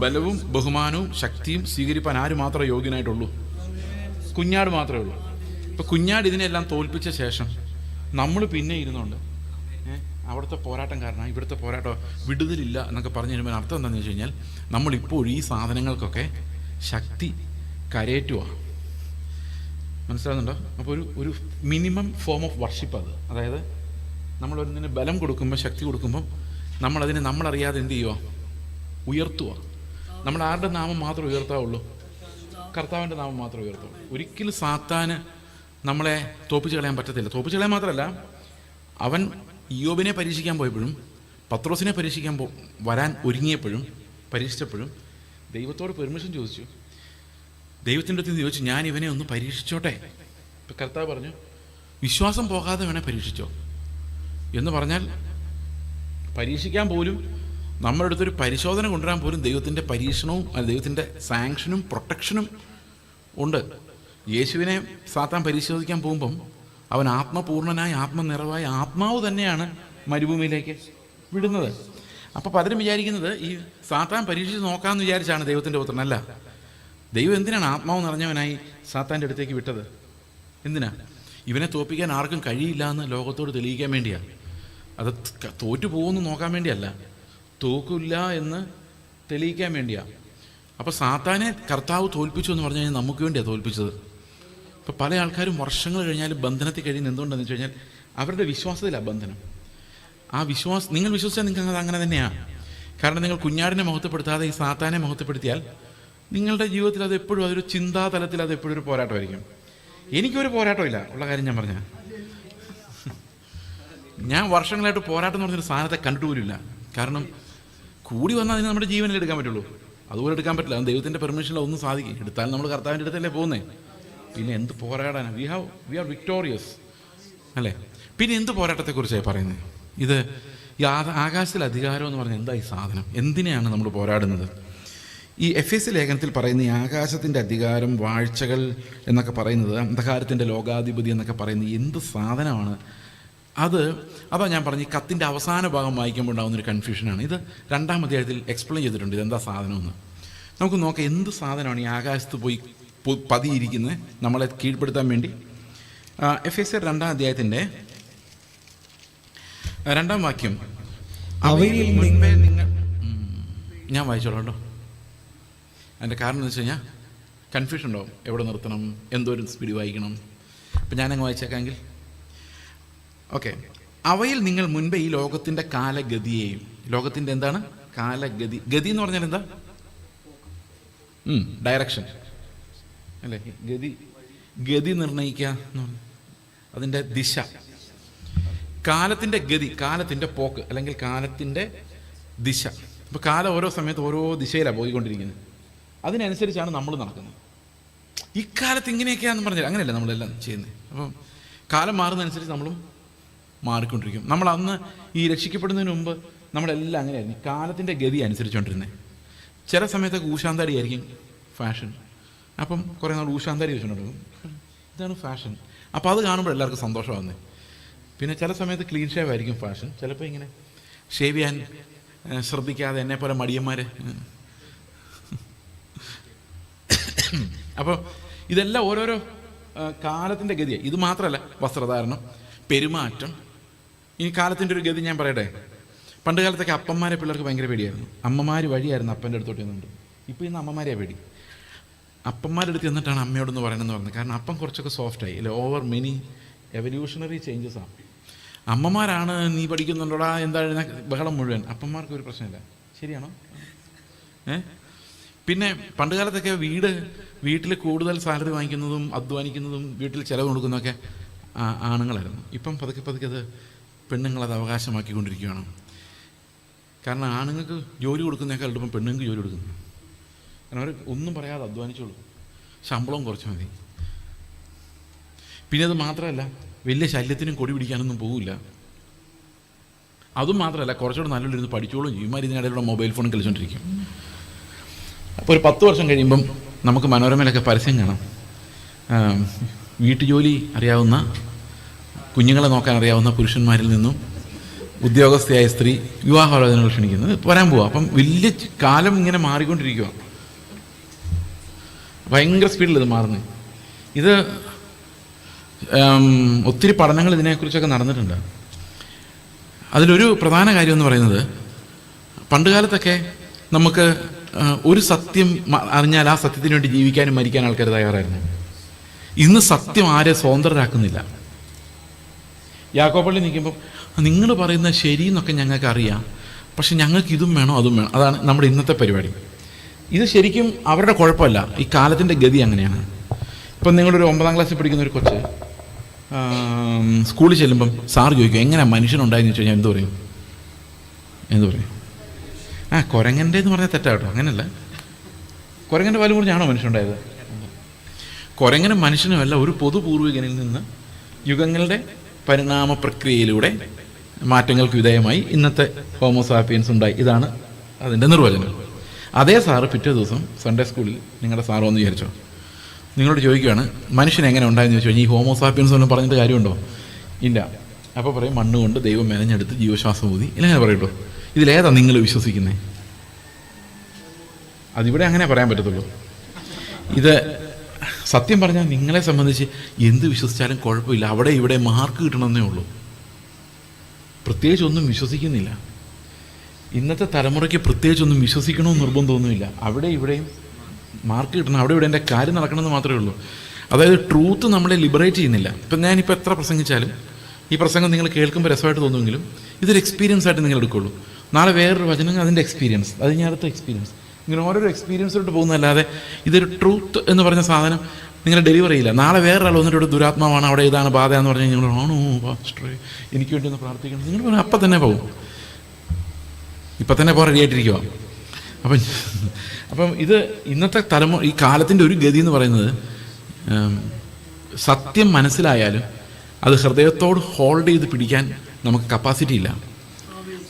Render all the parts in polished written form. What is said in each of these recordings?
ബലവും ബഹുമാനവും ശക്തിയും സ്വീകരിപ്പാൻ ആര് മാത്രമേ യോഗ്യനായിട്ടുള്ളൂ? കുഞ്ഞാട് മാത്രമേ ഉള്ളൂ. ഇപ്പം കുഞ്ഞാട് ഇതിനെല്ലാം തോൽപ്പിച്ച ശേഷം നമ്മൾ പിന്നെ ഇരുന്നുകൊണ്ട് അവിടുത്തെ പോരാട്ടം കാരണം ഇവിടുത്തെ പോരാട്ടം വിടുതലില്ല എന്നൊക്കെ പറഞ്ഞു കഴിയുമ്പോൾ അർത്ഥം എന്താണെന്ന് വെച്ച് കഴിഞ്ഞാൽ നമ്മളിപ്പോൾ ഈ സാധനങ്ങൾക്കൊക്കെ ശക്തി കരയേറ്റുക. മനസ്സിലാകുന്നുണ്ടോ? അപ്പോൾ ഒരു മിനിമം ഫോം ഓഫ് വർഷിപ്പ് അത്. അതായത് നമ്മളൊരിതിന് ബലം കൊടുക്കുമ്പോൾ, ശക്തി കൊടുക്കുമ്പം നമ്മളതിനെ നമ്മളറിയാതെ എന്ത് ചെയ്യുക? ഉയർത്തുക. നമ്മൾ ആരുടെ നാമം മാത്രമേ ഉയർത്താവുള്ളൂ? കർത്താവിൻ്റെ നാമം മാത്രമേ ഉയർത്താവുള്ളൂ. ഒരിക്കലും സാത്താന് നമ്മളെ തോപ്പിച്ച് കളയാൻ പറ്റത്തില്ല. തോപ്പിച്ച് കളയാൻ മാത്രമല്ല, അവൻ ഇയ്യോബിനെ പരീക്ഷിക്കാൻ പോയപ്പോഴും പത്രോസിനെ പരീക്ഷിക്കാൻ വരാൻ ഒരുങ്ങിയപ്പോഴും പരീക്ഷിച്ചപ്പോഴും ദൈവത്തോട് പെർമിഷൻ ചോദിച്ചു. ദൈവത്തിൻ്റെ അടുത്ത് ചോദിച്ചു, ഞാൻ ഇവനെ ഒന്ന് പരീക്ഷിച്ചോട്ടെ. ഇപ്പം കർത്താവ് പറഞ്ഞു, വിശ്വാസം പോകാതെ വേണേൽ പരീക്ഷിച്ചോ എന്ന് പറഞ്ഞാൽ, പരീക്ഷിക്കാൻ പോലും നമ്മുടെ അടുത്തൊരു പരിശോധന കൊണ്ടുവരാൻ പോലും ദൈവത്തിൻ്റെ പരീക്ഷണവും ദൈവത്തിൻ്റെ സാങ്ഷനും പ്രൊട്ടക്ഷനും ഉണ്ട്. യേശുവിനെ സാത്താൻ പരിശോധിക്കാൻ പോകുമ്പം അവൻ ആത്മപൂർണനായി ആത്മനിറവായി ആത്മാവ് തന്നെയാണ് മരുഭൂമിയിലേക്ക് വിടുന്നത്. അപ്പോൾ പലരും വിചാരിക്കുന്നത് ഈ സാത്താൻ പരീക്ഷിച്ച് നോക്കാമെന്ന് വിചാരിച്ചാണ് ദൈവത്തിൻ്റെ പുത്രനല്ല. ദൈവം എന്തിനാണ് ആത്മാവ് നിറഞ്ഞവനായി സാത്താൻ്റെ അടുത്തേക്ക് വിട്ടത്? എന്തിനാ? ഇവനെ തോൽപ്പിക്കാൻ ആർക്കും കഴിയില്ല എന്ന് ലോകത്തോട് തെളിയിക്കാൻ വേണ്ടിയാണ്. അത് തോറ്റു പോകുമെന്ന് നോക്കാൻ വേണ്ടിയല്ല, തോക്കില്ല എന്ന് തെളിയിക്കാൻ വേണ്ടിയാണ്. അപ്പോൾ സാത്താനെ കർത്താവ് തോൽപ്പിച്ചു എന്ന് പറഞ്ഞു കഴിഞ്ഞാൽ നമുക്ക് വേണ്ടിയാണ് തോൽപ്പിച്ചത്. ഇപ്പോൾ പല ആൾക്കാരും വർഷങ്ങൾ കഴിഞ്ഞാലും ബന്ധനത്തിൽ കഴിയുന്ന എന്തുകൊണ്ടെന്ന് വെച്ച് കഴിഞ്ഞാൽ അവരുടെ വിശ്വാസത്തിലാണ് ബന്ധനം. ആ വിശ്വാസം നിങ്ങൾ വിശ്വസിച്ചാൽ നിങ്ങൾക്ക് അങ്ങനെ തന്നെയാണ്. കാരണം നിങ്ങൾ കുഞ്ഞാടിനെ മഹത്വപ്പെടുത്താതെ ഈ സാത്താനെ മഹത്വപ്പെടുത്തിയാൽ നിങ്ങളുടെ ജീവിതത്തിൽ അത് എപ്പോഴും അതൊരു ചിന്താതലത്തിൽ അത് എപ്പോഴും ഒരു പോരാട്ടമായിരിക്കും. എനിക്കൊരു പോരാട്ടമില്ല ഉള്ള കാര്യം ഞാൻ പറഞ്ഞ, ഞാൻ വർഷങ്ങളായിട്ട് പോരാട്ടം എന്ന് പറഞ്ഞൊരു സാധനത്തെ കണ്ടിട്ട് പോലുമില്ല. കാരണം കൂടി വന്നാൽ അതിന് നമ്മുടെ ജീവനിൽ എടുക്കാൻ പറ്റുള്ളൂ. അതുപോലെ എടുക്കാൻ പറ്റില്ല. അത് ദൈവത്തിൻ്റെ പെർമിഷനിൽ ഒന്നും സാധിക്കും. എടുത്താൽ നമ്മൾ കർത്താവിൻ്റെ അടുത്തല്ലേ പോകുന്നേ. പിന്നെ എന്ത് പോരാടാനാണ്? വി ആർ വിക്ടോറിയസ് അല്ലേ? പിന്നെ എന്ത് പോരാട്ടത്തെക്കുറിച്ചാണ് പറയുന്നത്? ഇത് ഈ ആകാശത്തിൽ അധികാരം എന്ന് പറഞ്ഞാൽ എന്താ ഈ സാധനം? എന്തിനെയാണ് നമ്മൾ പോരാടുന്നത്? ഈ എഫേസ്യ ലേഖനത്തിൽ പറയുന്ന ഈ ആകാശത്തിൻ്റെ അധികാരം, വാഴ്ചകൾ എന്നൊക്കെ പറയുന്നത്, അന്ധകാരത്തിൻ്റെ ലോകാധിപതി എന്നൊക്കെ പറയുന്നത് എന്ത് സാധനമാണ്? അതാ ഞാൻ പറഞ്ഞു, ഈ കത്തിൻ്റെ അവസാന ഭാഗം വായിക്കുമ്പോൾ ഉണ്ടാകുന്നൊരു കൺഫ്യൂഷനാണ്. ഇത് 2-ാം അധ്യായത്തിൽ എക്സ്പ്ലെയിൻ ചെയ്തിട്ടുണ്ട് ഇതെന്താ സാധനമെന്ന്. നമുക്ക് നോക്കാം എന്ത് സാധനമാണ് ഈ ആകാശത്ത് പോയി പതിയിരിക്കുന്നത് നമ്മളെ കീഴ്പ്പെടുത്താൻ വേണ്ടി. എഫേസ്യർ 2-ാം അധ്യായത്തിൻ്റെ 2-ാം വാക്യം, അവയിൽ മുൻപേ നിങ്ങൾ, ഞാൻ വായിച്ചോളാം കേട്ടോ. അതിൻ്റെ കാരണം എന്ന് വെച്ച് കഴിഞ്ഞാൽ കൺഫ്യൂഷൻ ഉണ്ടാവും, എവിടെ നിർത്തണം, എന്തോരം സ്പീഡ് വായിക്കണം. അപ്പം ഞാനങ്ങ് വായിച്ചേക്കാമെങ്കിൽ, ഓക്കെ. അവയിൽ നിങ്ങൾ മുൻപേ ഈ ലോകത്തിൻ്റെ കാലഗതിയെയും, ലോകത്തിൻ്റെ എന്താണ് കാലഗതി? ഗതി എന്ന് പറഞ്ഞാൽ എന്താ? ഡയറക്ഷൻ അല്ലേ? ഗതി നിർണ്ണയിക്കുക എന്ന് പറഞ്ഞാൽ അതിൻ്റെ ദിശ. കാലത്തിൻ്റെ ഗതി, കാലത്തിൻ്റെ പോക്ക്, അല്ലെങ്കിൽ കാലത്തിൻ്റെ ദിശ. ഇപ്പോൾ കാലം ഓരോ സമയത്ത് ഓരോ ദിശയിലാണ് പോയിക്കൊണ്ടിരിക്കുന്നത്. അതിനനുസരിച്ചാണ് നമ്മൾ നടക്കുന്നത്. ഇക്കാലത്ത് ഇങ്ങനെയൊക്കെയാണെന്ന് പറഞ്ഞാൽ അങ്ങനെയല്ല നമ്മളെല്ലാം ചെയ്യുന്നത്. അപ്പം കാലം മാറുന്നതനുസരിച്ച് നമ്മളും മാറിക്കൊണ്ടിരിക്കും. നമ്മൾ അന്ന് ഈ രക്ഷിക്കപ്പെടുന്നതിന് മുമ്പ് നമ്മളെല്ലാം അങ്ങനെയായിരുന്നു, കാലത്തിൻ്റെ ഗതി അനുസരിച്ചുകൊണ്ടിരുന്നത്. ചില സമയത്തൊക്കെ ഊശാന്താടി ആയിരിക്കും ഫാഷൻ. അപ്പം കുറേ നാൾ ഊശാന്താടി വെച്ചിട്ടുണ്ടാകും, ഇതാണ് ഫാഷൻ. അപ്പോൾ അത് കാണുമ്പോൾ എല്ലാവർക്കും സന്തോഷമാകുന്നത്. പിന്നെ ചില സമയത്ത് ക്ലീൻ ഷേവ് ആയിരിക്കും ഫാഷൻ. ചിലപ്പോൾ ഇങ്ങനെ ഷേവ് ചെയ്യാൻ ശ്രദ്ധിക്കാതെ എന്നെപ്പോലെ മടിയന്മാർ. അപ്പോൾ ഇതെല്ലാം ഓരോരോ കാലത്തിൻ്റെ ഗതിയാണ്. ഇത് മാത്രമല്ല, വസ്ത്രധാരണം, പെരുമാറ്റം. ഇനി കാലത്തിൻ്റെ ഒരു ഗതി ഞാൻ പറയട്ടെ. പണ്ട് കാലത്തൊക്കെ അപ്പന്മാരെ പിള്ളേർക്ക് ഭയങ്കര പേടിയായിരുന്നു. അമ്മമാർ വഴിയായിരുന്നു അപ്പൻ്റെ അടുത്തോട്ട് ചെന്നുണ്ട്. ഇപ്പോൾ ഇന്ന് അമ്മമാരെയാണ് പേടി. അപ്പന്മാരുടെ അടുത്ത് ചെന്നിട്ടാണ് അമ്മയോടൊന്ന് പറയണമെന്ന് പറഞ്ഞത്. കാരണം അപ്പം കുറച്ചൊക്കെ സോഫ്റ്റായി അല്ലേ? ഓവർ മെനി എവല്യൂഷണറി ചേഞ്ചസ് ആണ്. അമ്മമാരാണ് നീ പഠിക്കുന്നുണ്ടോടാ എന്താണ് ബഹളം മുഴുവൻ. അപ്പന്മാർക്ക് ഒരു പ്രശ്നമില്ല. ശരിയാണോ? പിന്നെ പണ്ട് കാലത്തൊക്കെ വീട്ടിൽ കൂടുതൽ സാലറി വാങ്ങിക്കുന്നതും അധ്വാനിക്കുന്നതും വീട്ടിൽ ചിലവ് കൊടുക്കുന്നതൊക്കെ ആണുങ്ങളായിരുന്നു. ഇപ്പം പതുക്കെ അത് പെണ്ണുങ്ങളത് അവകാശമാക്കിക്കൊണ്ടിരിക്കുകയാണ്. കാരണം ആണുങ്ങൾക്ക് ജോലി കൊടുക്കുന്നതിനേക്കാൾ എളുപ്പം പെണ്ണുങ്ങൾക്ക് ജോലി കൊടുക്കുന്നു. കാരണം അവർ ഒന്നും പറയാതെ അധ്വാനിച്ചോളൂ, ശമ്പളവും കുറച്ച് മതി. പിന്നെ അത് മാത്രമല്ല, വലിയ ശല്യത്തിനും കൊടി പിടിക്കാനൊന്നും പോകില്ല. അതും മാത്രമല്ല, കുറച്ചുകൂടെ നല്ലോണം പഠിച്ചോളും ചെയ്യും. ഇമാർ ഇതിനിടയിലൂടെ മൊബൈൽ ഫോൺ കളിച്ചുകൊണ്ടിരിക്കും. അപ്പോൾ ഒരു 10 വർഷം കഴിയുമ്പം നമുക്ക് മനോരമയിലൊക്കെ പരസ്യം കാണാം. വീട്ടുജോലി അറിയാവുന്ന, കുഞ്ഞുങ്ങളെ നോക്കാൻ അറിയാവുന്ന പുരുഷന്മാരിൽ നിന്നും ഉദ്യോഗസ്ഥയായ സ്ത്രീ വിവാഹാലോചനകൾ ക്ഷണിക്കുന്നത് വരാൻ പോവാം. അപ്പം വലിയ കാലം ഇങ്ങനെ മാറിക്കൊണ്ടിരിക്കുക, ഭയങ്കര സ്പീഡിൽ ഇത് മാറുന്നത്. ഇത് ഒത്തിരി പഠനങ്ങൾ ഇതിനെക്കുറിച്ചൊക്കെ നടന്നിട്ടുണ്ട്. അതിലൊരു പ്രധാന കാര്യം എന്ന് പറയുന്നത്, പണ്ടുകാലത്തൊക്കെ നമുക്ക് ഒരു സത്യം അറിഞ്ഞാൽ ആ സത്യത്തിന് വേണ്ടി ജീവിക്കാനും മരിക്കാനും ആൾക്കാർ തയ്യാറായിരുന്നു. ഇന്ന് സത്യം ആരെ സ്വതന്ത്രരാക്കുന്നില്ല. യാക്കോബ് പള്ളി നിൽക്കുമ്പോൾ നിങ്ങൾ പറയുന്ന ശരി എന്നൊക്കെ ഞങ്ങൾക്ക് അറിയാം, പക്ഷെ ഞങ്ങൾക്ക് ഇതും വേണം അതും വേണം. അതാണ് നമ്മുടെ ഇന്നത്തെ പരിപാടി. ഇത് ശരിക്കും അവരുടെ കുഴപ്പമല്ല, ഈ കാലത്തിൻ്റെ ഗതി അങ്ങനെയാണ്. ഇപ്പം നിങ്ങളൊരു 9ാം ക്ലാസ്സിൽ പഠിക്കുന്ന ഒരു കൊച്ച് സ്കൂളിൽ ചെല്ലുമ്പം സാറ് ചോദിക്കും എങ്ങനെ മനുഷ്യനുണ്ടായെന്ന് ചോദിച്ചു കഴിഞ്ഞാൽ എന്ത് പറയും? കുരങ്ങൻ്റെ എന്ന് പറഞ്ഞാൽ തെറ്റാട്ടോ, അങ്ങനെയല്ല. കുരങ്ങൻ്റെ പാല് മുറിഞ്ഞാണോ മനുഷ്യനുണ്ടായത്? കുരങ്ങനും മനുഷ്യനുമല്ല, ഒരു പൊതുപൂർവികനിൽ നിന്ന് യുഗങ്ങളുടെ പരിണാമ പ്രക്രിയയിലൂടെ മാറ്റങ്ങൾക്ക് വിധേയമായി ഇന്നത്തെ ഹോമോസാപ്പിയൻസ് ഉണ്ടായി. ഇതാണ് അതിൻ്റെ നിർവചനം. അതേ സാറ് പിറ്റേ ദിവസം സൺഡേ സ്കൂളിൽ നിങ്ങളുടെ സാറോ എന്ന് വിചാരിച്ചോ, നിങ്ങളോട് ചോദിക്കുകയാണ് മനുഷ്യൻ എങ്ങനെ ഉണ്ടായെന്ന് ചോദിച്ചു കഴിഞ്ഞാൽ ഈ ഹോമോസാപ്പിയൻസ് ഒന്നും പറഞ്ഞിട്ട് കാര്യമുണ്ടോ? ഇല്ല. അപ്പോൾ പറയും മണ്ണ് കൊണ്ട് ദൈവം മെനഞ്ഞെടുത്ത് ജീവശ്വാസം ഊതി. ഇങ്ങനെ പറയട്ടോ, ഇതിലേതാ നിങ്ങൾ വിശ്വസിക്കുന്നത്? അതിവിടെ അങ്ങനെ പറയാൻ പറ്റത്തുള്ളൂ. ഇത് സത്യം പറഞ്ഞാൽ നിങ്ങളെ സംബന്ധിച്ച് എന്ത് വിശ്വസിച്ചാലും കുഴപ്പമില്ല, അവിടെ ഇവിടെ മാർക്ക് കിട്ടണമെന്നേ ഉള്ളൂ. പ്രത്യേകിച്ചൊന്നും വിശ്വസിക്കുന്നില്ല. ഇന്നത്തെ തലമുറയ്ക്ക് പ്രത്യേകിച്ചൊന്നും വിശ്വസിക്കണമെന്ന് നിർബന്ധമൊന്നുമില്ല. അവിടെ ഇവിടെയും മാർക്ക് കിട്ടണം, അവിടെ ഇവിടെ എൻ്റെ കാര്യം നടക്കണമെന്ന് മാത്രമേ ഉള്ളൂ. അതായത് ട്രൂത്ത് നമ്മളെ ലിബറേറ്റ് ചെയ്യുന്നില്ല. ഇപ്പം ഞാനിപ്പോൾ എത്ര പ്രസംഗിച്ചാലും ഈ പ്രസംഗം നിങ്ങൾ കേൾക്കുമ്പോൾ രസമായിട്ട് തോന്നുമെങ്കിലും ഇതൊരു എക്സ്പീരിയൻസ് ആയിട്ട് നിങ്ങൾ എടുക്കുള്ളൂ. നാളെ വേറൊരു വചനം, അതിൻ്റെ എക്സ്പീരിയൻസ്, അത് ഞാൻ അടുത്ത എക്സ്പീരിയൻസ്, ഇങ്ങനെ ഓരോരോ എക്സ്പീരിയൻസിലോട്ട് പോകുന്നതല്ലാതെ ഇതൊരു ട്രൂത്ത് എന്ന് പറഞ്ഞ സാധനം നിങ്ങൾ ഡെലിവർ ചെയ്യില്ല. നാളെ വേറൊരാൾ വന്നിട്ട് ഇവിടെ ദുരാത്മാവാണ്, അവിടെ ഇതാണ് ബാധ എന്ന് പറഞ്ഞാൽ നിങ്ങൾ ആണോ പാസ്റ്ററേ എനിക്ക് വേണ്ടി ഒന്ന് പ്രാർത്ഥിക്കണം നിങ്ങൾ പറഞ്ഞാൽ അപ്പം തന്നെ പോകും. ഇപ്പം തന്നെ പോകാൻ റെഡിയായിട്ടിരിക്കുക. അപ്പം ഇത് ഇന്നത്തെ തലമുറ, ഈ കാലത്തിൻ്റെ ഒരു ഗതി എന്ന് പറയുന്നത്, സത്യം മനസ്സിലായാലും അത് ഹൃദയത്തോട് ഹോൾഡ് ചെയ്ത് പിടിക്കാൻ നമുക്ക് കപ്പാസിറ്റി ഇല്ല.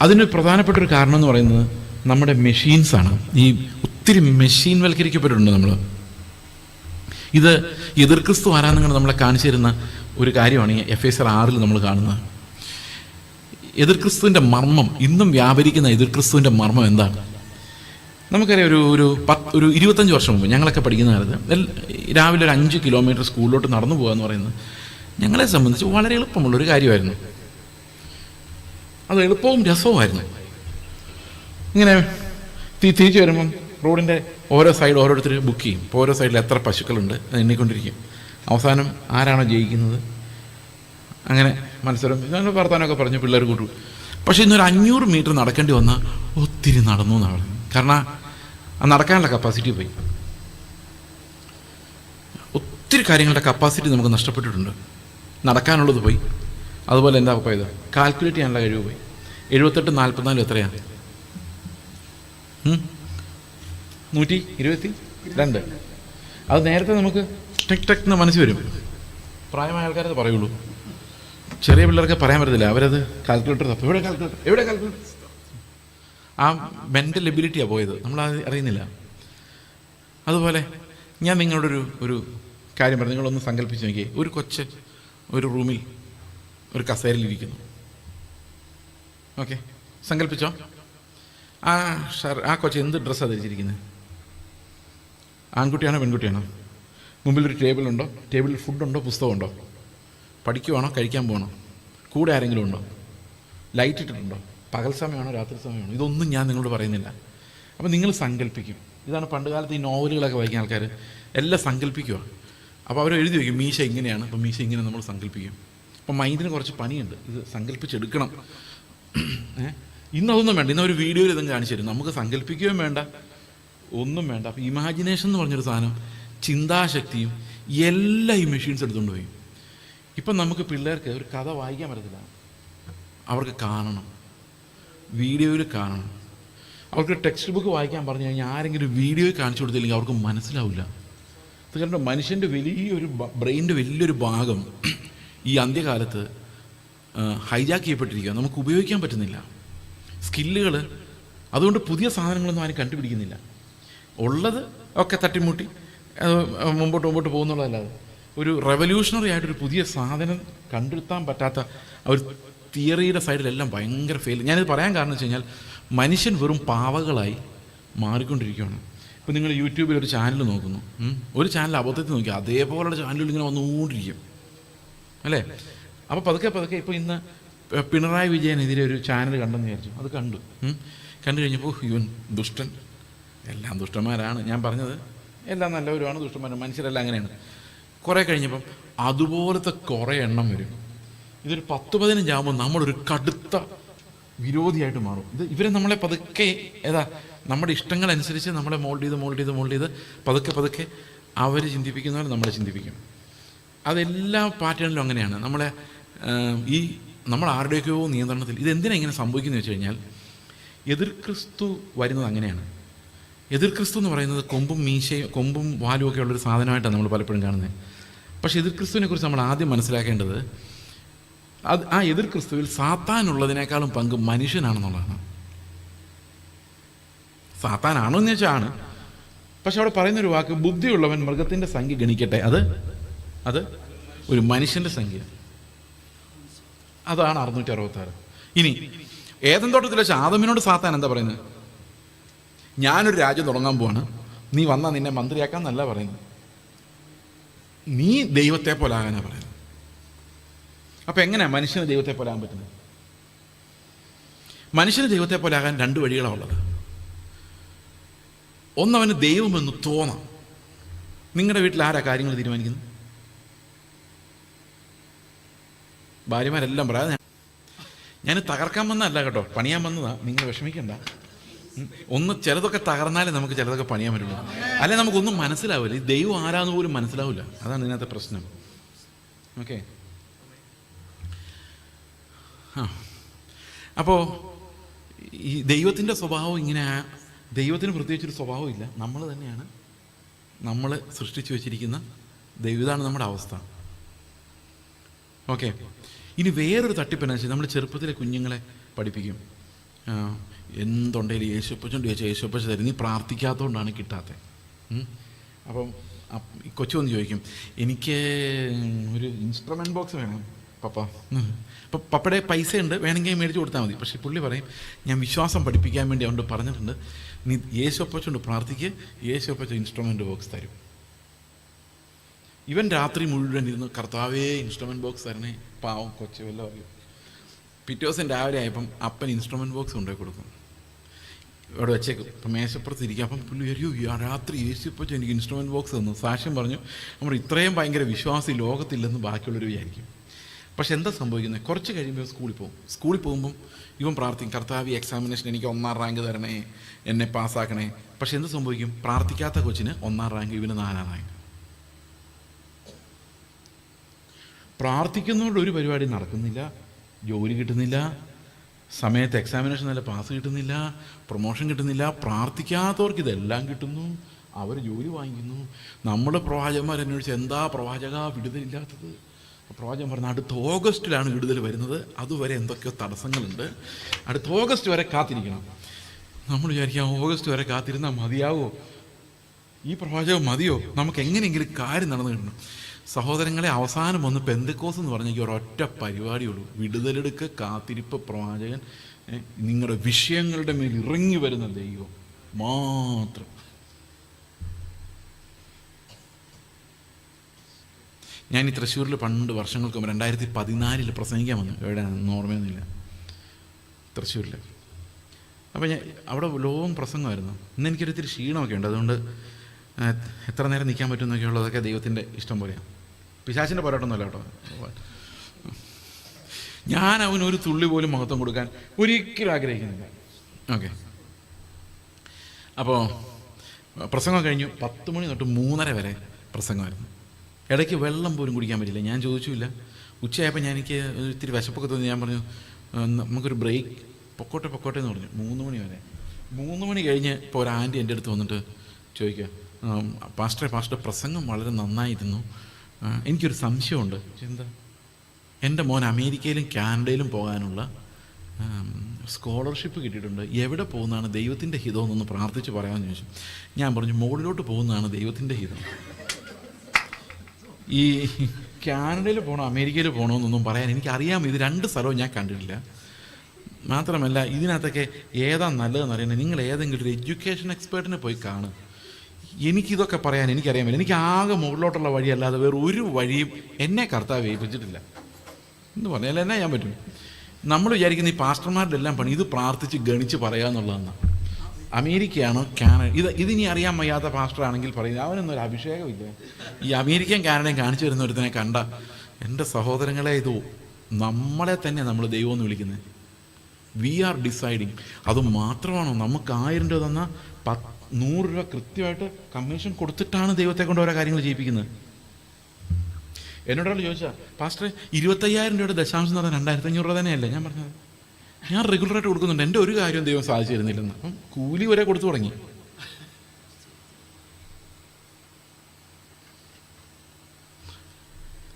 അതിന് പ്രധാനപ്പെട്ടൊരു കാരണം എന്ന് പറയുന്നത് നമ്മുടെ മെഷീൻസാണ്. ഈ ഒത്തിരി മെഷീൻ വൽക്കരിക്കപ്പെട്ടിട്ടുണ്ട് നമ്മൾ. ഇത് എതിർക്രിസ്തു ആരാധനകൾ നമ്മളെ കാണിച്ചു തരുന്ന ഒരു കാര്യമാണ് ഈ എഫേസ്യർ 6 നമ്മൾ കാണുന്നത്. എതിർക്രിസ്തുവിൻ്റെ മർമ്മം, ഇന്നും വ്യാപരിക്കുന്ന എതിർക്രിസ്തുവിൻ്റെ മർമ്മം എന്താണ്? നമുക്കറിയാം, ഒരു 25 വർഷം മുമ്പ് ഞങ്ങളൊക്കെ പഠിക്കുന്ന കാലത്ത് രാവിലെ ഒരു 5 കിലോമീറ്റർ സ്കൂളിലോട്ട് നടന്നു പോകുക എന്ന് പറയുന്നത് ഞങ്ങളെ സംബന്ധിച്ച് വളരെ എളുപ്പമുള്ളൊരു കാര്യമായിരുന്നു. അത് എളുപ്പവും രസവുമായിരുന്നു. ഇങ്ങനെ തിരിച്ചു വരുമ്പം റോഡിൻ്റെ ഓരോ സൈഡ് ഓരോരുത്തർ ബുക്ക് ചെയ്യും. ഇപ്പോൾ ഓരോ സൈഡിൽ എത്ര പശുക്കളുണ്ട് അത് എണ്ണിക്കൊണ്ടിരിക്കും. അവസാനം ആരാണോ ജയിക്കുന്നത് അങ്ങനെ മത്സരം, ഇതാണ് വർത്താനമൊക്കെ പറഞ്ഞ് പിള്ളേർ കൂട്ടു. പക്ഷേ ഇന്നൊരു 500 മീറ്റർ നടക്കേണ്ടി വന്നാൽ ഒത്തിരി നടന്നു എന്നാണ് പറയുന്നത്. കാരണം ആ നടക്കാനുള്ള കപ്പാസിറ്റി പോയി. ഒത്തിരി കാര്യങ്ങളുടെ കപ്പാസിറ്റി നമുക്ക് നഷ്ടപ്പെട്ടിട്ടുണ്ട്. നടക്കാനുള്ളത് പോയി, അതുപോലെ എന്താ പോയത്, കാൽക്കുലേറ്റ് ചെയ്യാനുള്ള കഴിവ് പോയി. 78 44 എത്രയാണ്? 122. അത് നേരത്തെ നമുക്ക് ടെക് ടെക് എന്ന് മനസ്സിൽ വരും. പ്രായമായ ആൾക്കാരത് പറയുള്ളൂ, ചെറിയ പിള്ളേർക്ക് പറയാൻ പറ്റത്തില്ല. അവരത് കാൽക്കുലേറ്റർ തപ്പും, എവിടെ കാൽക്കുലേറ്റർ. ആ മെൻ്റൽ എബിലിറ്റിയാണ് പോയത്, നമ്മളത് അറിയുന്നില്ല. അതുപോലെ ഞാൻ നിങ്ങളോടൊരു കാര്യം പറഞ്ഞു. നിങ്ങളൊന്ന് സങ്കല്പിച്ച് നോക്കിയേ, ഒരു കൊച്ച് ഒരു റൂമിൽ ഒരു കസേരയിലിരിക്കുന്നു. ഓക്കെ, സങ്കല്പിച്ചോ. ആ കൊച്ച് എന്ത് ഡ്രസ്സാണ് ധരിച്ചിരിക്കുന്നത്? ആൺകുട്ടിയാണോ പെൺകുട്ടിയാണോ? മുമ്പിലൊരു ടേബിളുണ്ടോ? ടേബിളിൽ ഫുഡുണ്ടോ? പുസ്തകമുണ്ടോ? പഠിക്കുവാണോ? കഴിക്കാൻ പോകണോ? കൂടെ ആരെങ്കിലും ഉണ്ടോ? ലൈറ്റ് ഇട്ടിട്ടുണ്ടോ? പകൽ സമയമാണോ രാത്രി സമയമാണോ? ഇതൊന്നും ഞാൻ നിങ്ങളോട് പറയുന്നില്ല. അപ്പം നിങ്ങൾ സങ്കല്പിക്കും. ഇതാണ് പണ്ട് കാലത്ത് ഈ നോവലുകളൊക്കെ വായിക്കുന്ന ആൾക്കാർ എല്ലാം സങ്കല്പിക്കുക. അപ്പോൾ അവർ എഴുതി വയ്ക്കും മീശ ഇങ്ങനെയാണ്, അപ്പം മീശ ഇങ്ങനെ നമ്മൾ സങ്കല്പിക്കും. അപ്പം മൈൻഡിന് കുറച്ച് പണിയുണ്ട്, ഇത് സങ്കല്പിച്ചെടുക്കണം. ഇന്നതൊന്നും വേണ്ട, ഇന്നൊരു വീഡിയോയിൽ ഇതും കാണിച്ചു തരും. നമുക്ക് സങ്കല്പിക്കുകയും വേണ്ട, ഒന്നും വേണ്ട. അപ്പോൾ ഇമാജിനേഷൻ എന്ന് പറഞ്ഞൊരു സാധനം, ചിന്താശക്തിയും എല്ലാം ഈ മെഷീൻസ് എടുത്തുകൊണ്ട് പോയി. ഇപ്പം നമുക്ക് പിള്ളേർക്ക് ഒരു കഥ വായിക്കാൻ പറ്റത്തില്ല, അവർക്ക് കാണണം, വീഡിയോയിൽ കാണണം. അവർക്ക് ടെക്സ്റ്റ് ബുക്ക് വായിക്കാൻ പറഞ്ഞു കഴിഞ്ഞാൽ ആരെങ്കിലും വീഡിയോയിൽ കാണിച്ചു കൊടുത്തില്ലെങ്കിൽ അവർക്ക് മനസ്സിലാവില്ല. അത് കാരണം മനുഷ്യൻ്റെ വലിയൊരു ബ്രെയിനിൻ്റെ വലിയൊരു ഭാഗം ഈ അന്ത്യകാലത്ത് ഹൈജാക്ക് ചെയ്യപ്പെട്ടിരിക്കുക, നമുക്ക് ഉപയോഗിക്കാൻ പറ്റുന്നില്ല. സ്കില്ലുകൾ, അതുകൊണ്ട് പുതിയ സാധനങ്ങളൊന്നും ആരും കണ്ടുപിടിക്കുന്നില്ല. ഉള്ളത് ഒക്കെ തട്ടിമുട്ടി മുമ്പോട്ട് പോകുന്നുള്ളതല്ലാതെ ഒരു റെവല്യൂഷണറി ആയിട്ടൊരു പുതിയ സാധനം കണ്ടെത്താൻ പറ്റാത്ത ഒരു തിയറിയുടെ സൈഡിലെല്ലാം ഭയങ്കര ഫെയിൽ. ഞാനിത് പറയാൻ കാരണം വെച്ച് കഴിഞ്ഞാൽ മനുഷ്യൻ വെറും പാവകളായി മാറിക്കൊണ്ടിരിക്കുകയാണ്. ഇപ്പോൾ നിങ്ങൾ യൂട്യൂബിൽ ഒരു ചാനൽ നോക്കുന്നു, ഒരു ചാനൽ അബദ്ധത്തിൽ നോക്കി അതേപോലുള്ള ചാനലുകൾ ഇങ്ങനെ വന്നുകൊണ്ടിരിക്കും അല്ലേ? അപ്പോൾ പതുക്കെ ഇപ്പോൾ ഇന്ന് പിണറായി വിജയനെതിരെ ഒരു ചാനൽ കണ്ടെന്ന് വിചാരിച്ചു. അത് കണ്ടു കഴിഞ്ഞപ്പോൾ ഇവൻ ദുഷ്ടൻ, എല്ലാം ദുഷ്ടന്മാരാണ്. ഞാൻ പറഞ്ഞത് എല്ലാം നല്ലവരുമാണ്, ദുഷ്ടന്മാരാണ്, മനുഷ്യരെല്ലാം അങ്ങനെയാണ്. കുറേ കഴിഞ്ഞപ്പം അതുപോലത്തെ കുറേ എണ്ണം വരും. ഇതൊരു 10-15 ആകുമ്പോൾ നമ്മളൊരു കടുത്ത വിരോധിയായിട്ട് മാറും. ഇവരെ നമ്മളെ പതുക്കെ നമ്മുടെ ഇഷ്ടങ്ങളനുസരിച്ച് നമ്മളെ മോൾഡ് ചെയ്ത് പതുക്കെ അവർ ചിന്തിപ്പിക്കുന്നവരെ നമ്മളെ ചിന്തിപ്പിക്കും. അതെല്ലാ പാറ്റേണിലും അങ്ങനെയാണ്. നമ്മൾ ആരുടെയൊക്കെയോ നിയന്ത്രണത്തിൽ. ഇതെന്തിനാണ് ഇങ്ങനെ സംഭവിക്കുന്നത് വെച്ച് കഴിഞ്ഞാൽ, എതിർ ക്രിസ്തു വരുന്നത് അങ്ങനെയാണ്. എതിർ ക്രിസ്തു എന്ന് പറയുന്നത് കൊമ്പും വാലും ഒക്കെ ഉള്ളൊരു സാധനമായിട്ടാണ് നമ്മൾ പലപ്പോഴും കാണുന്നത്. പക്ഷേ എതിർ ക്രിസ്തുവിനെ കുറിച്ച് നമ്മൾ ആദ്യം മനസ്സിലാക്കേണ്ടത് ആ എതിർ ക്രിസ്തുവിൽ സാത്താനുള്ളതിനേക്കാളും പങ്ക് മനുഷ്യനാണെന്നുള്ളതാണ്. സാത്താനാണോ എന്ന് വെച്ചാൽ ആണ്. പക്ഷെ അവിടെ പറയുന്നൊരു വാക്ക്, ബുദ്ധിയുള്ളവൻ മൃഗത്തിൻ്റെ സംഖ്യ ഗണിക്കട്ടെ, അത് ഒരു മനുഷ്യൻ്റെ സംഖ്യ. അതാണ് 666. ഇനി ഏദൻ തോട്ടത്തിൽ വെച്ച് ആദമിനോട് സാത്താൻ എന്താ പറയുന്നത്? ഞാനൊരു രാജ്യം തുടങ്ങാൻ പോവാണ്, നീ വന്നാൽ നിന്നെ മന്ത്രിയാക്കാന്നല്ല പറയുന്നത്, നീ ദൈവത്തെ പോലെ ആകാനാണ് പറയുന്നത്. അപ്പം എങ്ങനെയാണ് മനുഷ്യന് ദൈവത്തെ പോലെ ആകാൻ പറ്റുന്നത്? മനുഷ്യന് ദൈവത്തെ പോലെ ആകാൻ 2 വഴികളാണ് ഉള്ളത്. ഒന്നവന് ദൈവമെന്ന് തോന്നാം. നിങ്ങളുടെ വീട്ടിൽ ആരാ കാര്യങ്ങൾ തീരുമാനിക്കുന്നത്? ഭാര്യമാരെല്ലാം പറയാതെ, ഞാൻ തകർക്കാൻ വന്നതല്ല കേട്ടോ, പണിയാൻ വന്നതാ, നിങ്ങൾ വിഷമിക്കണ്ട. ചിലതൊക്കെ തകർന്നാലേ നമുക്ക് ചിലതൊക്കെ പണിയാൻ പറ്റുള്ളൂ, അല്ലെ നമുക്കൊന്നും മനസ്സിലാവില്ല. ഈ ദൈവം ആരാന്ന് പോലും മനസ്സിലാവില്ല. അതാണ് ഇതിനകത്തെ പ്രശ്നം. ഓക്കെ, അപ്പോൾ ഈ ദൈവത്തിൻ്റെ സ്വഭാവം ഇങ്ങനെ, ദൈവത്തിന് പ്രത്യേകിച്ചൊരു സ്വഭാവം ഇല്ല. നമ്മൾ തന്നെയാണ് നമ്മൾ സൃഷ്ടിച്ചു വെച്ചിരിക്കുന്ന ദൈവം. ഇതാണ് നമ്മുടെ അവസ്ഥ. ഓക്കെ, ഇനി വേറൊരു തട്ടിപ്പെന്ന് വെച്ചാൽ, നമ്മൾ ചെറുപ്പത്തിലെ കുഞ്ഞുങ്ങളെ പഠിപ്പിക്കും, എന്തുണ്ടെങ്കിലും യേശുപ്പച്ചോണ്ട് ചോദിച്ചാൽ യേശുപ്പച്ച തരും, നീ പ്രാർത്ഥിക്കാത്തതുകൊണ്ടാണ് കിട്ടാത്തത്. അപ്പം കൊച്ചു വന്ന് ചോദിക്കും, എനിക്ക് ഒരു ഇൻസ്ട്രുമെൻറ്റ് ബോക്സ് വേണം പപ്പ. അപ്പം പപ്പയുടെ പൈസ ഉണ്ട്, വേണമെങ്കിൽ മേടിച്ച് കൊടുത്താൽ മതി. പക്ഷേ പുള്ളി പറയും, ഞാൻ വിശ്വാസം പഠിപ്പിക്കാൻ വേണ്ടി അതുകൊണ്ട് പറഞ്ഞിട്ടുണ്ട്, നീ യേശുപ്പച്ചോണ്ട് പ്രാർത്ഥിക്കുക, യേശുപ്പച്ച ഇൻസ്ട്രുമെൻറ്റ് ബോക്സ് തരും. ഇവൻ രാത്രി മുഴുവൻ ഇരുന്ന്, കർത്താവേ ഇൻസ്ട്രുമെൻറ്റ് ബോക്സ് തരണേ. പാവം കൊച്ചു വല്ലതും അറിയും. പിറ്റേ ദിവസം രാവിലെ ആയപ്പം അപ്പൻ ഇൻസ്ട്രുമെൻറ്റ് ബോക്സ് കൊണ്ടുപോയി കൊടുക്കും, ഇവിടെ വെച്ചേക്കും. ഇപ്പം മേശപ്പുറത്ത് ഇരിക്കും. അപ്പം പുള്ളി അറിയോ, രാത്രി യേശുപ്പച്ച എനിക്ക് ഇൻസ്ട്രുമെൻറ്റ് ബോക്സ് തന്നു. സാക്ഷ്യം പറഞ്ഞു. നമ്മൾ ഇത്രയും ഭയങ്കര വിശ്വാസം ലോകത്തില്ലെന്ന് ബാക്കിയുള്ളവർ വിചാരിക്കും. പക്ഷെ എന്താ സംഭവിക്കുന്നത്? കുറച്ച് കഴിയുമ്പോൾ സ്കൂളിൽ പോകുമ്പം ഇവൻ പ്രാർത്ഥിക്കും, കർത്താവ് എക്സാമിനേഷൻ എനിക്ക് 1ാം റാങ്ക് തരണേ, എന്നെ പാസ്സാക്കണേ. പക്ഷെ എന്ത് സംഭവിക്കും? പ്രാർത്ഥിക്കാത്ത കൊച്ചിന് 1ാം റാങ്ക്, ഇവന് 4ാം റാങ്ക്. പ്രാർത്ഥിക്കുന്നതുകൊണ്ട് ഒരു പരിപാടി നടക്കുന്നില്ല, ജോലി കിട്ടുന്നില്ല, സമയത്ത് എക്സാമിനേഷൻ നല്ല പാസ് കിട്ടുന്നില്ല, പ്രൊമോഷൻ കിട്ടുന്നില്ല. പ്രാർത്ഥിക്കാത്തവർക്ക് ഇതെല്ലാം കിട്ടുന്നു, അവർ ജോലി വാങ്ങിക്കുന്നു. നമ്മുടെ പ്രവാചകന്മാർ അന്വേഷിച്ച്, എന്താ പ്രവാചക വിടുതലില്ലാത്തത്? പ്രവാചകൻ പറഞ്ഞു, അടുത്ത ഓഗസ്റ്റിലാണ് വിടുതൽ വരുന്നത്, അതുവരെ എന്തൊക്കെയോ തടസ്സങ്ങളുണ്ട്, അടുത്ത ഓഗസ്റ്റ് വരെ കാത്തിരിക്കണം. നമ്മൾ വിചാരിക്കാം, ഓഗസ്റ്റ് വരെ കാത്തിരുന്നാൽ മതിയാവോ? ഈ പ്രവാചകം മതിയോ? നമുക്ക് എങ്ങനെയെങ്കിലും കാര്യം നടന്നു കിട്ടണം. സഹോദരങ്ങളെ, അവസാനം വന്ന് പെന്തക്കോസ് എന്ന് പറഞ്ഞെങ്കിൽ ഒരൊറ്റ പരിപാടിയുള്ളൂ, വിടുതലെടുക്ക്, കാത്തിരിപ്പ്, പ്രവാചകൻ, നിങ്ങളുടെ വിഷയങ്ങളുടെ മേൽ ഇറങ്ങി വരുന്ന ദൈവം മാത്രം. ഞാൻ ഈ തൃശ്ശൂരിൽ പണ്ട് വർഷങ്ങൾക്ക് മുമ്പ് 2014 പ്രസംഗിക്കാൻ വന്നു. എവിടെയാണെന്ന് ഓർമ്മയൊന്നുമില്ല, തൃശ്ശൂരിൽ. അപ്പോൾ ഞാൻ അവിടെ ലോകം പ്രസംഗമായിരുന്നു. ഇന്ന് എനിക്കൊരിത്തിരി ക്ഷീണമൊക്കെ ഉണ്ട്, അതുകൊണ്ട് എത്ര നേരം നിൽക്കാൻ പറ്റുമെന്നൊക്കെ ഉള്ളതൊക്കെ ദൈവത്തിൻ്റെ ഇഷ്ടം പോലെയാണ്. പിശാചിൻ്റെ പോരാട്ടമൊന്നുമല്ല കേട്ടോ. ഞാൻ അവനൊരു തുള്ളി പോലും മഹത്വം കൊടുക്കാൻ ഒരിക്കലും ആഗ്രഹിക്കുന്നില്ല. ഓക്കെ, അപ്പോൾ പ്രസംഗം കഴിഞ്ഞു. 10 മണി തൊട്ട് 3:30 വരെ പ്രസംഗമായിരുന്നു. ഇടയ്ക്ക് വെള്ളം പോലും കുടിക്കാൻ പറ്റില്ല. ഞാൻ ചോദിച്ചില്ല. ഉച്ചയായപ്പോൾ എനിക്ക് ഇത്തിരി വിശപ്പൊക്കെ തോന്നി. ഞാൻ പറഞ്ഞു, നമുക്കൊരു ബ്രേക്ക്, പൊക്കോട്ടെ എന്ന് പറഞ്ഞു. 3 മണി വരെ. 3 മണി കഴിഞ്ഞ് ഇപ്പോൾ ഒരു ആൻറ്റി എൻ്റെ അടുത്ത് വന്നിട്ട് ചോദിക്കുക, പാസ്റ്റർ പ്രസംഗം വളരെ നന്നായിരുന്നു, എനിക്കൊരു സംശയമുണ്ട്. എന്താ? എൻ്റെ മോൻ അമേരിക്കയിലും കാനഡയിലും പോകാനുള്ള സ്കോളർഷിപ്പ് കിട്ടിയിട്ടുണ്ട്, എവിടെ പോകുന്നതാണ് ദൈവത്തിൻ്റെ ഹിതം എന്നൊന്ന് പ്രാർത്ഥിച്ച് പറയാമെന്ന് ചോദിച്ചു. ഞാൻ പറഞ്ഞു, മുകളിലോട്ട് പോകുന്നതാണ് ദൈവത്തിൻ്റെ ഹിതം, ഈ കാനഡയിൽ പോകണോ അമേരിക്കയിൽ പോകണമെന്നൊന്നും പറയാൻ എനിക്കറിയാം. ഇത് 2 സ്ഥലവും ഞാൻ കണ്ടിട്ടില്ല. മാത്രമല്ല ഇതിനകത്തൊക്കെ ഏതാ നല്ലതെന്ന് അറിയുന്നത് നിങ്ങൾ ഏതെങ്കിലും ഒരു എഡ്യൂക്കേഷൻ എക്സ്പേർട്ടിനെ പോയി കാണും. എനിക്കിതൊക്കെ പറയാൻ എനിക്കറിയാമില്ല. എനിക്ക് ആകെ മുകളിലോട്ടുള്ള വഴിയല്ലാതെ വേറെ ഒരു വഴിയും എന്നെ കർത്താവ് ഏൽപ്പിച്ചിട്ടില്ല എന്ന് പറഞ്ഞാൽ എന്നാ ചെയ്യാൻ പറ്റും? നമ്മൾ വിചാരിക്കുന്ന ഈ പാസ്റ്റർമാരുടെ എല്ലാം പണി ഇത് പ്രാർത്ഥിച്ച് ഗണിച്ച് പറയുക എന്നുള്ളതെന്നാണ്. അമേരിക്കയാണോ കാനഡ ഇതിനി അറിയാൻ വയ്യാത്ത പാസ്റ്റർ ആണെങ്കിൽ പറയുന്നത് അവനൊന്നും ഒരു അഭിഷേകമില്ല. ഈ അമേരിക്കൻ കാനഡയും കാണിച്ചു വരുന്ന ഒരുത്തനെ കണ്ട എൻ്റെ സഹോദരങ്ങളെ, ഇത് നമ്മളെ തന്നെ നമ്മൾ ദൈവം എന്ന് വിളിക്കുന്നത്. We are deciding. അത് മാത്രമാണോ? നമുക്ക് 1000 രൂപ തന്നാൽ 100 രൂപ കൃത്യമായിട്ട് കമ്മീഷൻ കൊടുത്തിട്ടാണ് ദൈവത്തെ കൊണ്ട് ഓരോ കാര്യങ്ങൾ ചെയ്യിപ്പിക്കുന്നത്. എന്നോടൊരാൾ ചോദിച്ചാൽ പാസ്റ്ററെ 25,000 രൂപയുടെ ദശാംശം എന്ന് പറഞ്ഞാൽ 2,500 രൂപ തന്നെയല്ലേ? ഞാൻ പറഞ്ഞത് ഞാൻ റെഗുലറായിട്ട് കൊടുക്കുന്നുണ്ട്, എൻ്റെ ഒരു കാര്യവും ദൈവം സാധിച്ചു തരുന്നില്ലെന്ന്. അപ്പം കൂലി വരെ കൊടുത്തു തുടങ്ങി.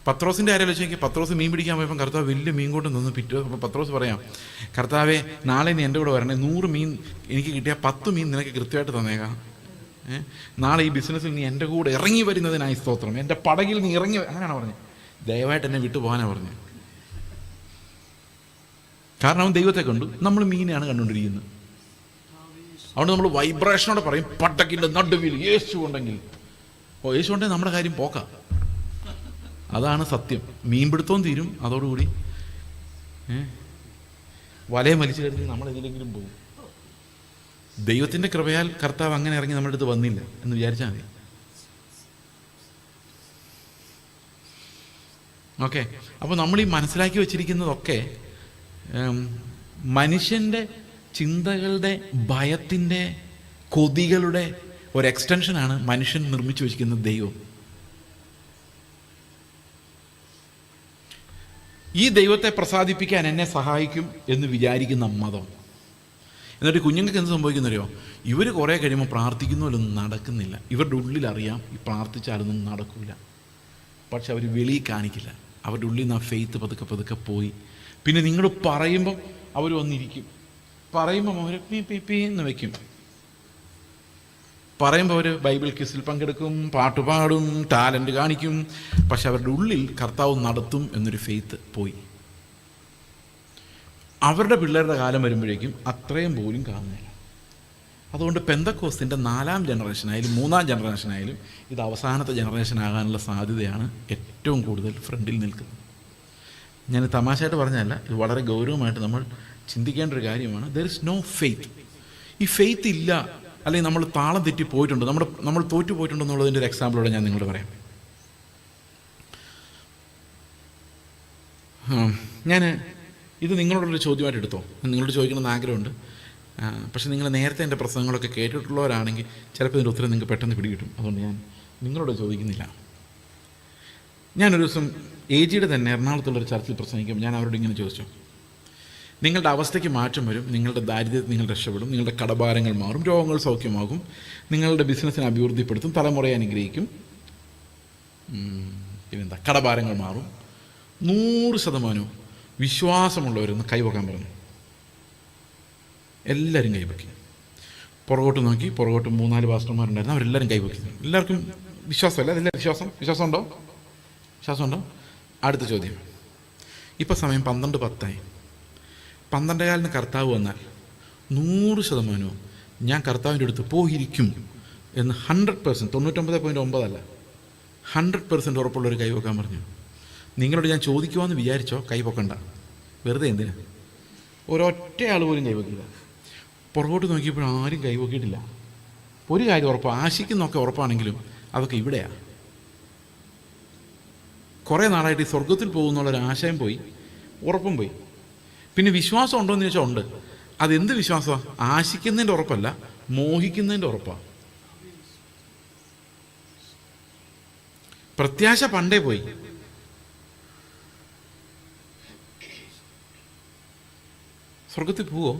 പത്രോസിൻ്റെ കാര്യം വെച്ചെങ്കിൽ പത്രോസ് മീൻ പിടിക്കാൻ പോയപ്പോൾ കർത്താവ് വലിയ മീൻ കൊണ്ട് നിന്ന് പിറ്റേ. അപ്പോൾ പത്രോസ് പറയാം, കർത്താവെ നാളെ നീ എൻ്റെ കൂടെ വരണേ, 100 മീൻ എനിക്ക് കിട്ടിയാൽ 10 മീൻ നിനക്ക് കൃത്യമായിട്ട് തന്നേക്കാം. നാളെ ഈ ബിസിനസ്സിൽ നീ എൻ്റെ കൂടെ ഇറങ്ങി വരുന്നതിനായി സ്തോത്രം, എൻ്റെ പടകിൽ നീ ഇറങ്ങി. അങ്ങനെയാണ് പറഞ്ഞത്. ദയവായിട്ട് എന്നെ വിട്ടു പോകാനാണ് പറഞ്ഞത്. കാരണം അവൻ ദൈവത്തെ കണ്ടു, നമ്മൾ മീനാണ് കണ്ടുകൊണ്ടിരിക്കുന്നത്. അതുകൊണ്ട് നമ്മൾ വൈബ്രേഷനോടെ പറയും, പടകിൻ്റെ നടുവിൽ യേശു ഉണ്ടെങ്കിൽ. യേശു ഉണ്ടെങ്കിൽ നമ്മുടെ കാര്യം പോക്കാം. അതാണ് സത്യം. മീൻപിടുത്തവും തീരും, അതോടുകൂടി വലയം വലിച്ചു കഴിഞ്ഞ് നമ്മൾ എന്തിലെങ്കിലും പോകും. ദൈവത്തിൻ്റെ കൃപയാൽ കർത്താവ് അങ്ങനെ ഇറങ്ങി നമ്മുടെ അടുത്ത് വന്നില്ല എന്ന് വിചാരിച്ചാൽ മതി. ഓക്കെ, അപ്പോൾ നമ്മൾ ഈ മനസ്സിലാക്കി വച്ചിരിക്കുന്നതൊക്കെ മനുഷ്യൻ്റെ ചിന്തകളുടെ, ഭയത്തിൻ്റെ, കൊതികളുടെ ഒരു എക്സ്റ്റൻഷനാണ് മനുഷ്യൻ നിർമ്മിച്ചു വച്ചിരിക്കുന്ന ദൈവം. ഈ ദൈവത്തെ പ്രസാദിപ്പിക്കാൻ എന്നെ സഹായിക്കും എന്ന് വിചാരിക്കുന്ന മതം. എന്നിട്ട് കുഞ്ഞുങ്ങൾക്ക് എന്ത് സംഭവിക്കുന്നറിയോ? ഇവർ കുറേ കഴിയുമ്പോൾ പ്രാർത്ഥിക്കുന്നതിലൊന്നും നടക്കുന്നില്ല. ഇവരുടെ ഉള്ളിൽ അറിയാം ഈ പ്രാർത്ഥിച്ചാലൊന്നും നടക്കില്ല, പക്ഷെ അവർ വെളിയിൽ കാണിക്കില്ല. അവരുടെ ഉള്ളിൽ നിന്ന് ആ ഫെയ്ത്ത് പതുക്കെ പതുക്കെ പോയി. പിന്നെ നിങ്ങൾ പറയുമ്പം അവർ വന്നിരിക്കും, പറയുമ്പം അവർ പീ എന്ന് വയ്ക്കും, പറയുമ്പോൾ അവർ ബൈബിൾ ക്വിസിൽ പങ്കെടുക്കും, പാട്ടുപാടും, ടാലൻറ്റ് കാണിക്കും. പക്ഷെ അവരുടെ ഉള്ളിൽ കർത്താവ് നടത്തും എന്നൊരു ഫെയ്ത്ത് പോയി. അവരുടെ പിള്ളേരുടെ കാലം വരുമ്പോഴേക്കും അത്രയും പോലും കാണുന്നില്ല. അതുകൊണ്ട് പെന്തക്കോസ്തിൻ്റെ 4ാം ജനറേഷനായാലും 3ാം ജനറേഷനായാലും ഇത് അവസാനത്തെ ജനറേഷൻ ആകാനുള്ള സാധ്യതയാണ് ഏറ്റവും കൂടുതൽ ഫ്രണ്ടിൽ നിൽക്കുന്നത്. ഞാൻ തമാശയായിട്ട് പറഞ്ഞതല്ല, ഇത് വളരെ ഗൗരവമായിട്ട് നമ്മൾ ചിന്തിക്കേണ്ട ഒരു കാര്യമാണ്. There is no faith. ഈ ഫെയ്ത്ത് ഇല്ല, അല്ലെങ്കിൽ നമ്മൾ താളം തെറ്റി പോയിട്ടുണ്ട്, നമ്മൾ തോറ്റു പോയിട്ടുണ്ടെന്നുള്ളതിൻ്റെ ഒരു എക്സാമ്പിളോടെ ഞാൻ നിങ്ങളോട് പറയാം. ഞാൻ ഇത് നിങ്ങളോടൊരു ചോദ്യമായിട്ട് എടുത്തോ. നിങ്ങളോട് ചോദിക്കണമെന്ന് ആഗ്രഹമുണ്ട്. പക്ഷെ നിങ്ങൾ നേരത്തെ എൻ്റെ പ്രസംഗങ്ങളൊക്കെ കേട്ടിട്ടുള്ളവരാണെങ്കിൽ ചിലപ്പോൾ ഇതിൻ്റെ ഉത്തരം നിങ്ങൾക്ക് പെട്ടെന്ന് പിടികിട്ടും. അതുകൊണ്ട് ഞാൻ നിങ്ങളോട് ചോദിക്കുന്നില്ല. ഞാനൊരു ദിവസം AGയുടെ തന്നെ എറണാകുളത്തുള്ളൊരു ചർച്ചിൽ പ്രസംഗിക്കുമ്പോൾ ഞാൻ അവരോട് ഇങ്ങനെ ചോദിച്ചു, നിങ്ങളുടെ അവസ്ഥയ്ക്ക് മാറ്റം വരും, നിങ്ങളുടെ ദാരിദ്ര്യത്തിൽ നിങ്ങൾ രക്ഷപ്പെടും, നിങ്ങളുടെ കടഭാരങ്ങൾ മാറും, രോഗങ്ങൾ സൗഖ്യമാകും, നിങ്ങളുടെ ബിസിനസ്സിനെ അഭിവൃദ്ധിപ്പെടുത്തും, തലമുറയെ അനുഗ്രഹിക്കും, പിന്നെന്താ കടഭാരങ്ങൾ മാറും. 100% വിശ്വാസമുള്ളവരൊന്ന് കൈവക്കാൻ പറഞ്ഞു. എല്ലാവരും കൈവക്കി. പുറകോട്ട് നോക്കി, പുറകോട്ട് 3-4 പാസ്റ്റർമാരുണ്ടായിരുന്നു, അവരെല്ലാവരും കൈവക്കി. എല്ലാവർക്കും വിശ്വാസമല്ല, അതെല്ലാം വിശ്വാസമുണ്ടോ? വിശ്വാസമുണ്ടോ? അടുത്ത ചോദ്യം. ഇപ്പോൾ സമയം 12:10 12:15 കർത്താവ് വന്നാൽ 100% ഞാൻ കർത്താവിൻ്റെ അടുത്ത് പോയിരിക്കും എന്ന് 100%, 99.9 അല്ല, 100% ഉറപ്പുള്ളൊരു കൈവക്കാൻ പറഞ്ഞു. നിങ്ങളോട് ഞാൻ ചോദിക്കുവാന്ന് വിചാരിച്ചോ, കൈവക്കണ്ട, വെറുതെ എന്തിനാ? ഒരൊറ്റ ആൾ പോലും കൈവക്കില്ല. പുറകോട്ട് നോക്കിയപ്പോൾ ആരും കൈവക്കിയിട്ടില്ല. ഒരു കാര്യം ഉറപ്പാണ്, ആശിക്കുന്നൊക്കെ ഉറപ്പാണെങ്കിലും അതൊക്കെ ഇവിടെയാണ്. കുറേ നാളായിട്ട് ഈ സ്വർഗത്തിൽ പോകുന്നുള്ളൊരു ആശയം പോയി, ഉറപ്പും പോയി. പിന്നെ വിശ്വാസം ഉണ്ടോ എന്ന് ചോദിച്ചാൽ ഉണ്ട്. അതെന്ത് വിശ്വാസമാണ്? ആശിക്കുന്നതിൻ്റെ ഉറപ്പല്ല, മോഹിക്കുന്നതിൻ്റെ ഉറപ്പാണ്. പ്രത്യാശ പണ്ടേ പോയി. സ്വർഗത്തിൽ പോവോ?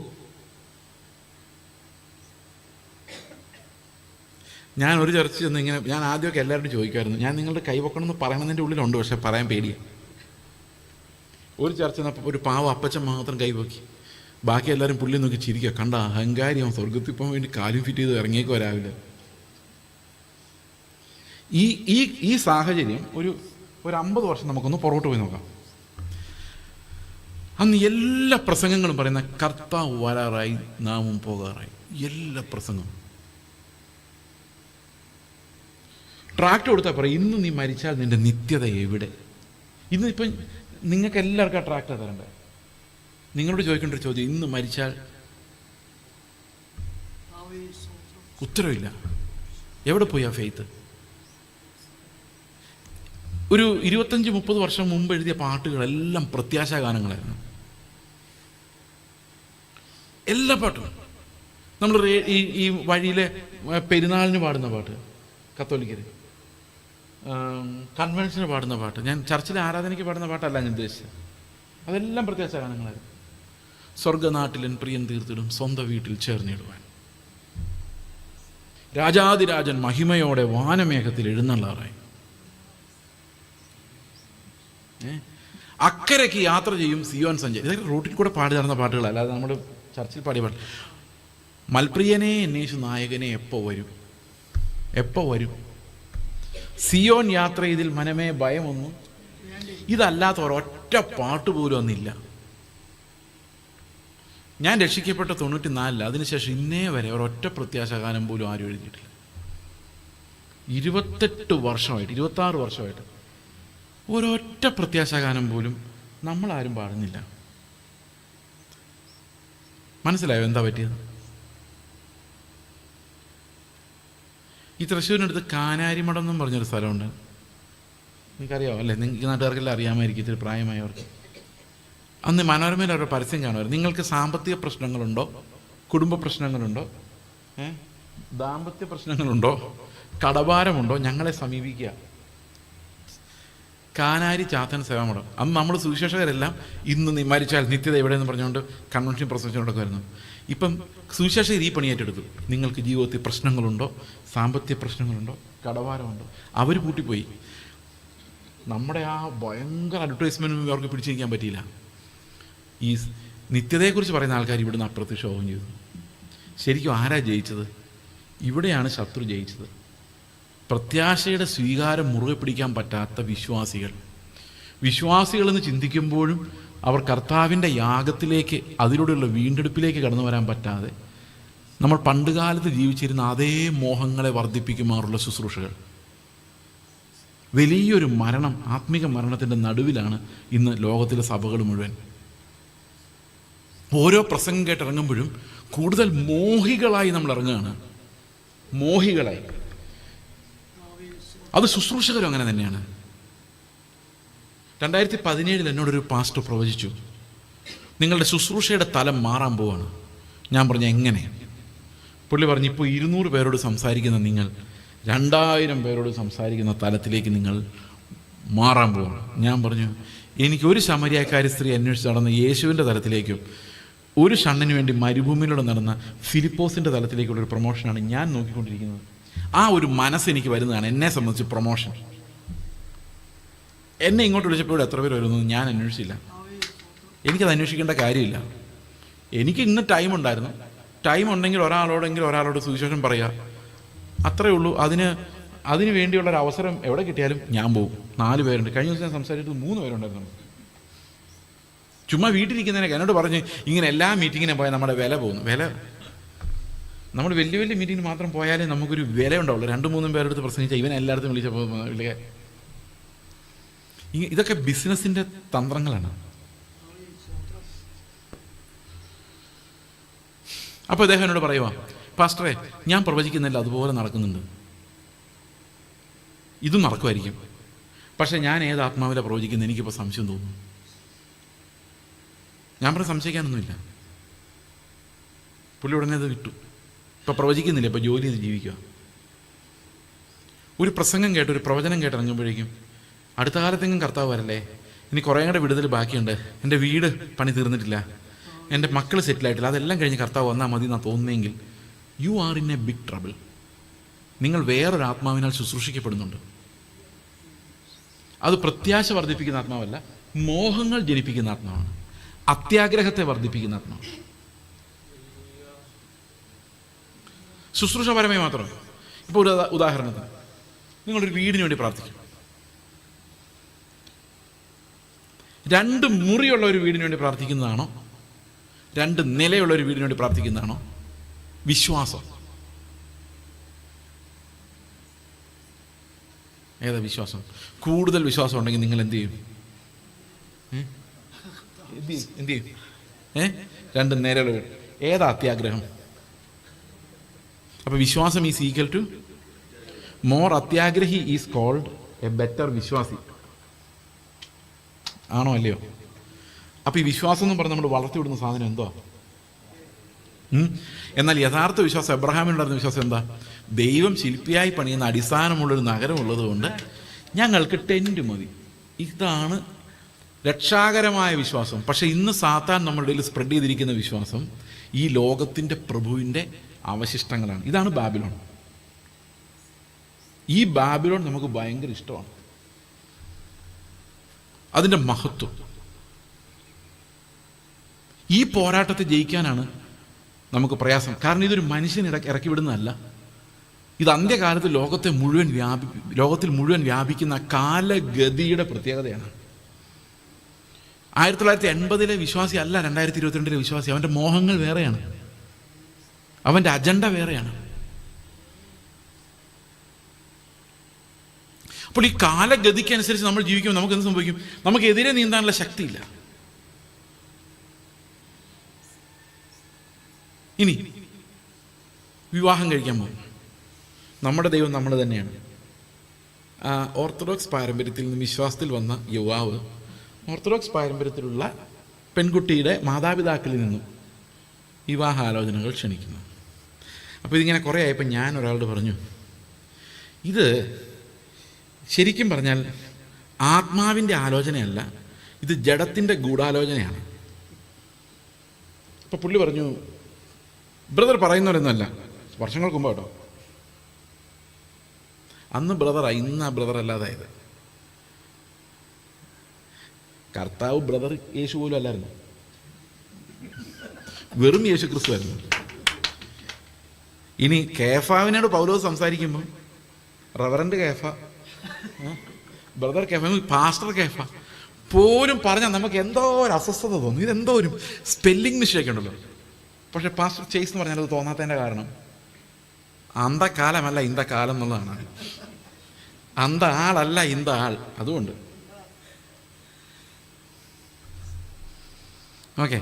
ഞാൻ ഒരു ചർച്ച ചെന്ന് ഇങ്ങനെ, ഞാൻ ആദ്യമൊക്കെ എല്ലാവരോടും ചോദിക്കുമായിരുന്നു, ഞാൻ നിങ്ങളുടെ കൈവക്കണമെന്ന് പറയണതിൻ്റെ ഉള്ളിലുണ്ട്, പക്ഷെ പറയാൻ പേടിയാണ്. ഒരു ചർച്ച ചെന്നപ്പോൾ ഒരു പാവം അപ്പച്ചൻ മാത്രം കൈവക്കി, ബാക്കി എല്ലാവരും പുള്ളി നോക്കി ചിരിക്കുക. കണ്ട അഹങ്കാരിയാവും, സ്വർഗത്തിൽ പോകാൻ വേണ്ടി കാലും ഫിറ്റ് ചെയ്ത് ഇറങ്ങിയേക്കോ രാവിലെ. ഈ സാഹചര്യം ഒരു 50 വർഷം നമുക്കൊന്ന് പുറകോട്ട് പോയി നോക്കാം. അന്ന് എല്ലാ പ്രസംഗങ്ങളും പറയുന്ന കർത്താവ് വരാറായി, നാമും പോകാറായി. എല്ലാ പ്രസംഗവും ട്രാക്ട് കൊടുത്താൽ പറയും, ഇന്ന് നീ മരിച്ചാൽ നിന്റെ നിത്യത എവിടെ? ഇന്നിപ്പം നിങ്ങൾക്ക് എല്ലാവർക്കും ആ ട്രാക്ട് തരണ്ടേ? നിങ്ങളോട് ചോദിക്കേണ്ട ഒരു ചോദ്യം, ഇന്ന് മരിച്ചാൽ ഉത്തരവില്ല. എവിടെ പോയി ആ ഫെയ്ത്ത്? ഒരു 25-30 വർഷം മുമ്പ് എഴുതിയ പാട്ടുകളെല്ലാം പ്രത്യാശാഗാനങ്ങളായിരുന്നു. എല്ലാ പാട്ടും നമ്മൾ ഈ വഴിയിലെ പെരുന്നാളിന് പാടുന്ന പാട്ട്, കത്തോലിക്കര് കൺവെൻഷന് പാടുന്ന പാട്ട്, ഞാൻ ചർച്ചിലെ ആരാധനയ്ക്ക് പാടുന്ന പാട്ടല്ല ഞാൻ ഉദ്ദേശിച്ചത്, അതെല്ലാം പ്രത്യാശാഗാനങ്ങളായിരുന്നു. സ്വർഗനാട്ടിലൻ പ്രിയം തീർത്തിടും സ്വന്തം വീട്ടിൽ ചേർന്നിടുവാൻ, രാജാതിരാജൻ മഹിമയോടെ വാനമേഘത്തിൽ എഴുന്നള്ളാറായി, അക്കരയ്ക്ക് യാത്ര ചെയ്യും സിയോൻ സഞ്ചരി. ഇതൊക്കെ റൂട്ടിൽ കൂടെ പാടി നടന്ന പാട്ടുകളല്ല, അല്ലാതെ നമ്മൾ ചർച്ചിൽ പാടിയ പാട്ട്. മൽപ്രിയനെ അന്വേഷു നായകനെ എപ്പോൾ വരും, എപ്പോൾ വരും? സിയോൻ യാത്ര ഇതിൽ മനമേ ഭയമൊന്നും. ഇതല്ലാത്ത ഒരൊറ്റ പാട്ട് പോലും ഒന്നില്ല. ഞാൻ രക്ഷിക്കപ്പെട്ട 94, അതിനുശേഷം ഇന്നേ വരെ ഒരൊറ്റ പ്രത്യാശാഗാനം പോലും ആരും എഴുതിയിട്ടില്ല. 28 വർഷമായിട്ട് 26 വർഷമായിട്ട് ഒരൊറ്റ പ്രത്യാശാഗാനം പോലും നമ്മളാരും പാടുന്നില്ല. മനസ്സിലായോ എന്താ പറ്റിയത്? ഈ തൃശ്ശൂരിനടുത്ത് കാനാരിമഠം എന്നും പറഞ്ഞൊരു സ്ഥലമുണ്ട്. നിങ്ങൾക്കറിയാമോ അല്ലേ? നിങ്ങൾക്ക് നാട്ടുകാർക്കെല്ലാം അറിയാമായിരിക്കും, ഇത്തിരി പ്രായമായവർക്ക്. അന്ന് മനോരമയിൽ അവരുടെ പരസ്യം കാണുമായിരുന്നു. നിങ്ങൾക്ക് സാമ്പത്തിക പ്രശ്നങ്ങളുണ്ടോ, കുടുംബ പ്രശ്നങ്ങളുണ്ടോ, ദാമ്പത്യ പ്രശ്നങ്ങളുണ്ടോ, കടഭാരമുണ്ടോ, ഞങ്ങളെ സമീപിക്കുക. കാനാരി ചാത്തൻ സേവാമഠം. അന്ന് നമ്മൾ സുവിശേഷകരെല്ലാം ഇന്ന് നീ മരിച്ചാൽ നിത്യത എവിടെയെന്ന് പറഞ്ഞുകൊണ്ട് കൺവെൻഷൻ പ്രസംഗിച്ചുകൊണ്ടൊക്കെ വരുന്നു. ഇപ്പം സുവിശേഷകർ ഈ പണി ഏറ്റെടുത്തു. നിങ്ങൾക്ക് ജീവിതത്തിൽ പ്രശ്നങ്ങളുണ്ടോ, സാമ്പത്തിക പ്രശ്നങ്ങളുണ്ടോ, കടഭാരമുണ്ടോ, അവർ പൂട്ടിപ്പോയി. നമ്മുടെ ആ ഭയങ്കര അഡ്വർടൈസ്മെൻറ്റും അവർക്ക് പിടിച്ചിരിക്കാൻ പറ്റിയില്ല. ഈ നിത്യതയെക്കുറിച്ച് പറയുന്ന ആൾക്കാർ ഇവിടുന്ന് അപ്രത്യക്ഷമാവുകയും ചെയ്തു. ശരിക്കും ആരാ ജയിച്ചത്? ഇവിടെയാണ് ശത്രു ജയിച്ചത്. പ്രത്യാശയുടെ സ്വീകാരം മുറുകെ പിടിക്കാൻ പറ്റാത്ത വിശ്വാസികളെന്ന് ചിന്തിക്കുമ്പോഴും അവർ കർത്താവിൻ്റെ യാഗത്തിലേക്ക്, അതിലൂടെയുള്ള വീണ്ടെടുപ്പിലേക്ക് കടന്നു വരാൻ പറ്റാതെ നമ്മൾ പണ്ടുകാലത്ത് ജീവിച്ചിരുന്ന അതേ മോഹങ്ങളെ വർദ്ധിപ്പിക്കുമാറുള്ള ശുശ്രൂഷകൾ. വലിയൊരു മരണം, ആത്മിക മരണത്തിൻ്റെ നടുവിലാണ് ഇന്ന് ലോകത്തിലെ സഭകൾ മുഴുവൻ. ഓരോ പ്രസംഗം കേട്ടിറങ്ങുമ്പോഴും കൂടുതൽ മോഹികളായി നമ്മൾ ഇറങ്ങുകയാണ്. മോഹികളായി. അത് ശുശ്രൂഷകരും അങ്ങനെ തന്നെയാണ്. 2017 എന്നോടൊരു പാസ്റ്റർ പ്രവചിച്ചു, നിങ്ങളുടെ ശുശ്രൂഷയുടെ തലം മാറാൻ പോവാണ്. ഞാൻ പറഞ്ഞു എങ്ങനെ? പുള്ളി പറഞ്ഞു, ഇപ്പോൾ 200 പേരോട് സംസാരിക്കുന്ന നിങ്ങൾ 2000 പേരോട് സംസാരിക്കുന്ന തലത്തിലേക്ക് നിങ്ങൾ മാറാൻ പോവാണ്. ഞാൻ പറഞ്ഞു, എനിക്കൊരു ശമരിയാക്കാരി സ്ത്രീ അന്വേഷിച്ച് നടന്ന യേശുവിൻ്റെ തലത്തിലേക്കും ഒരു ഷണ്ണിന് വേണ്ടി മരുഭൂമിയിലൂടെ നടന്ന ഫിലിപ്പോസിൻ്റെ തലത്തിലേക്കുള്ളൊരു പ്രൊമോഷനാണ് ഞാൻ നോക്കിക്കൊണ്ടിരിക്കുന്നത്. ആ ഒരു മനസ്സെനിക്ക് വരുന്നതാണ് എന്നെ സംബന്ധിച്ച് പ്രൊമോഷൻ. എന്നെ ഇങ്ങോട്ട് വിളിച്ചപ്പോൾ എത്ര പേര് വരുന്നു ഞാൻ അന്വേഷിച്ചില്ല. എനിക്കത് അന്വേഷിക്കേണ്ട കാര്യമില്ല. എനിക്ക് ഇന്ന് ടൈം ഉണ്ടായിരുന്നു. ടൈം ഉണ്ടെങ്കിൽ ഒരാളോട് സുവിശേഷം പറയുക, അത്രയേ ഉള്ളൂ. അതിന് വേണ്ടിയുള്ളൊരു അവസരം എവിടെ കിട്ടിയാലും ഞാൻ പോകും. 4 പേരുണ്ട്. കഴിഞ്ഞ ദിവസം ഞാൻ സംസാരിച്ചത് 3 പേരുണ്ടായിരുന്നു. ചുമ്മാ വീട്ടിലിരിക്കുന്നതിനൊക്കെ എന്നോട് പറഞ്ഞ് ഇങ്ങനെ എല്ലാ മീറ്റിങ്ങിനും പോയാൽ നമ്മുടെ വില പോകുന്നു. വില നമ്മൾ വലിയ വലിയ മീറ്റിങ്ങിന് മാത്രം പോയാലേ നമുക്കൊരു വില ഉണ്ടാവുള്ളൂ. 2-3 പേരെടുത്ത് പ്രസംഗിച്ചാൽ ഇവൻ എല്ലായിടത്തും വിളിച്ചപ്പോൾ ഇതൊക്കെ ബിസിനസ്സിൻ്റെ തന്ത്രങ്ങളാണ്. അപ്പോൾ അദ്ദേഹം എന്നോട് പറയുക, പാസ്റ്ററെ ഞാൻ പ്രവചിക്കുന്നില്ല, അതുപോലെ നടക്കുന്നുണ്ട്. ഇതും നടക്കുമായിരിക്കും. പക്ഷേ ഞാൻ ഏത് ആത്മാവിലാണ് പ്രവചിക്കുന്നത് എനിക്കിപ്പോൾ സംശയം തോന്നുന്നു. ഞാൻ പറഞ്ഞ് സംശയിക്കാനൊന്നുമില്ല. പുള്ളി ഉടനെ അത് വിട്ടു. ഇപ്പോൾ പ്രവചിക്കുന്നില്ല, ഇപ്പോൾ ജോലി ചെയ്ത് ജീവിക്കുക. ഒരു പ്രസംഗം കേട്ട്, ഒരു പ്രവചനം കേട്ടിറങ്ങുമ്പോഴേക്കും അടുത്ത കാലത്തെങ്കിലും കർത്താവ് വരല്ലേ, ഇനി കുറേ കൂടെ വിടുതൽ ബാക്കിയുണ്ട്, എൻ്റെ വീട് പണി തീർന്നിട്ടില്ല, എൻ്റെ മക്കൾ സെറ്റിലായിട്ടില്ല, അതെല്ലാം കഴിഞ്ഞ് കർത്താവ് വന്നാൽ മതി എന്നാണ് തോന്നുന്നതെങ്കിൽ you are in a big trouble. നിങ്ങൾ വേറൊരു ആത്മാവിനാൽ ശുശ്രൂഷിക്കപ്പെടുന്നുണ്ട്. അത് പ്രത്യാശ വർദ്ധിപ്പിക്കുന്ന ആത്മാവല്ല, മോഹങ്ങൾ ജനിപ്പിക്കുന്ന ആത്മാവാണ്, അത്യാഗ്രഹത്തെ വർദ്ധിപ്പിക്കുന്ന ആത്മാവ്. ശുശ്രൂഷപരമായി മാത്രം. ഇപ്പോൾ ഒരു ഉദാഹരണത്തിന് നിങ്ങളൊരു വീടിന് വേണ്ടി പ്രാർത്ഥിക്കും. 2 മുറിയുള്ള ഒരു വീടിന് വേണ്ടി പ്രാർത്ഥിക്കുന്നതാണോ 2 നിലയുള്ള ഒരു വീടിന് വേണ്ടി പ്രാർത്ഥിക്കുന്നതാണോ വിശ്വാസം? ഏതാ വിശ്വാസം? കൂടുതൽ വിശ്വാസം ഉണ്ടെങ്കിൽ നിങ്ങൾ എന്ത് ചെയ്യും? എന്ത് ചെയ്യും? 2 നിലയുള്ള വീട്. ഏതാ അത്യാഗ്രഹം? അപ്പൊ വിശ്വാസം ഈസ് ഈക്വൽ ടു മോർ അത്യാഗ്രഹി ഈസ് കോൾഡ് എ ബെറ്റർ വിശ്വാസി. ആണോ അല്ലയോ? അപ്പൊ ഈ വിശ്വാസം എന്ന് പറഞ്ഞ് നമ്മൾ വളർത്തിവിടുന്ന സാധനം എന്തോ. എന്നാൽ യഥാർത്ഥ വിശ്വാസം, എബ്രഹാമിനുണ്ടായിരുന്ന വിശ്വാസം എന്താ? ദൈവം ശില്പിയായി പണിയുന്ന അടിസ്ഥാനമുള്ളൊരു നഗരമുള്ളത് കൊണ്ട് ഞങ്ങൾക്ക് ടെന്റ് മതി. ഇതാണ് രക്ഷാകരമായ വിശ്വാസം. പക്ഷെ ഇന്ന് സാത്താൻ നമ്മുടെ ഇടയിൽ സ്പ്രെഡ് ചെയ്തിരിക്കുന്ന വിശ്വാസം ഈ ലോകത്തിൻ്റെ പ്രഭുവിൻ്റെ അവശിഷ്ടങ്ങളാണ്. ഇതാണ് ബാബിലോൺ. ഈ ബാബിലോൺ നമുക്ക് ഭയങ്കര ഇഷ്ടമാണ്, അതിൻ്റെ മഹത്വം. ഈ പോരാട്ടത്തെ ജയിക്കാനാണ് നമുക്ക് പ്രയാസം. കാരണം ഇതൊരു മനുഷ്യൻ ഇറക്കി വിടുന്നതല്ല. ഇത് അന്ത്യകാലത്ത് ലോകത്തിൽ മുഴുവൻ വ്യാപിക്കുന്ന കാലഗതിയുടെ പ്രത്യേകതയാണ്. 1980 വിശ്വാസി അല്ല 2022 വിശ്വാസി. അവൻ്റെ മോഹങ്ങൾ വേറെയാണ്, അവൻ്റെ അജണ്ട വേറെയാണ്. അപ്പോൾ ഈ കാലഗതിക്കനുസരിച്ച് നമ്മൾ ജീവിക്കുമ്പോൾ നമുക്ക് എന്ത് സംഭവിക്കും? നമുക്കെതിരെ നീന്താനുള്ള ശക്തിയില്ല. ഇനി വിവാഹം കഴിക്കാൻ പോകും. നമ്മുടെ ദൈവം നമ്മൾ തന്നെയാണ്. ഓർത്തഡോക്സ് പാരമ്പര്യത്തിൽ നിന്ന് വിശ്വാസത്തിൽ വന്ന യുവാവ് ഓർത്തഡോക്സ് പാരമ്പര്യത്തിലുള്ള പെൺകുട്ടിയുടെ മാതാപിതാക്കളിൽ നിന്നും വിവാഹാലോചനകൾ ക്ഷണിക്കുന്നു. അപ്പോൾ ഇതിങ്ങനെ കുറേ ആയപ്പോൾ ഞാൻ ഒരാളോട് പറഞ്ഞു, ഇത് ശരിക്കും പറഞ്ഞാൽ ആത്മാവിൻ്റെ ആലോചനയല്ല, ഇത് ജഡത്തിൻ്റെ ഗൂഢാലോചനയാണ്. അപ്പോൾ പുള്ളി പറഞ്ഞു, ബ്രദർ പറയുന്നവരൊന്നുമല്ല, വർഷങ്ങൾക്ക് മുമ്പ് കേട്ടോ, അന്ന് ബ്രദറാണ്, ഇന്ന് ബ്രദർ അല്ലാതായത്. കർത്താവ് ബ്രദർ യേശു പോലും അല്ലായിരുന്നു, വെറും യേശു ക്രിസ്തു ആയിരുന്നു. ഇനി കേഫാവിനോട് പൗലോസ് സംസാരിക്കുമ്പോൾ റവറൻഡ് കേഫ, ബ്രദർ കേഫ, പാസ്റ്റർ കേഫ പോലും പറഞ്ഞാൽ നമുക്ക് എന്തോ ഒരു അസ്വസ്ഥത തോന്നും. ഇതെന്തോ ഒരു സ്പെല്ലിംഗ് മിസ്റ്റേക്ക് ഉണ്ടല്ലോ. പക്ഷെ പാസ്റ്റർ ചേസ് എന്ന് പറഞ്ഞാൽ അത് തോന്നാത്തതിൻ്റെ കാരണം അന്തക്കാലമല്ല ഇന്ത കാലം എന്നുള്ളതാണ്. അന്ത ആളല്ല ഇന്ത ആൾ. അതുകൊണ്ട് ഓക്കെ.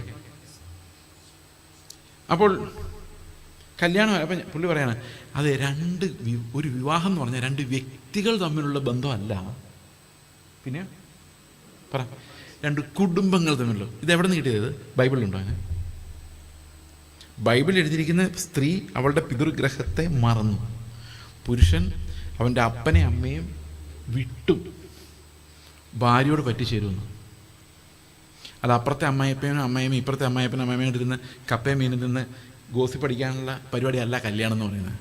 അപ്പോൾ കല്യാണം, അപ്പം പുള്ളി പറയാണ്, അത് ഒരു വിവാഹം എന്ന് പറഞ്ഞാൽ 2 വ്യക്തികൾ തമ്മിലുള്ള ബന്ധമല്ല, പിന്നെ പറ 2 കുടുംബങ്ങൾ തമ്മിലുള്ള. ഇത് എവിടെ നിന്ന് കിട്ടിയത്? ബൈബിളിലുണ്ടോ അങ്ങനെ? ബൈബിളിൽ എഴുതിയിരിക്കുന്ന സ്ത്രീ അവളുടെ പിതൃഗ്രഹത്തെ മറന്നു, പുരുഷൻ അവൻ്റെ അപ്പനെ അമ്മയും വിട്ടു ഭാര്യയോട് പറ്റിച്ചേരുന്നു. അല്ല അപ്പുറത്തെ അമ്മായിപ്പനും അമ്മായിയും ഇപ്പുറത്തെ അമ്മായിപ്പനും അമ്മായിയും ഇരുന്ന് കപ്പയും മീനിൽ നിന്ന് ഗോസി പഠിക്കാനുള്ള പരിപാടിയല്ല കല്യാണം എന്ന് പറയുന്നത്.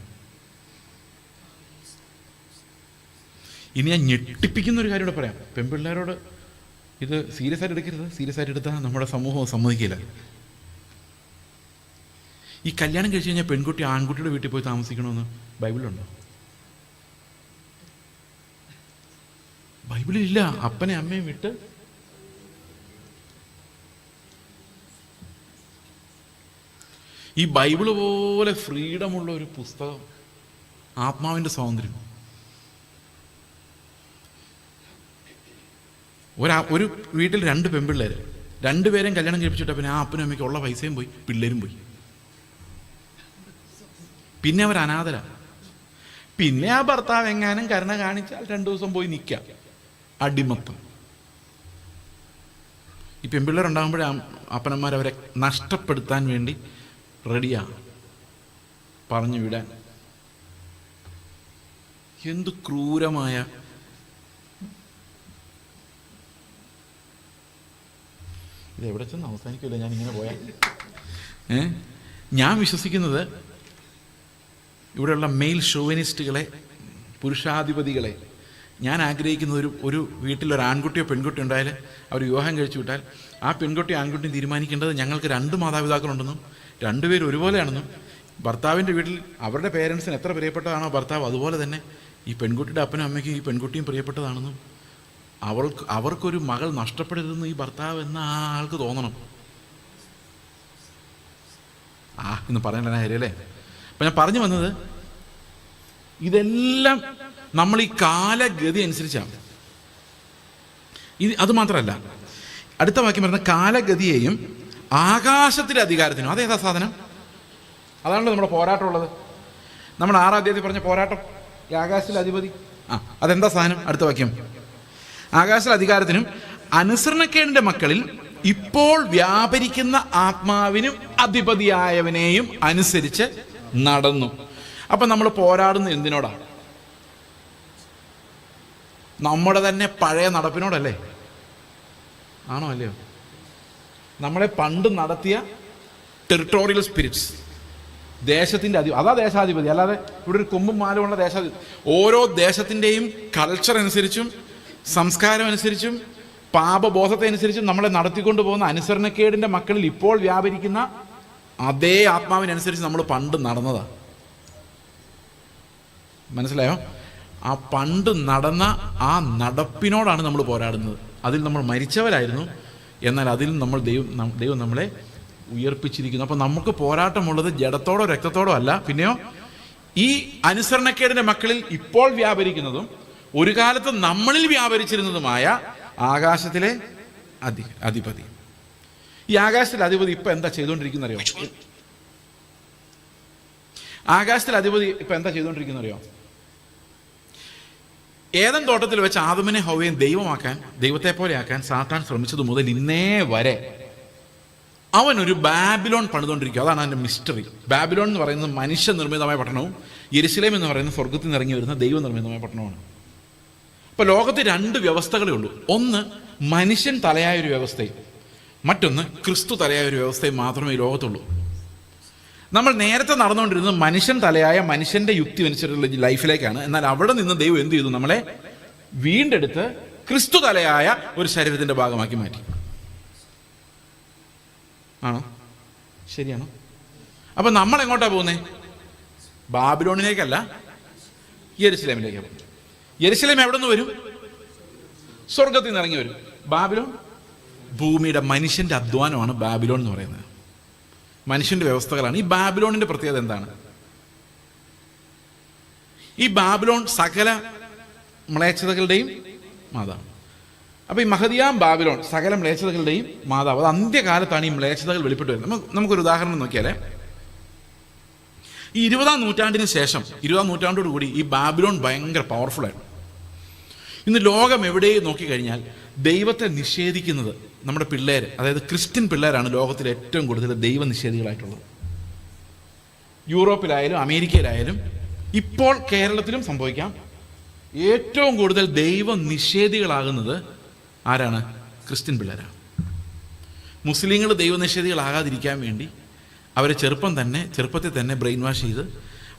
ഇനി ഞാൻ ഞെട്ടിപ്പിക്കുന്ന ഒരു കാര്യം കൂടെ പറയാം. പെൺപിള്ളേരോട് ഇത് സീരിയസ് ആയിട്ട് എടുക്കരുത്. സീരിയസ് ആയിട്ട് എടുത്താൽ നമ്മുടെ സമൂഹം സമ്മതിക്കില്ല. ഈ കല്യാണം കഴിച്ച് കഴിഞ്ഞാൽ പെൺകുട്ടി ആൺകുട്ടിയുടെ വീട്ടിൽ പോയി താമസിക്കണമെന്ന് ബൈബിളിലുണ്ടോ? ബൈബിളിലില്ല. അപ്പനെ അമ്മയും വിട്ട് ഈ ബൈബിള് പോലെ ഫ്രീഡമുള്ള ഒരു പുസ്തകം, ആത്മാവിൻ്റെ സ്വാതന്ത്ര്യം. ഒരു വീട്ടിൽ 2 പെൺപിള്ളേർ, 2 പേരെയും കല്യാണം കഴിപ്പിച്ചിട്ട് പിന്നെ ആ അപ്പനും അമ്മയ്ക്ക് ഉള്ള പൈസയും പോയി, പിള്ളേരും പോയി. പിന്നെ അവർ അനാഥരാ. പിന്നെ ആ ഭർത്താവ് എങ്ങാനും കരുണ കാണിച്ചാൽ 2 ദിവസം പോയി നിൽക്കാം. അടിമത്തം. ഈ പെൺപിള്ളേരുണ്ടാകുമ്പോഴേ അപ്പനന്മാരവരെ നഷ്ടപ്പെടുത്താൻ വേണ്ടി റെഡിയാ പറഞ്ഞു വിടാൻ. എന്തു ക്രൂരമായ ഇത് എവിടെ ചെന്ന് അവസാനിക്കില്ല ഞാനിങ്ങനെ പോയാൽ. ഞാൻ വിശ്വസിക്കുന്നത് ഇവിടെയുള്ള മെയിൽ ഷോവിനിസ്റ്റുകളെ, പുരുഷാധിപതികളെ ഞാൻ ആഗ്രഹിക്കുന്നത് ഒരു വീട്ടിൽ ഒരു ആൺകുട്ടിയോ പെൺകുട്ടിയോ ഉണ്ടായാൽ അവർ വിവാഹം കഴിച്ചു വിട്ടാൽ ആ പെൺകുട്ടിയോ ആൺകുട്ടിയും തീരുമാനിക്കേണ്ടത് ഞങ്ങൾക്ക് 2 മാതാപിതാക്കളുണ്ടെന്നും 2 പേരും ഒരുപോലെയാണെന്നും, ഭർത്താവിൻ്റെ വീട്ടിൽ അവരുടെ പേരൻസിന് എത്ര പ്രിയപ്പെട്ടതാണോ ഭർത്താവ്, അതുപോലെ തന്നെ ഈ പെൺകുട്ടിയുടെ അപ്പനും അമ്മയ്ക്കും ഈ പെൺകുട്ടിയും പ്രിയപ്പെട്ടതാണെന്നും അവർക്കൊരു മകൾ നഷ്ടപ്പെടരുതെന്ന് ഈ ഭർത്താവ് എന്ന ആൾക്ക് തോന്നണം. ഇന്ന് പറയണ്ട കാര്യമല്ലേ. അപ്പം ഞാൻ പറഞ്ഞു വന്നത്, ഇതെല്ലാം നമ്മൾ ഈ കാലഗതി അനുസരിച്ചാണ്. അത് മാത്രമല്ല, അടുത്ത വാക്യം പറയുന്ന കാലഗതിയെയും ആകാശത്തിലെ അധികാരത്തിനും. അതേതാ സാധനം? അതാണല്ലോ നമ്മുടെ പോരാട്ടമുള്ളത്. നമ്മൾ 6-ാം അധ്യായത്തിൽ പറഞ്ഞ പോരാട്ടം, ഈ ആകാശത്തിലെ അധിപതി. അതെന്താ സാധനം? അടുത്ത വാക്യം, ആകാശത്തിലെ അധികാരത്തിനും അനുസരണക്കേടിന്റെ മക്കളിൽ ഇപ്പോൾ വ്യാപരിക്കുന്ന ആത്മാവിനും അധിപതിയായവനെയും അനുസരിച്ച് നടന്നു. അപ്പം നമ്മൾ പോരാടുന്നത് എന്തിനോടാണ്? നമ്മുടെ തന്നെ പഴയ നടപ്പിനോടല്ലേ? ആണോ അല്ലയോ? നമ്മളെ പണ്ട് നടത്തിയ ടെറിട്ടോറിയൽ സ്പിരിറ്റ്സ്, ദേശത്തിൻ്റെ അതാ ദേശാധിപതി. അല്ലാതെ ഇവിടെ ഒരു കൊമ്പും മാലുമുള്ള ദേശാധിപതി. ഓരോ ദേശത്തിൻ്റെയും കൾച്ചർ അനുസരിച്ചും സംസ്കാരം അനുസരിച്ചും പാപബോധത്തെ അനുസരിച്ചും നമ്മളെ നടത്തിക്കൊണ്ട് പോകുന്ന അനുസരണക്കേടിൻ്റെ മക്കളിൽ ഇപ്പോൾ വ്യാപരിക്കുന്ന അതേ ആത്മാവിനനുസരിച്ച് നമ്മൾ പണ്ട് നടന്നതാണ്. മനസ്സിലായോ? ആ പണ്ട് നടന്ന ആ നടപ്പിനോടാണ് നമ്മൾ പോരാടുന്നത്. അതിൽ നമ്മൾ മരിച്ചവരായിരുന്നു, എന്നാൽ അതിൽ നമ്മൾ ദൈവം നമ്മളെ ഉയർപ്പിച്ചിരിക്കുന്നു. അപ്പം നമുക്ക് പോരാട്ടമുള്ളത് ജഡത്തോടോ രക്തത്തോടോ അല്ല, പിന്നെയോ ഈ അനുസരണക്കേടിൻ്റെ മക്കളിൽ ഇപ്പോൾ വ്യാപരിക്കുന്നതും ഒരു കാലത്ത് നമ്മളിൽ വ്യാപരിച്ചിരുന്നതുമായ ആകാശത്തിലെ അധിപതി. ഈ ആകാശത്തിലെ അധിപതി ഇപ്പം എന്താ ചെയ്തുകൊണ്ടിരിക്കുന്നറിയോ? ആകാശത്തിലെ അധിപതി ഇപ്പം എന്താ ചെയ്തുകൊണ്ടിരിക്കുന്നറിയോ? ഏദൻ തോട്ടത്തിൽ വെച്ച് ആദമിനെ ഹവ്വയും ദൈവത്തെ പോലെ ആക്കാൻ സാത്താൻ ശ്രമിച്ചത് മുതൽ ഇന്നേ വരെ അവനൊരു ബാബിലോൺ പണിതുകൊണ്ടിരിക്കുക. അതാണ് അതിൻ്റെ മിസ്റ്ററി. ബാബിലോൺ എന്ന് പറയുന്നത് മനുഷ്യനിർമ്മിതമായ പട്ടണവും യെരുശലേം എന്ന് പറയുന്നത് സ്വർഗത്തിൽ നിന്ന് ഇറങ്ങി വരുന്ന ദൈവനിർമ്മിതമായ പട്ടണമാണ്. അപ്പോൾ ലോകത്ത് 2 വ്യവസ്ഥകളേ ഉള്ളൂ. ഒന്ന് മനുഷ്യൻ തലയായ ഒരു വ്യവസ്ഥയും, മറ്റൊന്ന് ക്രിസ്തു തലയായ ഒരു വ്യവസ്ഥയും മാത്രമേ ഈ ലോകത്തുള്ളൂ. നമ്മൾ നേരത്തെ നടന്നുകൊണ്ടിരുന്നത് മനുഷ്യൻ തലയായ മനുഷ്യൻ്റെ യുക്തി അനുസരിച്ചുള്ള ലൈഫിലേക്കാണ്. എന്നാൽ അവിടെ നിന്ന് ദൈവം എന്ത് ചെയ്തു? നമ്മളെ വീണ്ടെടുത്ത് ക്രിസ്തു തലയായ ഒരു ശരീരത്തിൻ്റെ ഭാഗമാക്കി മാറ്റി. ആണോ? ശരിയാണോ? അപ്പം നമ്മൾ എങ്ങോട്ടാണ് പോകുന്നത്? ബാബിലോണിലേക്കല്ല, യെരുശലേമിലേക്കാണ്. യെരുശലേം എവിടെ നിന്ന് വരും? സ്വർഗത്തിൽ നിന്ന് ഇറങ്ങി വരും. ബാബിലോൺ ഭൂമിയുടെ മനുഷ്യൻ്റെ അധ്വാനമാണ് ബാബിലോൺ എന്ന് പറയുന്നത്. മനുഷ്യൻ്റെ വ്യവസ്ഥകളാണ്. ഈ ബാബിലോണിൻ്റെ പ്രത്യേകത എന്താണ്? ഈ ബാബിലോൺ സകല മ്ലേച്ഛതകളുടെയും മാതാവ്. അപ്പോൾ ഈ മഹദിയാം ബാബിലോൺ സകല മ്ലേച്ഛതകളുടെയും മാതാവ്. അത് അന്ത്യകാലത്താണ് ഈ മ്ലേച്ഛതകൾ വെളിപ്പെട്ട് വരുന്നത്. നമുക്കൊരു ഉദാഹരണം നോക്കിയാലേ, ഈ 20-ാം നൂറ്റാണ്ടിന് ശേഷം, 20-ാം നൂറ്റാണ്ടോടുകൂടി ഈ ബാബിലോൺ ഭയങ്കര പവർഫുള്ളായിരുന്നു. ഇന്ന് ലോകം എവിടെയും നോക്കിക്കഴിഞ്ഞാൽ ദൈവത്തെ നിഷേധിക്കുന്നത് നമ്മുടെ പിള്ളേർ, അതായത് ക്രിസ്ത്യൻ പിള്ളേരാണ് ലോകത്തിൽ ഏറ്റവും കൂടുതൽ ദൈവനിഷേധികളായിട്ടുള്ളത്. യൂറോപ്പിലായാലും അമേരിക്കയിലായാലും ഇപ്പോൾ കേരളത്തിലും സംഭവിക്കാം. ഏറ്റവും കൂടുതൽ ദൈവനിഷേധികളാകുന്നത് ആരാണ്? ക്രിസ്ത്യൻ പിള്ളേരാണ്. മുസ്ലിങ്ങൾ ദൈവനിഷേധികളാകാതിരിക്കാൻ വേണ്ടി അവരെ ചെറുപ്പത്തിൽ തന്നെ ബ്രെയിൻ വാഷ് ചെയ്ത്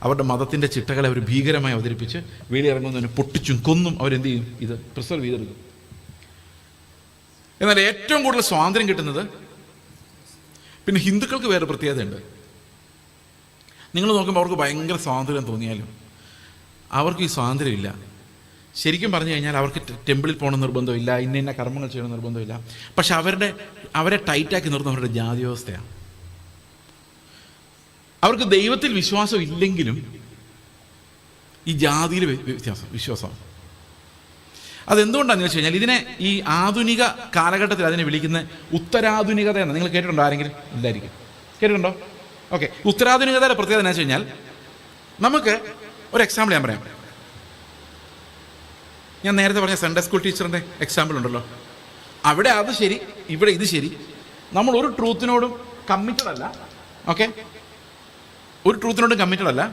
അവരുടെ മതത്തിൻ്റെ ചിട്ടകളെ അവർ ഭീകരമായി അവതരിപ്പിച്ച് വെളിയിറങ്ങുന്നതിന് പൊട്ടിച്ചും കൊന്നും അവരെന്ത് ചെയ്യും? ഇത് പ്രിസർവ് ചെയ്തെടുക്കും. എന്നാൽ ഏറ്റവും കൂടുതൽ സ്വാതന്ത്ര്യം കിട്ടുന്നത് പിന്നെ ഹിന്ദുക്കൾക്ക് വേറെ പ്രത്യേകതയുണ്ട്. നിങ്ങൾ നോക്കുമ്പോൾ അവർക്ക് ഭയങ്കര സ്വാതന്ത്ര്യം തോന്നിയാലും അവർക്ക് ഈ സ്വാതന്ത്ര്യമില്ല. ശരിക്കും പറഞ്ഞു കഴിഞ്ഞാൽ അവർക്ക് ടെമ്പിളിൽ പോകണം നിർബന്ധമില്ല, ഇന്ന കർമ്മങ്ങൾ ചെയ്യണം നിർബന്ധമില്ല. പക്ഷെ അവരെ ടൈറ്റാക്കി നിർത്തുന്ന അവരുടെ ജാതി വ്യവസ്ഥയാണ്. അവർക്ക് ദൈവത്തിൽ വിശ്വാസം ഇല്ലെങ്കിലും ഈ ജാതിയിൽ വിശ്വാസമാണ്. അതെന്തുകൊണ്ടാണെന്ന് വെച്ച് കഴിഞ്ഞാൽ ഇതിനെ ഈ ആധുനിക കാലഘട്ടത്തിൽ അതിനെ വിളിക്കുന്ന ഉത്തരാധുനികത എന്ന്. നിങ്ങൾ കേട്ടിട്ടുണ്ടോ? ആരെങ്കിലും? ഇല്ലായിരിക്കും. കേട്ടിട്ടുണ്ടോ? ഓക്കെ. ഉത്തരാധുനികതയുടെ പ്രത്യേകത എന്ന് വെച്ച് കഴിഞ്ഞാൽ, നമുക്ക് ഒരു എക്സാമ്പിൾ ഞാൻ പറയാം. ഞാൻ നേരത്തെ പറഞ്ഞ സൺഡേ സ്കൂൾ ടീച്ചറിൻ്റെ എക്സാമ്പിൾ ഉണ്ടല്ലോ. അവിടെ അത് ശരി, ഇവിടെ ഇത് ശരി. നമ്മൾ ഒരു ട്രൂത്തിനോടും കമ്മിറ്റഡ് അല്ല. ഓക്കെ, ഒരു ട്രൂത്തിനോടും കമ്മിറ്റഡ് അല്ല.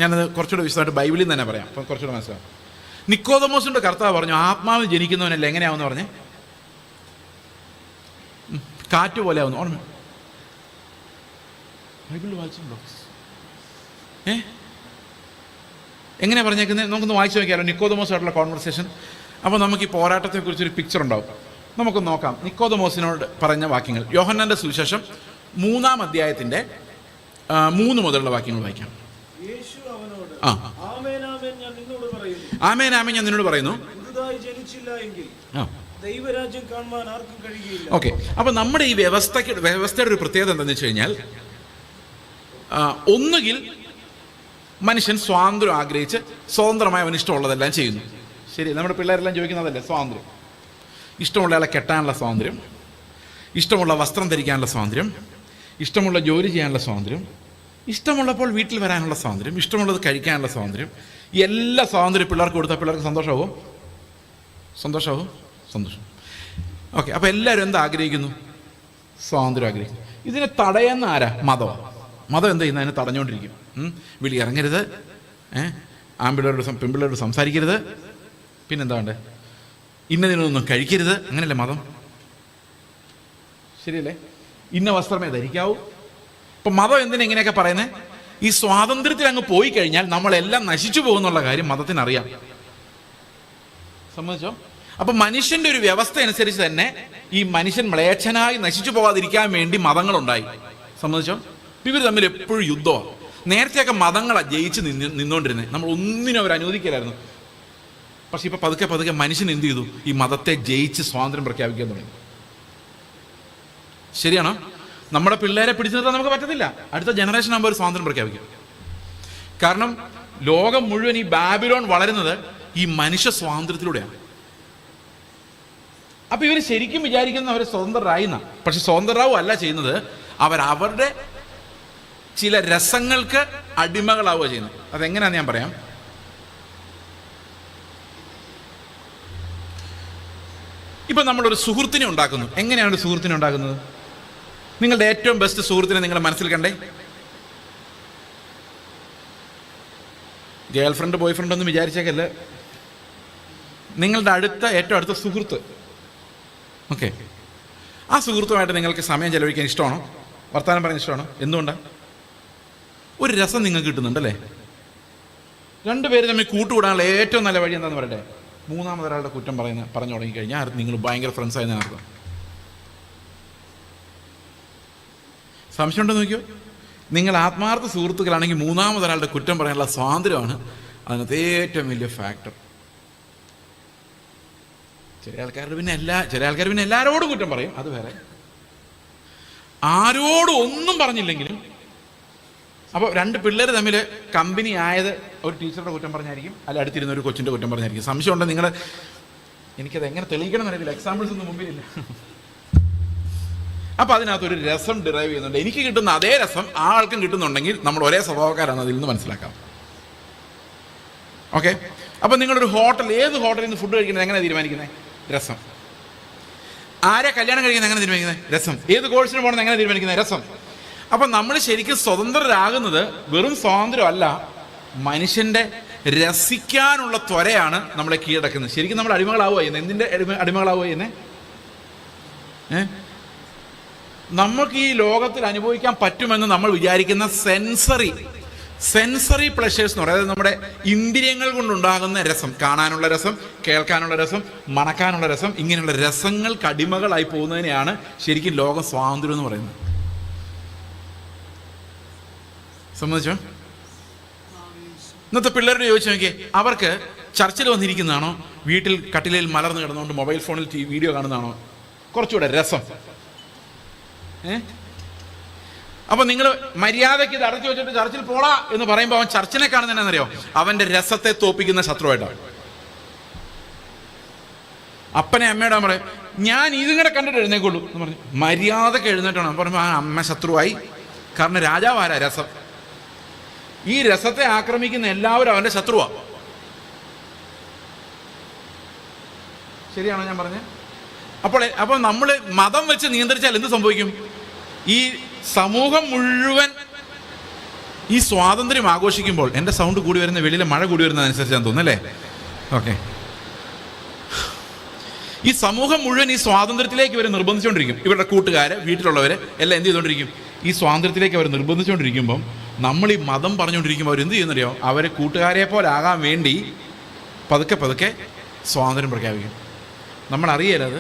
ഞാനത് കുറച്ചുകൂടെ വിശദമായിട്ട് ബൈബിളിൽ നിന്ന് തന്നെ പറയാം, അപ്പോൾ കുറച്ചുകൂടെ മനസ്സിലാവും. നിക്കോദമോസിന്റെ കർത്താവ് പറഞ്ഞു, ആത്മാവിൽ ജനിക്കുന്നവനല്ല എങ്ങനെയാവുന്ന പറഞ്ഞേ? കാറ്റ് പോലെ ആവുന്നു. ഓർമ്മ ബൈബിളിൽ വായിച്ചിട്ടുണ്ടോ? എങ്ങനെയാ പറഞ്ഞേക്കുന്നത്? നമുക്കൊന്ന് വായിച്ചു നോക്കിയാലോ നിക്കോദമോസായിട്ടുള്ള കോൺവെർസേഷൻ. അപ്പോൾ നമുക്ക് ഈ പോരാട്ടത്തെക്കുറിച്ചൊരു പിക്ചർ ഉണ്ടാവും. നമുക്കൊന്ന് നോക്കാം നിക്കോദമോസിനോട് പറഞ്ഞ വാക്യങ്ങൾ. യോഹന്നാന്റെ സുവിശേഷം 3-ാം അധ്യായത്തിൻ്റെ 3 മുതലുള്ള വാക്യങ്ങൾ വായിക്കാം. ആമേൻ ആമേൻ ഞാൻ നിന്നോട് പറയുന്നു, അനുവദിച്ചില്ല എങ്കിൽ ദൈവരാജ്യം കാണുവാൻ ആർക്കും കഴിയില്ല. ഓക്കെ, അപ്പൊ നമ്മുടെ ഈ വ്യവസ്ഥയുടെ ഒരു പ്രത്യേകത എന്താണെന്ന് വെച്ച് കഴിഞ്ഞാൽ, ഒന്നുകിൽ മനുഷ്യൻ സ്വാതന്ത്ര്യം ആഗ്രഹിച്ച് സ്വതന്ത്രമായി അവന് ഇഷ്ടമുള്ളതെല്ലാം ചെയ്യുന്നു. ശരി, നമ്മുടെ പിള്ളേരെല്ലാം ചോദിക്കുന്നതല്ലേ സ്വാതന്ത്ര്യം. ഇഷ്ടമുള്ള ആളെ കെട്ടാനുള്ള സ്വാതന്ത്ര്യം, ഇഷ്ടമുള്ള വസ്ത്രം ധരിക്കാനുള്ള സ്വാതന്ത്ര്യം, ഇഷ്ടമുള്ള ജോലി ചെയ്യാനുള്ള സ്വാതന്ത്ര്യം, ഇഷ്ടമുള്ളപ്പോൾ വീട്ടിൽ വരാനുള്ള സ്വാതന്ത്ര്യം, ഇഷ്ടമുള്ളത് കഴിക്കാനുള്ള സ്വാതന്ത്ര്യം, എല്ലാ സ്വാതന്ത്ര്യം പിള്ളേർക്ക് കൊടുത്താൽ പിള്ളേർക്ക് സന്തോഷമാവും. സന്തോഷം. ഓക്കെ, അപ്പോൾ എല്ലാവരും എന്താ ആഗ്രഹിക്കുന്നു? സ്വാതന്ത്ര്യം ആഗ്രഹിക്കുന്നു. ഇതിനെ തടയുന്ന ആരാ? മതം എന്താ ചെയ്യുന്നത്? അതിനെ തടഞ്ഞുകൊണ്ടിരിക്കും. വിളി ഇറങ്ങരുത്, പെൺപിള്ളേരോട് സംസാരിക്കരുത്, പിന്നെന്താ വേണ്ടേ, ഇന്നതിനൊന്നും കഴിക്കരുത്, അങ്ങനെയല്ലേ മതം? ശരിയല്ലേ? ഇന്ന വസ്ത്രമേ ധരിക്കാവൂ. ഇപ്പം മതം എന്തിനാ ഇങ്ങനെയൊക്കെ പറയുന്നത്? ഈ സ്വാതന്ത്ര്യത്തിൽ അങ്ങ് പോയി കഴിഞ്ഞാൽ നമ്മളെല്ലാം നശിച്ചു പോകുന്നുള്ള കാര്യം മതത്തിനറിയാം. സമ്മതിച്ചോ? അപ്പൊ മനുഷ്യന്റെ ഒരു വ്യവസ്ഥ അനുസരിച്ച് തന്നെ ഈ മനുഷ്യൻ മ്ലേച്ഛനായി നശിച്ചു പോകാതിരിക്കാൻ വേണ്ടി മതങ്ങളുണ്ടായി. സമ്മതിച്ചോ? ഇവർ തമ്മിൽ എപ്പോഴും യുദ്ധമാണ്. നേരത്തെയൊക്കെ മതങ്ങളാണ് ജയിച്ച് നിന്നുകൊണ്ടിരുന്നത്, നമ്മൾ ഒന്നിനും അവർ അനുവദിക്കില്ലായിരുന്നു. പക്ഷെ ഇപ്പൊ പതുക്കെ മനുഷ്യൻ എന്ത് ചെയ്തു? ഈ മതത്തെ ജയിച്ച് സ്വാതന്ത്ര്യം പ്രഖ്യാപിക്കാൻ തുടങ്ങി. ശരിയാണോ? നമ്മുടെ പിള്ളേരെ പിടിച്ചു നിർത്താൻ നമുക്ക് പറ്റത്തില്ല. അടുത്ത ജനറേഷൻ ആകുമ്പോൾ ഒരു സ്വാതന്ത്ര്യം പ്രഖ്യാപിക്കും. കാരണം ലോകം മുഴുവൻ ഈ ബാബിലോൺ വളരുന്നത് ഈ മനുഷ്യ സ്വാതന്ത്ര്യത്തിലൂടെയാണ്. അപ്പൊ ഇവർ ശരിക്കും വിചാരിക്കുന്നത് അവർ സ്വതന്ത്രരായിന്ന, പക്ഷെ സ്വതന്ത്രരാവും അല്ല ചെയ്യുന്നത്, അവരുടെ ചില രസങ്ങൾക്ക് അടിമകളാവുക ചെയ്യുന്നത്. അതെങ്ങനെയാന്ന് ഞാൻ പറയാം. ഇപ്പൊ നമ്മളൊരു സുഹൃത്തിനെ ഉണ്ടാക്കുന്നു. എങ്ങനെയാണ് ഒരു സുഹൃത്തിനെ ഉണ്ടാക്കുന്നത്? നിങ്ങളുടെ ഏറ്റവും ബെസ്റ്റ് സുഹൃത്തിനെ നിങ്ങളുടെ മനസ്സിൽ കണ്ടേ. ഗേൾ ഫ്രണ്ട് ബോയ് ഫ്രണ്ട് ഒന്നും വിചാരിച്ചേക്കല്ല, നിങ്ങളുടെ ഏറ്റവും അടുത്ത സുഹൃത്ത്. ഓക്കെ, ആ സുഹൃത്തുമായിട്ട് നിങ്ങൾക്ക് സമയം ചെലവഴിക്കാൻ ഇഷ്ടമാണോ? വർത്തമാനം പറയാൻ ഇഷ്ടമാണോ? എന്തുകൊണ്ടാണ്? ഒരു രസം നിങ്ങൾക്ക് കിട്ടുന്നുണ്ടല്ലേ? രണ്ടുപേര് തമ്മിൽ കൂട്ടുകൂടാനുള്ള ഏറ്റവും നല്ല വഴി എന്താണെന്ന് പറയട്ടെ? മൂന്നാമതൊരാളുടെ കുറ്റം പറഞ്ഞു തുടങ്ങിക്കഴിഞ്ഞാൽ നിങ്ങൾ ഭയങ്കര ഫ്രണ്ട്സായി നടക്കും. സംശയം ഉണ്ടോ നോക്കിയോ? നിങ്ങൾ ആത്മാർത്ഥ സുഹൃത്തുക്കളാണെങ്കിൽ മൂന്നാമതൊരാളുടെ കുറ്റം പറയാനുള്ള സ്വാതന്ത്ര്യമാണ് അതിനകത്ത് ഏറ്റവും വലിയ ഫാക്ടർ. ചില ആൾക്കാർ പിന്നെ എല്ലാവരോടും കുറ്റം പറയും, അത് വേറെ. ആരോടും ഒന്നും പറഞ്ഞില്ലെങ്കിലും, അപ്പോൾ രണ്ട് പിള്ളേർ തമ്മിൽ കമ്പനി ആയത് ഒരു ടീച്ചറുടെ കുറ്റം പറഞ്ഞായിരിക്കും, അല്ല അടുത്തിരുന്ന ഒരു കൊച്ചിൻ്റെ കുറ്റം പറഞ്ഞായിരിക്കും. സംശയമുണ്ട് നിങ്ങൾ? എനിക്കത് എങ്ങനെ തെളിയിക്കണം എന്നറിയില്ല, എക്സാമ്പിൾസ് ഒന്നും മുമ്പിലില്ല. അപ്പം അതിനകത്തൊരു രസം ഡിറൈവ് ചെയ്യുന്നുണ്ട്. എനിക്ക് കിട്ടുന്ന അതേ രസം ആ ആൾക്കും കിട്ടുന്നുണ്ടെങ്കിൽ നമ്മൾ ഒരേ സ്വഭാവക്കാരാണ് അതിൽ നിന്ന് മനസ്സിലാക്കാം. ഓക്കെ, അപ്പം നിങ്ങളൊരു ഏത് ഹോട്ടലിൽ നിന്ന് ഫുഡ് കഴിക്കുന്നത് എങ്ങനെ തീരുമാനിക്കുന്നത്? രസം. ആരെ കല്യാണം കഴിക്കുന്നത് എങ്ങനെ തീരുമാനിക്കുന്നത്? രസം. ഏത് കോഴ്സിന് പോകണമെന്ന് എങ്ങനെ തീരുമാനിക്കുന്നത്? രസം. അപ്പം നമ്മൾ ശരിക്കും സ്വതന്ത്രരാകുന്നത് വെറും സ്വാതന്ത്ര്യമല്ല, മനുഷ്യൻ്റെ രസിക്കാനുള്ള ത്വരയാണ് നമ്മളെ കീഴടക്കുന്നത്. ശരിക്കും നമ്മൾ അടിമകളാവുക ചെയ്യുന്നത്. എന്തിൻ്റെ അടിമകളാവുക ചെയ്യുന്നത്? നമുക്ക് ഈ ലോകത്തിൽ അനുഭവിക്കാൻ പറ്റുമെന്ന് നമ്മൾ വിചാരിക്കുന്ന സെൻസറി പ്ലഷേഴ്സ് എന്ന് പറയുന്നത് നമ്മുടെ ഇന്ദ്രിയങ്ങൾ കൊണ്ടുണ്ടാകുന്ന രസം, കാണാനുള്ള രസം, കേൾക്കാനുള്ള രസം, മണക്കാനുള്ള രസം, ഇങ്ങനെയുള്ള രസങ്ങൾക്ക് അടിമകളായി പോകുന്നതിനെയാണ് ശരിക്കും ലോകം സ്വാതന്ത്ര്യം എന്ന് പറയുന്നത്. സമ്മതിച്ചോ? ഇന്നത്തെ പിള്ളേരോട് ചോദിച്ചു നോക്കിയേ, അവർക്ക് ചർച്ചിൽ വന്നിരിക്കുന്നതാണോ, വീട്ടിൽ കട്ടിലയിൽ മലർന്നു കിടന്നുകൊണ്ട് മൊബൈൽ ഫോണിൽ വീഡിയോ കാണുന്നതാണോ കുറച്ചുകൂടെ രസം? അപ്പൊ നിങ്ങൾ മര്യാദയ്ക്ക് ഇത് അടച്ചു വെച്ചിട്ട് ചർച്ചിൽ പോടാ എന്ന് പറയുമ്പോൾ അവൻ ചർച്ചിനെ കാണുന്നതെന്നറിയോ? അവന്റെ രസത്തെ തോപ്പിക്കുന്ന ശത്രുവായിട്ടാണ്. അപ്പനെ അമ്മയുടെ പറയും, ഞാൻ ഇതിങ്ങനെ കണ്ടിട്ട് എഴുന്നേക്കുള്ളൂ എന്ന് പറഞ്ഞു. മര്യാദക്ക് എഴുന്നേറ്റാണ് പറയുമ്പോൾ ആ അമ്മ ശത്രുവായി. കാരണം രാജാവ് ആരാ? രസം. ഈ രസത്തെ ആക്രമിക്കുന്ന എല്ലാവരും അവന്റെ ശത്രുവാ. ശരിയാണോ ഞാൻ പറഞ്ഞത്? അപ്പോൾ നമ്മൾ മതം വെച്ച് നിയന്ത്രിച്ചാൽ എന്ത് സംഭവിക്കും? ഈ സമൂഹം മുഴുവൻ ഈ സ്വാതന്ത്ര്യം ആഘോഷിക്കുമ്പോൾ, എൻ്റെ സൗണ്ട് കൂടി വരുന്ന, വെളിയിലെ മഴ കൂടി വരുന്നതനുസരിച്ചാണ് തോന്നുന്നല്ലേ? ഓക്കെ, ഈ സമൂഹം മുഴുവൻ ഈ സ്വാതന്ത്ര്യത്തിലേക്ക് ഇവരെ നിർബന്ധിച്ചുകൊണ്ടിരിക്കും. ഇവരുടെ കൂട്ടുകാര്, വീട്ടിലുള്ളവര് എല്ലാം എന്ത് ചെയ്തുകൊണ്ടിരിക്കും? ഈ സ്വാതന്ത്ര്യത്തിലേക്ക് അവർ നിർബന്ധിച്ചുകൊണ്ടിരിക്കുമ്പം നമ്മൾ ഈ മതം പറഞ്ഞുകൊണ്ടിരിക്കുമ്പോൾ അവർ എന്ത് ചെയ്യുന്നറിയോ? അവരെ കൂട്ടുകാരെ പോലെ ആകാൻ വേണ്ടി പതുക്കെ സ്വാതന്ത്ര്യം പ്രഖ്യാപിക്കും. നമ്മളറിയരുത്,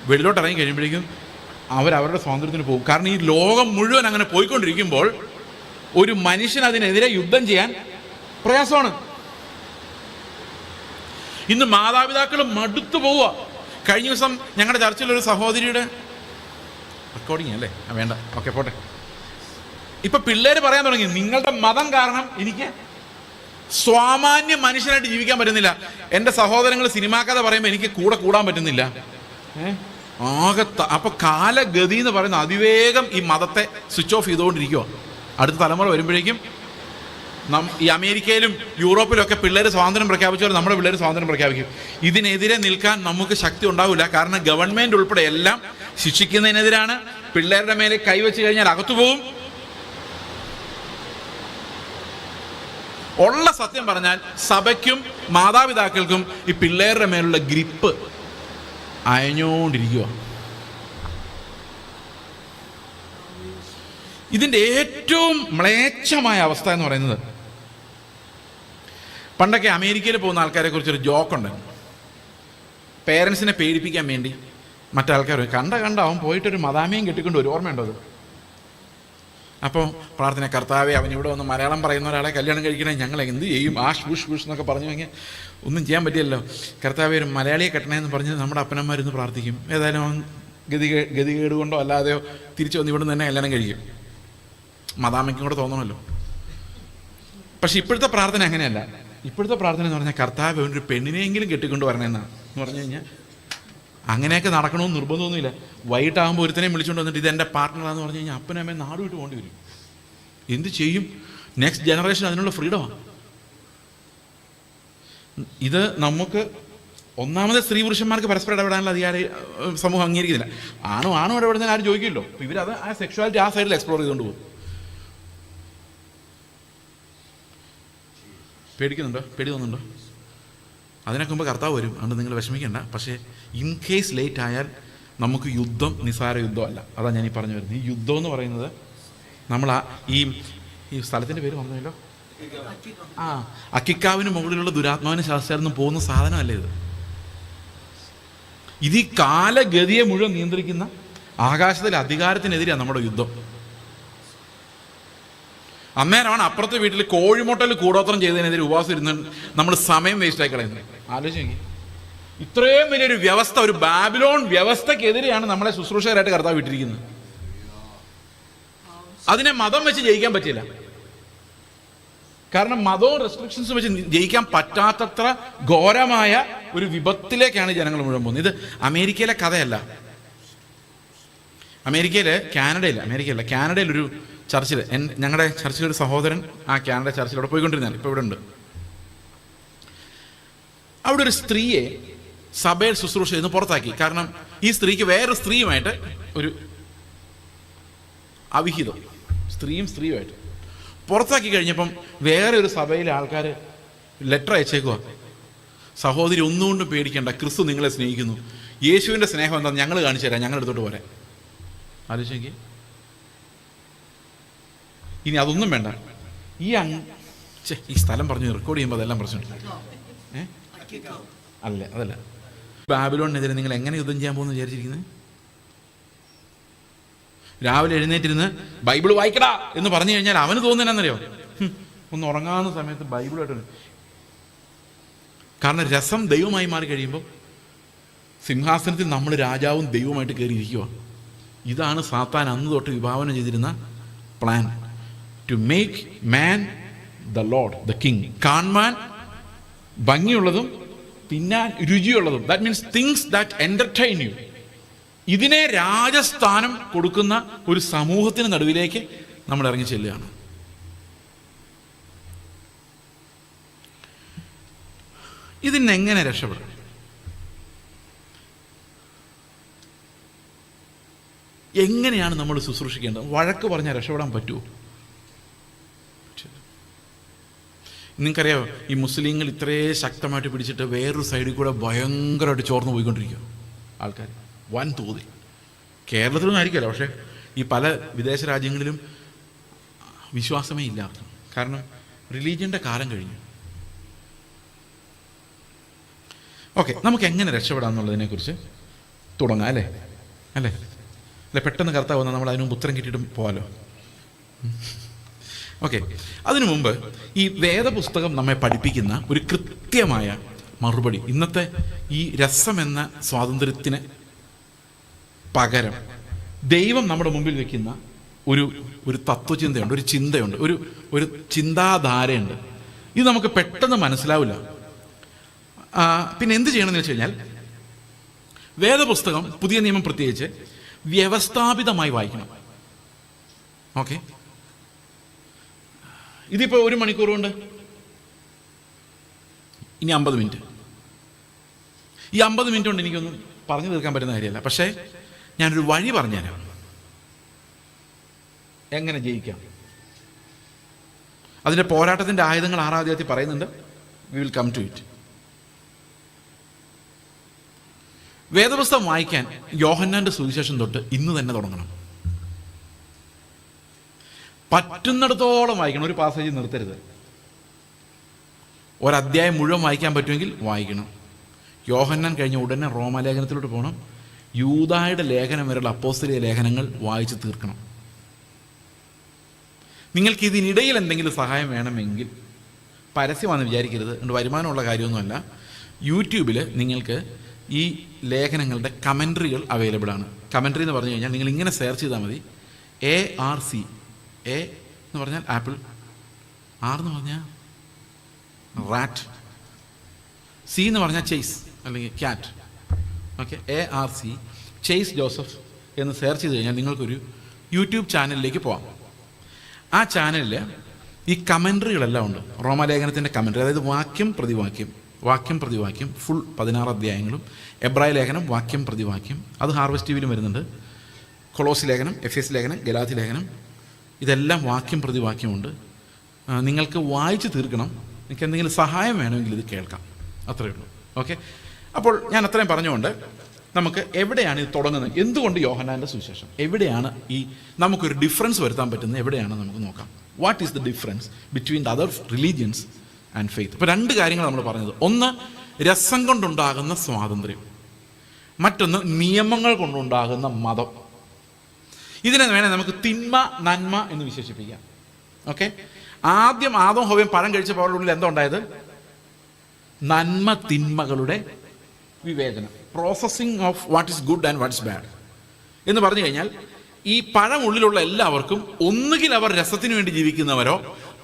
വെളിയിലോട്ട് ഇറങ്ങി കഴിയുമ്പോഴേക്കും അവരവരുടെ സ്വാതന്ത്ര്യത്തിന് പോകും. കാരണം ഈ ലോകം മുഴുവൻ അങ്ങനെ പോയിക്കൊണ്ടിരിക്കുമ്പോൾ ഒരു മനുഷ്യൻ അതിനെതിരെ യുദ്ധം ചെയ്യാൻ പ്രയാസമാണ്. ഇന്ന് മാതാപിതാക്കൾ മടുത്തു പോവുക. കഴിഞ്ഞ ദിവസം ഞങ്ങളുടെ ചർച്ചിലൊരു സഹോദരിയുടെ റെക്കോർഡിങ് അല്ലേ, വേണ്ട, ഓക്കെ പോട്ടെ. ഇപ്പൊ പിള്ളേര് പറയാൻ തുടങ്ങി, നിങ്ങളുടെ മതം കാരണം എനിക്ക് സാമാന്യ മനുഷ്യനായിട്ട് ജീവിക്കാൻ പറ്റുന്നില്ല. എൻ്റെ സഹോദരങ്ങൾ സിനിമാ കഥ പറയുമ്പോൾ എനിക്ക് കൂടെ കൂടാൻ പറ്റുന്നില്ല. ആകെ അപ്പൊ കാലഗതി എന്ന് പറയുന്ന അതിവേഗം ഈ മതത്തെ സ്വിച്ച് ഓഫ് ചെയ്തുകൊണ്ടിരിക്കുക. അടുത്ത തലമുറ വരുമ്പോഴേക്കും ഈ അമേരിക്കയിലും യൂറോപ്പിലൊക്കെ പിള്ളേർ സ്വാതന്ത്ര്യം പ്രഖ്യാപിച്ചാൽ നമ്മുടെ പിള്ളേർ സ്വാതന്ത്ര്യം പ്രഖ്യാപിക്കും. ഇതിനെതിരെ നിൽക്കാൻ നമുക്ക് ശക്തി ഉണ്ടാവില്ല. കാരണം ഗവൺമെന്റ് ഉൾപ്പെടെ എല്ലാം ശിക്ഷിക്കുന്നതിനെതിരാണ്. പിള്ളേരുടെ മേലെ കൈവച്ച് കഴിഞ്ഞാൽ അകത്തു പോകും. ഉള്ള സത്യം പറഞ്ഞാൽ സഭയ്ക്കും മാതാപിതാക്കൾക്കും ഈ പിള്ളേരുടെ മേലുള്ള ഗ്രിപ്പ് അയഞ്ഞുകൊണ്ടിരിക്കുക. ഇതിൻ്റെ ഏറ്റവും മ്ലേച്ഛമായ അവസ്ഥ എന്ന് പറയുന്നത്, പണ്ടൊക്കെ അമേരിക്കയിൽ പോകുന്ന ആൾക്കാരെ കുറിച്ചൊരു ജോക്കുണ്ടായിരുന്നു. പേരൻസിനെ പേടിപ്പിക്കാൻ വേണ്ടി മറ്റാൾക്കാർ കണ്ട അവൻ പോയിട്ടൊരു മദാമയും കെട്ടിക്കൊണ്ട് ഒരു ഓർമ്മയുണ്ടോ അത്? അപ്പോൾ പ്രാർത്ഥന, കർത്താവേ അവൻ ഇവിടെ വന്ന് മലയാളം പറയുന്ന ഒരാളെ കല്യാണം കഴിക്കണേ, ഞങ്ങൾ എന്ത് ചെയ്യും? ആഷ് ബുഷ് ബുഷ് എന്നൊക്കെ പറഞ്ഞു കഴിഞ്ഞാൽ ഒന്നും ചെയ്യാൻ പറ്റില്ലല്ലോ. കർത്താവേ ഒരു മലയാളിയെ കെട്ടണേന്ന് പറഞ്ഞ് നമ്മുടെ അപ്പനന്മാരിന്ന് പ്രാർത്ഥിക്കും. ഏതായാലും അവൻ ഗതികേട് കൊണ്ടോ അല്ലാതെയോ തിരിച്ചു വന്ന് ഇവിടെ നിന്ന് തന്നെ കല്യാണം കഴിക്കും. മദാമയ്ക്കും കൂടെ തോന്നണമല്ലോ. പക്ഷെ ഇപ്പോഴത്തെ പ്രാർത്ഥന അങ്ങനെയല്ല. ഇപ്പോഴത്തെ പ്രാർത്ഥന എന്ന് പറഞ്ഞാൽ കർത്താവ് അവനൊരു പെണ്ണിനെയെങ്കിലും കെട്ടിക്കൊണ്ട് വരണമെന്നാണ്. എന്ന് പറഞ്ഞു കഴിഞ്ഞാൽ അങ്ങനെയൊക്കെ നടക്കണമെന്ന് നിർബന്ധമൊന്നുമില്ല. വൈകിട്ടാകുമ്പോൾ ഒരുത്തനെ വിളിച്ചുകൊണ്ട് വന്നിട്ട് ഇതെൻ്റെ പാർട്ട്ണറാന്ന് പറഞ്ഞു കഴിഞ്ഞാൽ അപ്പനും അമ്മയും നാട് വിട്ട് പോകേണ്ടി വരും. എന്ത് ചെയ്യും? നെക്സ്റ്റ് ജനറേഷൻ അതിനുള്ള ഫ്രീഡമാണ്. ഇത് നമുക്ക് ഒന്നാമത് സ്ത്രീ പുരുഷന്മാർക്ക് പരസ്പരം ഇടപെടാനുള്ള അധികാരം സമൂഹം അംഗീകരിക്കുന്നില്ല. ആണും ഇടപെടുന്നതിന് ആരും ചോദിക്കുമല്ലോ. അപ്പോൾ ഇവരത് ആ സെക്ഷുവാലിറ്റി ആ സൈഡിൽ എക്സ്പ്ലോർ ചെയ്തുകൊണ്ട് പോകും. പേടിക്കുന്നുണ്ടോ? പേടി തോന്നുന്നുണ്ടോ? അതിനൊക്കെ മുമ്പ് കർത്താവ് വരും. അതുകൊണ്ട് നിങ്ങൾ വിഷമിക്കേണ്ട. പക്ഷേ ഇൻ കേസ് ലേറ്റ് ആയാൽ നമുക്ക് യുദ്ധം നിസ്സാര യുദ്ധമല്ല. അതാണ് ഞാൻ ഈ പറഞ്ഞു വരുന്നത്. ഈ യുദ്ധം എന്ന് പറയുന്നത് നമ്മൾ ഈ സ്ഥലത്തിൻ്റെ പേര് പറഞ്ഞല്ലോ, അക്കിക്കാവിന് മുകളിലുള്ള ദുരാത്മാവിന് ശാസ്ത്രത്തിൽ പോകുന്ന സാധനമല്ല ഇത്. ഇത് ഈ കാലഗതിയെ മുഴുവൻ നിയന്ത്രിക്കുന്ന ആകാശത്തിലെ അധികാരത്തിനെതിരെയാണ് നമ്മുടെ യുദ്ധം. അന്നേരമാണ് അപ്പുറത്തെ വീട്ടിൽ കോഴിമുട്ടൽ കൂടോത്രം ചെയ്തതിനെതിരെ ഉപവാസം ഇരുന്ന് നമ്മൾ സമയം വേസ്റ്റായി കളയുന്നത്. ആലോചിച്ച് ഇത്രയും വലിയൊരു വ്യവസ്ഥ, ഒരു ബാബിലോൺ വ്യവസ്ഥക്കെതിരെയാണ് നമ്മളെ ശുശ്രൂഷകരായിട്ട് കർത്താവ് വിട്ടിരിക്കുന്നത്. അതിനെ മതം വെച്ച് ജയിക്കാൻ പറ്റില്ല. കാരണം മതവും റെസ്ട്രിക്ഷൻസും വെച്ച് ജയിക്കാൻ പറ്റാത്തത്ര ഘോരമായ ഒരു വിപത്തിലേക്കാണ് ജനങ്ങൾ മുഴുവൻ പോകുന്നത്. ഇത് അമേരിക്കയിലെ കഥയല്ല. കാനഡയിലൊരു ചർച്ചിൽ, ഞങ്ങളുടെ ചർച്ചിലൊരു സഹോദരൻ ആ കാനഡ ചർച്ചിലൂടെ പോയിക്കൊണ്ടിരുന്നതാണ്. ഇപ്പോൾ ഇവിടെ ഉണ്ട്. അവിടെ ഒരു സ്ത്രീയെ സഭയിൽ ശുശ്രൂഷ ചെയ്ത് പുറത്താക്കി. കാരണം ഈ സ്ത്രീക്ക് വേറൊരു സ്ത്രീയുമായിട്ട് ഒരു അവിഹിതം, സ്ത്രീയുമായിട്ട് പുറത്താക്കി കഴിഞ്ഞപ്പം വേറെ ഒരു സഭയിലെ ആൾക്കാർ ലെറ്റർ അയച്ചേക്കുക, സഹോദരി ഒന്നുകൊണ്ടും പേടിക്കേണ്ട, ക്രിസ്തു നിങ്ങളെ സ്നേഹിക്കുന്നു, യേശുവിൻ്റെ സ്നേഹം എന്താണെന്ന് ഞങ്ങൾ കാണിച്ചു തരാം, ഞങ്ങളുടെ അടുത്തോട്ട് പോരാ. ആലോചിച്ചെങ്കിൽ ഇനി അതൊന്നും വേണ്ട. ഈ സ്ഥലം പറഞ്ഞു റെക്കോർഡ് ചെയ്യുമ്പോൾ അതെല്ലാം പ്രശ്നമുണ്ട്. അതല്ല ബാബിലോണിനെതിരെ നിങ്ങൾ എങ്ങനെ യുദ്ധം ചെയ്യാൻ പോകുന്നു വിചാരിച്ചിരിക്കുന്നത്? രാവിലെ എഴുന്നേറ്റിരുന്ന് ബൈബിൾ വായിക്കടാ എന്ന് പറഞ്ഞു കഴിഞ്ഞാൽ അവന് തോന്നുന്നതെന്നറിയോ? ഒന്ന് ഉറങ്ങാവുന്ന സമയത്ത് ബൈബിളായിട്ട്. കാരണം രസം ദൈവമായി മാറി കഴിയുമ്പോൾ സിംഹാസനത്തിൽ നമ്മൾ രാജാവും ദൈവമായിട്ട് കയറിയിരിക്കുക. ഇതാണ് സാത്താൻ അന്ന് തൊട്ട് വിഭാവനം ചെയ്തിരുന്ന plan. To make man the lord, the king. കാണാൻ ഭംഗിയുള്ളതും തിന്നാൻ രുചിയുള്ളതും, that means things that entertain you. ഇതിനെ രാജസ്ഥാനം കൊടുക്കുന്ന ഒരു സമൂഹത്തിന് നടുവിലേക്ക് നമ്മൾ ഇറങ്ങി ചെല്ലുകയാണ്. ഇതിനെങ്ങനെ രക്ഷപ്പെടും? എങ്ങനെയാണ് നമ്മൾ ശുശ്രൂഷിക്കേണ്ടത്? വഴക്ക് പറഞ്ഞാൽ രക്ഷപ്പെടാൻ പറ്റുമോ? നിങ്ങൾക്കറിയാമോ, ഈ മുസ്ലിങ്ങൾ ഇത്രയും ശക്തമായിട്ട് പിടിച്ചിട്ട് വേറൊരു സൈഡിൽ കൂടെ ഭയങ്കരമായിട്ട് ചോർന്ന് പോയിക്കൊണ്ടിരിക്കുക ആൾക്കാർ, വൻ തോതിൽ. കേരളത്തിലൊന്നും ആയിരിക്കുമല്ലോ, പക്ഷേ ഈ പല വിദേശ രാജ്യങ്ങളിലും വിശ്വാസമേ ഇല്ല. കാരണം റിലീജിയൻ്റെ കാലം കഴിഞ്ഞു. ഓക്കെ, നമുക്ക് എങ്ങനെ രക്ഷപ്പെടാം എന്നുള്ളതിനെക്കുറിച്ച് തുടങ്ങാം അല്ലേ? പെട്ടെന്ന് കർത്താവ് വന്നാൽ നമ്മൾ അതിന് മുമ്പ് ഉത്തരം കിട്ടിയിട്ടും പോകാമല്ലോ. ഓക്കെ, അതിനു മുമ്പ് ഈ വേദപുസ്തകം നമ്മെ പഠിപ്പിക്കുന്ന ഒരു കൃത്യമായ മറുപടി. ഇന്നത്തെ ഈ രസമെന്ന സ്വാതന്ത്ര്യത്തിന് പകരം ദൈവം നമ്മുടെ മുമ്പിൽ വെക്കുന്ന ഒരു തത്വചിന്തയുണ്ട്, ഒരു ചിന്തയുണ്ട്, ഒരു ചിന്താധാരയുണ്ട്. ഇത് നമുക്ക് പെട്ടെന്ന് മനസ്സിലാവില്ല. പിന്നെ എന്ത് ചെയ്യണമെന്ന് വെച്ച് കഴിഞ്ഞാൽ, വേദപുസ്തകം, പുതിയ നിയമം പ്രത്യേകിച്ച്, വ്യവസ്ഥാപിതമായി വായിക്കണം. ഓക്കെ, ഇതിപ്പോൾ 1 മണിക്കൂർ കൊണ്ട് ഇനി 50 മിനിറ്റ്. ഈ 50 മിനിറ്റ് കൊണ്ട് എനിക്കൊന്നും പറഞ്ഞു തീർക്കാൻ പറ്റുന്ന കാര്യമല്ല. പക്ഷേ ഞാനൊരു വഴി പറഞ്ഞുതരാം, എങ്ങനെ ജയിക്കാം. അതിൻ്റെ പോരാട്ടത്തിൻ്റെ ആയുധങ്ങൾ 6-ാം അധ്യായത്തിൽ പറയുന്നുണ്ട്. We will come to it. വേദപുസ്തകം വായിക്കാൻ യോഹന്നാന്റെ സുവിശേഷം തൊട്ട് ഇന്ന് തന്നെ തുടങ്ങണം. പറ്റുന്നിടത്തോളം വായിക്കണം, ഒരു പാസേജ് നിർത്തരുത്. ഒരധ്യായം മുഴുവൻ വായിക്കാൻ പറ്റുമെങ്കിൽ വായിക്കണം. യോഹന്നാൻ കഴിഞ്ഞ ഉടനെ റോമാലേഖനത്തിലോട്ട് പോകണം. യൂദായുടെ ലേഖനം വരെയുള്ള അപ്പോസ്തലിക ലേഖനങ്ങൾ വായിച്ച് തീർക്കണം. നിങ്ങൾക്ക് ഇതിനിടയിൽ എന്തെങ്കിലും സഹായം വേണമെങ്കിൽ, പരസ്യമാണെന്ന് വിചാരിക്കരുത്, അതുകൊണ്ട് വരുമാനമുള്ള കാര്യമൊന്നുമല്ല, യൂട്യൂബിൽ നിങ്ങൾക്ക് ഈ ലേഖനങ്ങളുടെ കമൻട്രികൾ അവൈലബിൾ ആണ്. കമൻട്രി എന്ന് പറഞ്ഞു കഴിഞ്ഞാൽ നിങ്ങൾ ഇങ്ങനെ സെർച്ച് ചെയ്താൽ മതി. ARC. A എന്ന് പറഞ്ഞാൽ ആപ്പിൾ, R എന്ന് പറഞ്ഞാൽ റാറ്റ്, C എന്ന് പറഞ്ഞാൽ ചേസ് അല്ലെങ്കിൽ cat. Okay, ARC chase Joseph എന്ന് സെർച്ച് ചെയ്ത് കഴിഞ്ഞാൽ നിങ്ങൾക്കൊരു യൂട്യൂബ് ചാനലിലേക്ക് പോകാം. ആ ചാനലിൽ ഈ കമൻട്രികളെല്ലാം ഉണ്ട്. റോമാലേഖനത്തിൻ്റെ കമൻട്രി, അതായത് വാക്യം പ്രതിവാക്യം ഫുൾ 16 അധ്യായങ്ങളും, എബ്രായ ലേഖനം വാക്യം പ്രതിവാക്യം, അത് ഹാർവസ്റ്റ് ടിവിയിലും വരുന്നുണ്ട്. കൊളോസി ലേഖനം, എഫേസ് ലേഖനം, ഗലാത്തി ലേഖനം, ഇതെല്ലാം വാക്യം പ്രതിവാക്യമുണ്ട്. നിങ്ങൾക്ക് വായിച്ച് തീർക്കണം. നിങ്ങൾക്ക് എന്തെങ്കിലും സഹായം വേണമെങ്കിൽ ഇത് കേൾക്കാം, അത്രയേ ഉള്ളൂ. ഓക്കെ, അപ്പോൾ ഞാൻ അത്രയും പറഞ്ഞുകൊണ്ട് നമുക്ക് എവിടെയാണ് ഇത് തുടങ്ങുന്നത്, എന്തുകൊണ്ട് യോഹന്നാൻ്റെ സുവിശേഷം, എവിടെയാണ് ഈ നമുക്കൊരു ഡിഫറൻസ് വരുത്താൻ പറ്റുന്നത്, എവിടെയാണ് നമുക്ക് നോക്കാം. What is the difference between the other religions and faith. ഇപ്പോൾ 2 കാര്യങ്ങൾ നമ്മൾ പറഞ്ഞത്. ഒന്ന്, രസം കൊണ്ടുണ്ടാകുന്ന സ്വാതന്ത്ര്യം. മറ്റൊന്ന്, നിയമങ്ങൾ കൊണ്ടുണ്ടാകുന്ന മതം. ഇതിനെ വേണേൽ നമുക്ക് തിന്മ നന്മ എന്ന് വിശേഷിപ്പിക്കാം. ഓക്കെ, ആദ്യം ആദവും ഹവ്വയും പഴം കഴിച്ചപ്പോൾ അവരുടെ ഉള്ളിൽ എന്താ ഉണ്ടായത്? നന്മ തിന്മകളുടെ വിവേചനം, processing of what is good and what is bad എന്ന് പറഞ്ഞു കഴിഞ്ഞാൽ, ഈ പഴം ഉള്ളിലുള്ള എല്ലാവർക്കും ഒന്നുകിൽ അവർ രസത്തിന് വേണ്ടി ജീവിക്കുന്നവരോ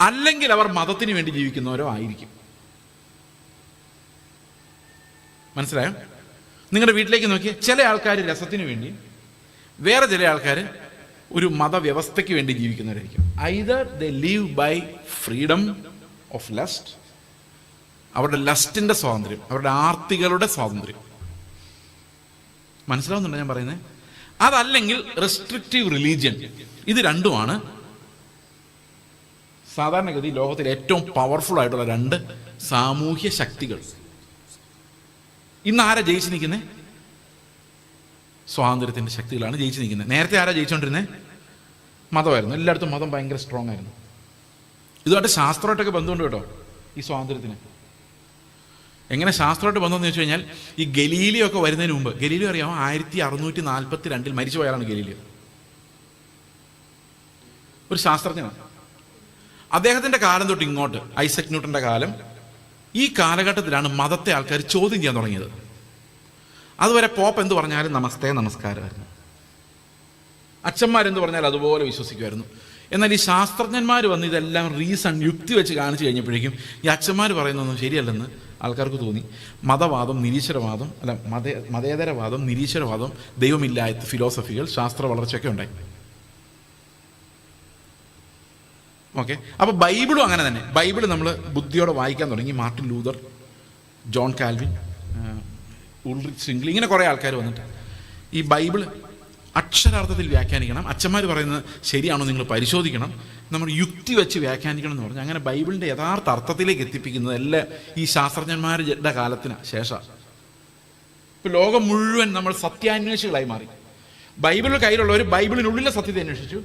അല്ലെങ്കിൽ അവർ മതത്തിന് വേണ്ടി ജീവിക്കുന്നവരോ ആയിരിക്കും. മനസ്സിലായോ? നിങ്ങളുടെ വീട്ടിലേക്ക് നോക്കിയ ചില ആൾക്കാർ രസത്തിന് വേണ്ടി, വേറെ ചില ആൾക്കാർ ഒരു മതവ്യവസ്ഥയ്ക്ക് വേണ്ടി ജീവിക്കുന്നവരായിരിക്കും. Either they live by freedom of lust, അവരുടെ ലസ്റ്റിൻ്റെ സ്വാതന്ത്ര്യം, അവരുടെ ആർത്തികളുടെ സ്വാതന്ത്ര്യം. മനസ്സിലാവുന്നുണ്ടോ ഞാൻ പറയുന്നത്? അതല്ലെങ്കിൽ റെസ്ട്രിക്റ്റീവ് റിലീജിയൻ. ഇത് രണ്ടുമാണ് സാധാരണഗതി ലോകത്തിലെ ഏറ്റവും പവർഫുൾ ആയിട്ടുള്ള 2 സാമൂഹ്യ ശക്തികൾ. ഇന്ന് ആരാ ജയിച്ചു നിൽക്കുന്നത്? സ്വാതന്ത്ര്യത്തിൻ്റെ ശക്തികളാണ് ജയിച്ചു നിൽക്കുന്നത്. നേരത്തെ ആരാ ജയിച്ചുകൊണ്ടിരുന്നത്? മതമായിരുന്നു. എല്ലായിടത്തും മതം ഭയങ്കര സ്ട്രോങ് ആയിരുന്നു. ഇതുമായിട്ട് ശാസ്ത്രമായിട്ടൊക്കെ ബന്ധമുണ്ട് കേട്ടോ ഈ സ്വാതന്ത്ര്യത്തിന്. എങ്ങനെ ശാസ്ത്രമായിട്ട് ബന്ധമെന്ന് വെച്ച് കഴിഞ്ഞാൽ, ഈ ഗലീലിയോ ഒക്കെ വരുന്നതിന് മുമ്പ്, ഗലീലിയോ അറിയാമോ? 1642 മരിച്ചു പോയാലാണ് ഗലീലിയോ. ഒരു ശാസ്ത്രജ്ഞനാണ്. അദ്ദേഹത്തിൻ്റെ കാലം തൊട്ട് ഇങ്ങോട്ട്, ഐസക് ന്യൂട്ടൻ്റെ കാലം, ഈ കാലഘട്ടത്തിലാണ് മതത്തെ ആൾക്കാർ ചോദ്യം ചെയ്യാൻ തുടങ്ങിയത്. അതുവരെ പോപ്പ് എന്ത് പറഞ്ഞാലും നമസ്തേ നമസ്കാരമായിരുന്നു. അച്ഛന്മാരെന്ത് പറഞ്ഞാൽ അതുപോലെ വിശ്വസിക്കുമായിരുന്നു. എന്നാൽ ഈ ശാസ്ത്രജ്ഞന്മാർ വന്ന് ഇതെല്ലാം യുക്തി വെച്ച് കാണിച്ചു കഴിഞ്ഞപ്പോഴേക്കും ഈ അച്ഛന്മാർ പറയുന്നതൊന്നും ശരിയല്ലെന്ന് ആൾക്കാർക്ക് തോന്നി. മതവാദം, നിരീശ്വരവാദം, മതേതരവാദം, നിരീശ്വരവാദം, ദൈവമില്ലാത്ത ഫിലോസഫികൾ, ശാസ്ത്ര വളർച്ചയൊക്കെ ഉണ്ടായി. ഓക്കെ, അപ്പോൾ ബൈബിളും അങ്ങനെ തന്നെ. ബൈബിൾ നമ്മൾ ബുദ്ധിയോടെ വായിക്കാൻ തുടങ്ങി. Martin Luther, John Calvin, Ulrich Zwingli, ഇങ്ങനെ കുറേ ആൾക്കാർ വന്നിട്ട് ഈ ബൈബിൾ അക്ഷരാർത്ഥത്തിൽ വ്യാഖ്യാനിക്കണം. അച്ഛന്മാർ പറയുന്നത് ശരിയാണോ നിങ്ങൾ പരിശോധിക്കണം, നമ്മൾ യുക്തി വെച്ച് വ്യാഖ്യാനിക്കണം എന്ന് പറഞ്ഞ് അങ്ങനെ ബൈബിളിൻ്റെ യഥാർത്ഥ അർത്ഥത്തിലേക്ക് എത്തിപ്പിക്കുന്നത് എല്ലാം ഈ ശാസ്ത്രജ്ഞന്മാരുടെ കാലത്തിന് ശേഷം. ഇപ്പോൾ ലോകം മുഴുവൻ നമ്മൾ സത്യാന്വേഷികളായി മാറി. ബൈബിളിൽ കയ്യിലുള്ളവർ ബൈബിളിനുള്ളിലെ സത്യത്തെ അന്വേഷിച്ചു,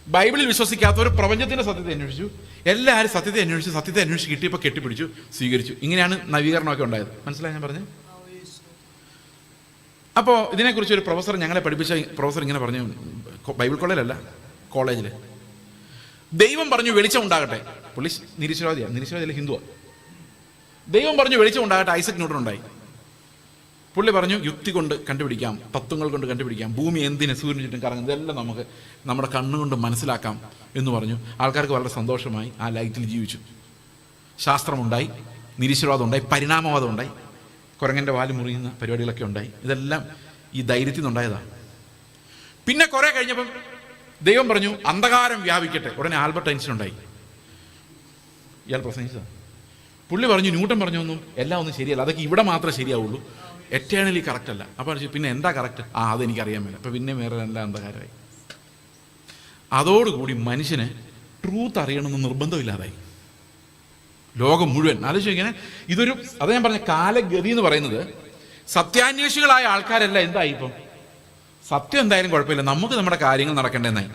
ബൈബിളിൽ വിശ്വസിക്കാത്തവർ പ്രപഞ്ചത്തിൻ്റെ സത്യത്തെ അന്വേഷിച്ചു. എല്ലാവരും സത്യത്തെ അന്വേഷിച്ച് കിട്ടിയപ്പോൾ കെട്ടിപ്പിടിച്ചു, സ്വീകരിച്ചു. ഇങ്ങനെയാണ് നവീകരണമൊക്കെ ഉണ്ടായത്. മനസ്സിലായി ഞാൻ പറഞ്ഞത്? അപ്പോൾ ഇതിനെക്കുറിച്ച് ഒരു പ്രൊഫസർ ഞങ്ങളെ പഠിപ്പിച്ച പ്രൊഫസർ ഇങ്ങനെ പറഞ്ഞു, ബൈബിൾ കോളേജിലല്ല, കോളേജിൽ. ദൈവം പറഞ്ഞു വെളിച്ചം ഉണ്ടാകട്ടെ. പുള്ളി നിരീശ്വരവാദിയാണ്, ഹിന്ദുവാണ്. ദൈവം പറഞ്ഞു വെളിച്ചം ഉണ്ടാകട്ടെ, ഐസക് ന്യൂട്ടൻ ഉണ്ടായി. പുള്ളി പറഞ്ഞു യുക്തി കൊണ്ട് കണ്ടുപിടിക്കാം, തത്വങ്ങൾ കൊണ്ട് കണ്ടുപിടിക്കാം, ഭൂമി എന്തിന് സൂര്യന് ചുറ്റും കറങ്ങുന്നത് ഇതെല്ലാം നമുക്ക് നമ്മുടെ കണ്ണുകൊണ്ട് മനസ്സിലാക്കാം എന്ന് പറഞ്ഞു. ആൾക്കാർക്ക് വളരെ സന്തോഷമായി, ആ ലൈറ്റിൽ ജീവിച്ചു. ശാസ്ത്രമുണ്ടായി, നിരീശ്വരവാദം ഉണ്ടായി, പരിണാമവാദം ഉണ്ടായി, കുരങ്ങൻ്റെ വാല് മുറിയുന്ന പരിപാടികളൊക്കെ ഉണ്ടായി. ഇതെല്ലാം ഈ ധൈര്യത്തിൽ നിന്നുണ്ടായതാണ്. പിന്നെ കുറെ കഴിഞ്ഞപ്പം ദൈവം പറഞ്ഞു അന്ധകാരം വ്യാപിക്കട്ടെ. ഉടനെ ആൽബർട്ട് ഐൻസ്റ്റീൻ ഉണ്ടായി. ഇയാൾ പ്രസംഗിച്ചതാണ്. പുള്ളി പറഞ്ഞു ന്യൂട്ടൻ പറഞ്ഞൊന്നും എല്ലാം ഒന്നും ശരിയല്ല, അതൊക്കെ ഇവിടെ മാത്രമേ ശരിയാവുള്ളൂ, എറ്റേണലി കറക്റ്റ് അല്ല. അപ്പോൾ പിന്നെ എന്താ കറക്റ്റ്? അതെനിക്കറിയാൻ മേല. അപ്പം പിന്നെ വേറെ എല്ലാം അന്ധകാരമായി. അതോടുകൂടി മനുഷ്യന് ട്രൂത്ത് അറിയണമെന്ന് നിർബന്ധമില്ലാതായി. ലോകം മുഴുവൻ ആലോചിച്ചു. ഇങ്ങനെ ഇതൊരു അത് ഞാൻ പറഞ്ഞ കാലഗതി എന്ന് പറയുന്നത്, സത്യാന്വേഷികളായ ആൾക്കാരല്ല എന്തായി ഇപ്പം സത്യം എന്തായാലും കുഴപ്പമില്ല, നമുക്ക് നമ്മുടെ കാര്യങ്ങൾ നടക്കേണ്ടതെന്നായി.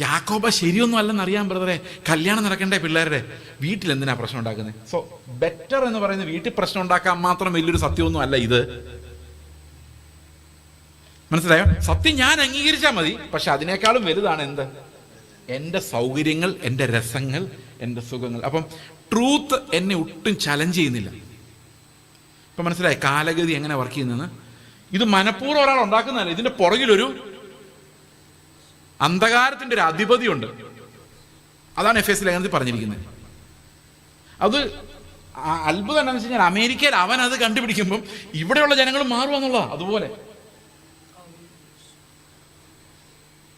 യാക്കോബ ശരിയൊന്നും അല്ലെന്ന് അറിയാൻ ബ്രദറെ, കല്യാണം നടക്കണ്ടേ പിള്ളേരുടെ, വീട്ടിൽ എന്തിനാ പ്രശ്നം ഉണ്ടാക്കുന്നത്? സോ ബെറ്റർ എന്ന് പറയുന്നത് വീട്ടിൽ പ്രശ്നം ഉണ്ടാക്കാൻ മാത്രം വലിയൊരു സത്യമൊന്നും അല്ല ഇത്. മനസ്സിലായോ? സത്യം ഞാൻ അംഗീകരിച്ചാൽ മതി, പക്ഷെ അതിനേക്കാളും വലുതാണ് എന്ത്? എൻ്റെ സൗകര്യങ്ങൾ, എൻ്റെ രസങ്ങൾ, എൻ്റെ സുഖങ്ങൾ. അപ്പം ട്രൂത്ത് എന്നെ ഒട്ടും ചലഞ്ച് ചെയ്യുന്നില്ല. ഇപ്പം മനസ്സിലായി കാലഗതി എങ്ങനെ വർക്ക് ചെയ്യുന്നതെന്ന്. ഇത് മനഃപൂർവ്വം ഒരാൾ ഉണ്ടാക്കുന്നതല്ല, ഇതിന്റെ പുറകിലൊരു അന്ധകാരത്തിന്റെ ഒരു അധിപതിയുണ്ട്. അതാണ് എഫേസ്യ ലേഖനത്തിൽ പറഞ്ഞിരിക്കുന്നത്. അത് അത്ഭുതം എന്താണെന്ന് വെച്ച് കഴിഞ്ഞാൽ അമേരിക്കയിൽ അവൻ അത് കണ്ടുപിടിക്കുമ്പം ഇവിടെയുള്ള ജനങ്ങൾ മാറുമെന്നുള്ളതാണ്. അതുപോലെ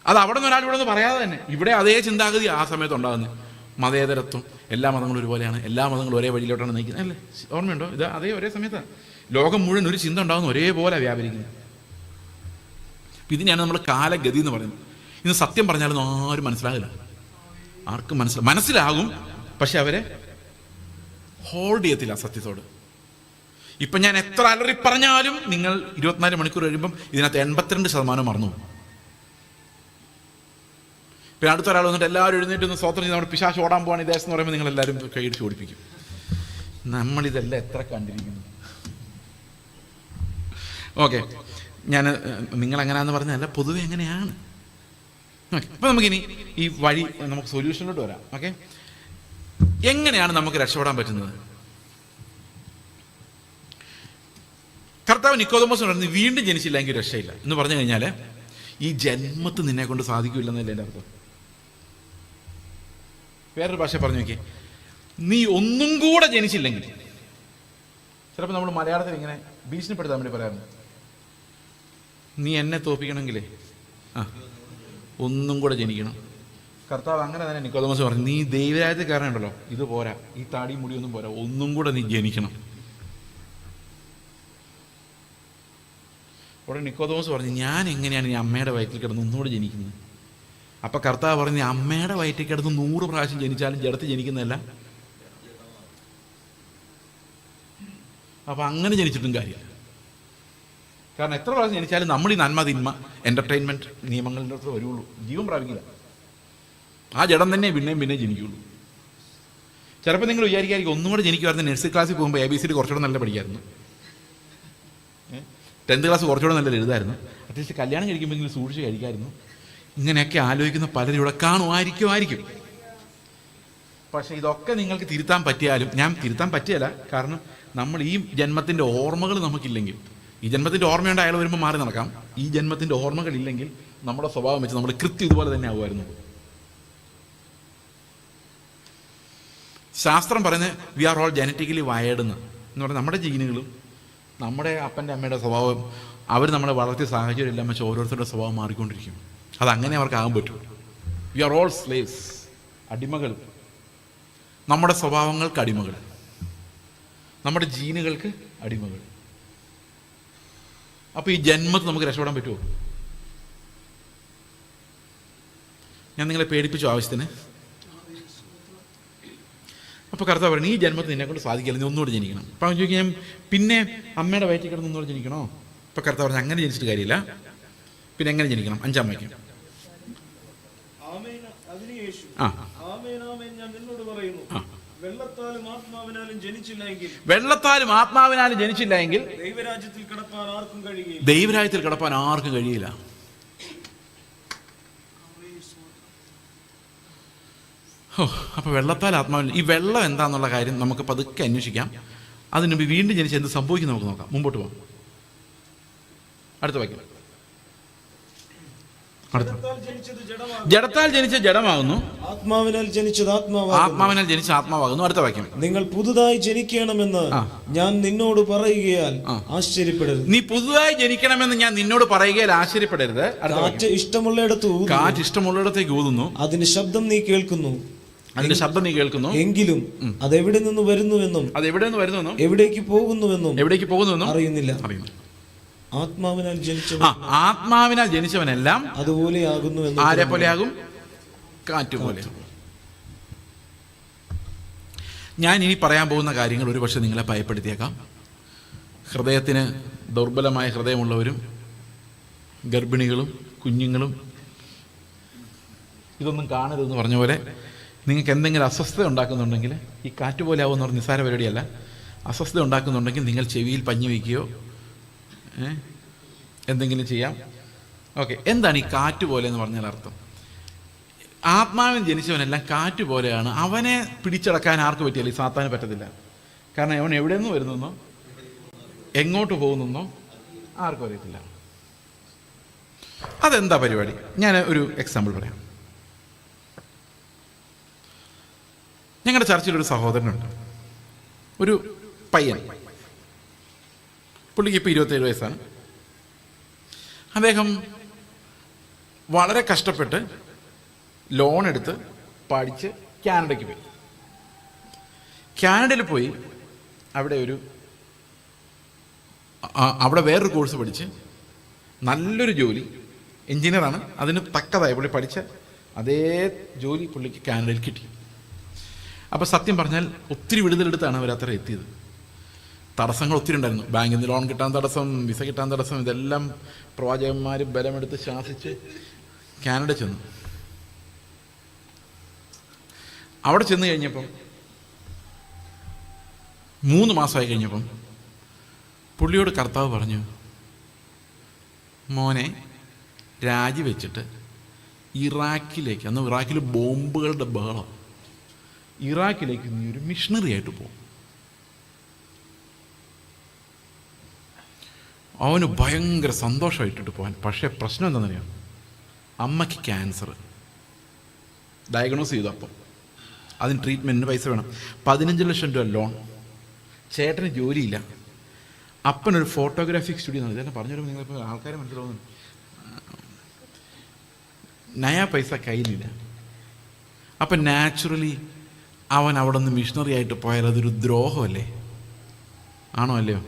അത് അവിടെ നിന്ന് ഒരാൾ ഇവിടെ നിന്ന് പറയാതെ തന്നെ ഇവിടെ അതേ ചിന്താഗതി ആ സമയത്ത് ഉണ്ടാകുന്നത്. മതേതരത്വം, എല്ലാ മതങ്ങളും ഒരുപോലെയാണ്, എല്ലാ മതങ്ങളും ഒരേ വഴിയിലോട്ടാണ് നയിക്കുന്നത് അല്ലേ? ഓർമ്മയുണ്ടോ? ഇത് അതേ ഒരേ സമയത്താണ് ലോകം മുഴുവൻ ഒരു ചിന്ത ഉണ്ടാകുന്ന ഒരേപോലെ വ്യാപരിക്കുന്നത്. ഇതിനെയാണ് നമ്മൾ കാലഗതി എന്ന് പറയുന്നത്. ഇന്ന് സത്യം പറഞ്ഞാലും ആരും മനസ്സിലാകില്ല, ആർക്കും മനസ്സിലാകും, പക്ഷെ അവരെ ഹോൾഡ് ചെയ്യത്തില്ല സത്യത്തോട്. ഇപ്പം ഞാൻ എത്ര അലറി പറഞ്ഞാലും നിങ്ങൾ 24 മണിക്കൂർ കഴിയുമ്പം ഇതിനകത്ത് 82% മറന്നു. പിന്നെ അടുത്തൊരാൾ വന്നിട്ട് എല്ലാവരും എഴുന്നേറ്റ് ഒന്ന് സ്വതന്ത്രം നമ്മുടെ പിശാച് ഓടാൻ പോവാണ് ഈ ദേശം എന്ന് പറയുമ്പോൾ നിങ്ങൾ എല്ലാവരും കൈയിടിച്ച് ഓടിപ്പിക്കും. നമ്മളിതെല്ലാം എത്ര കണ്ടിരിക്കുന്നു. ഓക്കെ, ഞാൻ നിങ്ങളെങ്ങനെയാണെന്ന് പറഞ്ഞതല്ല, പൊതുവെ എങ്ങനെയാണ്. ഓക്കെ, അപ്പം നമുക്കിനി ഈ വഴി നമുക്ക് സൊല്യൂഷനിലോട്ട് വരാം. ഓക്കെ, എങ്ങനെയാണ് നമുക്ക് രക്ഷപ്പെടാൻ പറ്റുന്നത്? കർത്താവ് നിക്കോദെമോസ് പറഞ്ഞു വീണ്ടും ജനിച്ചില്ലെങ്കിൽ രക്ഷയില്ല എന്ന് പറഞ്ഞു കഴിഞ്ഞാൽ ഈ ജന്മത്ത് നിന്നെ കൊണ്ട് സാധിക്കില്ലെന്നല്ലേ എൻ്റെ അർത്ഥം. വേറൊരു ഭാഷ പറഞ്ഞു നോക്കിയേ, നീ ഒന്നും കൂടെ ജനിച്ചില്ലെങ്കിൽ. ചിലപ്പോൾ നമ്മൾ മലയാളത്തിൽ ഇങ്ങനെ ഭീഷണിപ്പെടുത്താൻ വേണ്ടി പറയാറുണ്ട്, നീ എന്നെ തോപ്പിക്കണമെങ്കിലേ ഒന്നും കൂടെ ജനിക്കണം. കർത്താവ് അങ്ങനെ തന്നെ നിക്കോദെമോസ് പറഞ്ഞു, നീ ദൈവരാജ്യത്തിൽ കയറണുണ്ടല്ലോ, ഇത് പോരാ, ഈ താടി മുടിയൊന്നും പോരാ, ഒന്നും കൂടെ നീ ജനിക്കണം. ഉടനെ നിക്കോദെമോസ് പറഞ്ഞു, ഞാൻ എങ്ങനെയാണ് ഈ അമ്മയുടെ വയറ്റിൽ കിടന്ന് ഒന്നുകൂടെ ജനിക്കുന്നത്? അപ്പം കർത്താവ് പറഞ്ഞു, അമ്മയുടെ വയറ്റിൽ കിടന്ന് 100 പ്രാവശ്യം ജനിച്ചാലും ജഡത്തിൽ ജനിക്കുന്നതല്ല. അപ്പം അങ്ങനെ ജനിച്ചിട്ടും കാര്യമില്ല. കാരണം എത്ര പ്രാവശ്യം ജനിച്ചാലും നമ്മൾ ഈ നന്മ തിന്മ എൻ്റർടൈൻമെൻറ്റ് നിയമങ്ങളുടെ അടുത്ത് വരുള്ളൂ, ജീവൻ പ്രാപിക്കില്ല. ആ ജഡം തന്നെ പിന്നെയും ജനിക്കുള്ളൂ. ചിലപ്പോൾ നിങ്ങൾ വിചാരിക്കായിരിക്കും ഒന്നും കൂടെ ജനിക്കുമായിരുന്നു, നഴ്സറി ക്ലാസ്സിൽ പോകുമ്പോൾ ABCD കുറച്ചുകൂടെ നല്ല പഠിക്കായിരുന്നു, 10th ക്ലാസ് കുറച്ചുകൂടെ നല്ല എഴുതായിരുന്നു, അറ്റ്ലീസ്റ്റ് കല്യാണം കഴിക്കുമ്പോൾ സൂക്ഷിച്ച് കഴിക്കായിരുന്നു. ഇങ്ങനെയൊക്കെ ആലോചിക്കുന്ന പലരും ഇവിടെ കാണുമായിരിക്കും. പക്ഷെ ഇതൊക്കെ നിങ്ങൾക്ക് തിരുത്താൻ പറ്റിയാലും, ഞാൻ തിരുത്താൻ പറ്റിയല്ല, കാരണം നമ്മൾ ഈ ജന്മത്തിൻ്റെ ഓർമ്മകൾ നമുക്കില്ലെങ്കിൽ, ഈ ജന്മത്തിൻ്റെ ഓർമ്മയുണ്ട് അയാൾ വരുമ്പോൾ മാറി നടക്കാം, ഈ ജന്മത്തിൻ്റെ ഓർമ്മകളില്ലെങ്കിൽ നമ്മുടെ സ്വഭാവം വെച്ച് നമ്മൾ കൃത്യം ഇതുപോലെ തന്നെ ആവുമായിരുന്നു. ശാസ്ത്രം പറയുന്നത് we are all genetically wired എന്ന് പറഞ്ഞാൽ നമ്മുടെ ജീനുകളും നമ്മുടെ അപ്പൻ്റെ അമ്മയുടെ സ്വഭാവം, അവർ നമ്മളെ വളർത്തിയ സാഹചര്യം എല്ലാം വെച്ച് ഓരോരുത്തരുടെ സ്വഭാവം മാറിക്കൊണ്ടിരിക്കും. അതങ്ങനെ അവർക്കാകാൻ പറ്റും. വി ആർ ഓൾ സ്ലേവ്സ്, അടിമകൾ, നമ്മുടെ സ്വഭാവങ്ങൾക്ക് അടിമകൾ, നമ്മുടെ ജീനുകൾക്ക് അടിമകൾ. അപ്പോൾ ഈ ജന്മത്തിൽ നമുക്ക് രക്ഷപ്പെടാൻ പറ്റുമോ? ഞാൻ നിങ്ങളെ പേടിപ്പിച്ചു ആവശ്യത്തിന്. അപ്പോൾ കർത്താവ് പറഞ്ഞു, ഈ ജന്മത്തിൽ നിന്നെ കൊണ്ട് സാധിക്കില്ല, നീ ഒന്നുകൂടെ ജനിക്കണം. അപ്പം അവൻ ചോദിക്കും, ഞാൻ പിന്നെ അമ്മയുടെ വയറ്റിൽ കിടന്ന് ഒന്നുകൂടെ ജനിക്കണോ? അപ്പോൾ കർത്താവ് പറഞ്ഞു, അങ്ങനെ ജനിച്ചിട്ട് കാര്യമില്ല, പിന്നെ എങ്ങനെ ജനിക്കണം? 5-ാം വാക്യം. വെള്ളത്താലും ആത്മാവിനാലും ജനിച്ചില്ല എങ്കിൽ ദൈവരാജ്യത്തിൽ കിടപ്പാൻ ആർക്കും കഴിയില്ല. അപ്പോൾ വെള്ളത്താൽ ആത്മാവിൽ, ഈ വെള്ളം എന്താണെന്നുള്ള കാര്യം നമുക്ക് പതുക്കെ അന്വേഷിക്കാം. അതിന് മുമ്പ് വീണ്ടും ജനിച്ച് എന്ത് സംഭവിക്കും നമുക്ക് നോക്കാം. മുമ്പോട്ട് പോകാം. അടുത്ത വാക്യം. ജഡത്താൽ ജനിച്ച ജഡമാകുന്നു, ആത്മാവിനാൽ ജനിച്ചത് ആത്മാവിനാൽ ജനിച്ച ആത്മാവാകുന്നു. അടുത്ത വാക്യം. നിങ്ങൾ പുതുതായി ജനിക്കണമെന്ന് ഞാൻ നിന്നോട് പറയുകയാൽ ആശ്ചര്യപ്പെടരുത്. നീ പുതുതായി ജനിക്കണമെന്ന് ഞാൻ നിന്നോട് പറയുകയാൽ ആശ്ചര്യപ്പെടരുത്. കാറ്റ് ഇഷ്ടമുള്ളിടത്തേക്ക് ഊതുന്നു, അതിന്റെ ശബ്ദം നീ കേൾക്കുന്നു, അതിന്റെ ശബ്ദം നീ കേൾക്കുന്നു, എങ്കിലും അതെവിടെ നിന്ന് വരുന്നുവെന്നും എവിടേക്ക് പോകുന്നുവെന്നും അറിയുന്നില്ല. ആത്മാവിനാൽ ജനിച്ചവനെല്ലാം അതുപോലെയാകുന്നു. ആരെ പോലെയാകും? കാറ്റ് പോലെ. ഞാൻ ഇനി പറയാൻ പോകുന്ന കാര്യങ്ങൾ ഒരുപക്ഷെ നിങ്ങളെ ഭയപ്പെടുത്തിയേക്കാം. ഹൃദയത്തിന് ദുർബലമായ ഹൃദയമുള്ളവരും ഗർഭിണികളും കുഞ്ഞുങ്ങളും ഇതൊന്നും കാണരുതെന്ന് പറഞ്ഞ പോലെ നിങ്ങൾക്ക് എന്തെങ്കിലും അസ്വസ്ഥത ഉണ്ടാക്കുന്നുണ്ടെങ്കിൽ, ഈ കാറ്റ് പോലെ ആവുമെന്ന് പറഞ്ഞ നിസ്സാര പരിപാടിയല്ല, അസ്വസ്ഥത ഉണ്ടാക്കുന്നുണ്ടെങ്കിൽ നിങ്ങൾ ചെവിയിൽ പഞ്ഞി വയ്ക്കുകയോ എന്തെങ്കിലും ചെയ്യാം. ഓക്കെ, എന്താണ് ഈ കാറ്റ് പോലെ എന്ന് പറഞ്ഞാൽ അർത്ഥം? ആത്മാവിൽ ജനിച്ചവനെല്ലാം കാറ്റ് പോലെയാണ്. അവനെ പിടിച്ചടക്കാൻ ആർക്ക് പറ്റിയാലും ഈ സാത്താന് പറ്റത്തില്ല. കാരണം അവൻ എവിടെ നിന്ന് വരുന്നെന്നോ എങ്ങോട്ട് പോകുന്നെന്നോ ആർക്കും അറിയത്തില്ല. അതെന്താ പരിപാടി? ഞാൻ ഒരു എക്സാമ്പിൾ പറയാം. ഞങ്ങളുടെ ചർച്ചിലൊരു സഹോദരനുണ്ട്, ഒരു പയ്യൻ. പുള്ളിക്ക് ഇപ്പോൾ 27 വയസ്സാണ്. അദ്ദേഹം വളരെ കഷ്ടപ്പെട്ട് ലോൺ എടുത്ത് പഠിച്ച് കാനഡയ്ക്ക് പോയി. കാനഡയിൽ പോയി അവിടെ വേറൊരു കോഴ്സ് പഠിച്ച് നല്ലൊരു ജോലി, എൻജിനീയറാണ്, അതിന് തക്കതായി പുള്ളി പഠിച്ച അതേ ജോലി പുള്ളിക്ക് കാനഡയിൽ കിട്ടി. അപ്പോൾ സത്യം പറഞ്ഞാൽ ഒത്തിരി വിടുതലെടുത്താണ് അവർ അത്ര എത്തിയത്. തടസ്സങ്ങൾ ഒത്തിരി ഉണ്ടായിരുന്നു. ബാങ്കിൽ നിന്ന് ലോൺ കിട്ടാൻ തടസ്സം, വിസ കിട്ടാൻ തടസ്സം, ഇതെല്ലാം പ്രവാചകന്മാർ ബലമെടുത്ത് ശാസിച്ച് കാനഡ ചെന്നു. അവിടെ ചെന്ന് കഴിഞ്ഞപ്പം 3 മാസമായി കഴിഞ്ഞപ്പം പുള്ളിയോട് കർത്താവ് പറഞ്ഞു, മോനെ രാജിവെച്ചിട്ട് ഇറാഖിലേക്ക്, അന്ന് ഇറാഖിൽ ബോംബുകളുടെ ബഹളം, ഇറാഖിലേക്ക് നീ ഒരു മിഷണറി ആയിട്ട് പോകും. അവന് ഭയങ്കര സന്തോഷമായിട്ടിട്ട് പോകാൻ. പക്ഷേ പ്രശ്നം എന്താണെന്നറിയാം? അമ്മയ്ക്ക് ക്യാൻസർ ഡയഗ്നോസ് ചെയ്തു. അപ്പം അതിന് ട്രീറ്റ്മെൻറ്റിന് പൈസ വേണം. 15 ലക്ഷം രൂപ ലോൺ. ചേട്ടന് ജോലിയില്ല. അപ്പനൊരു ഫോട്ടോഗ്രാഫിക് സ്റ്റുഡിയോ ആണ്. ഇതെല്ലാം പറഞ്ഞു വരുമ്പോൾ നിങ്ങളിപ്പോൾ ആൾക്കാരെ മനസ്സിലാവുന്നു. നയാ പൈസ കയ്യിലില്ല. അപ്പം നാച്ചുറലി അവൻ അവിടെ നിന്ന് മിഷണറി ആയിട്ട് പോയാൽ അതൊരു ദ്രോഹമല്ലേ? ആണോ അല്ലയോ?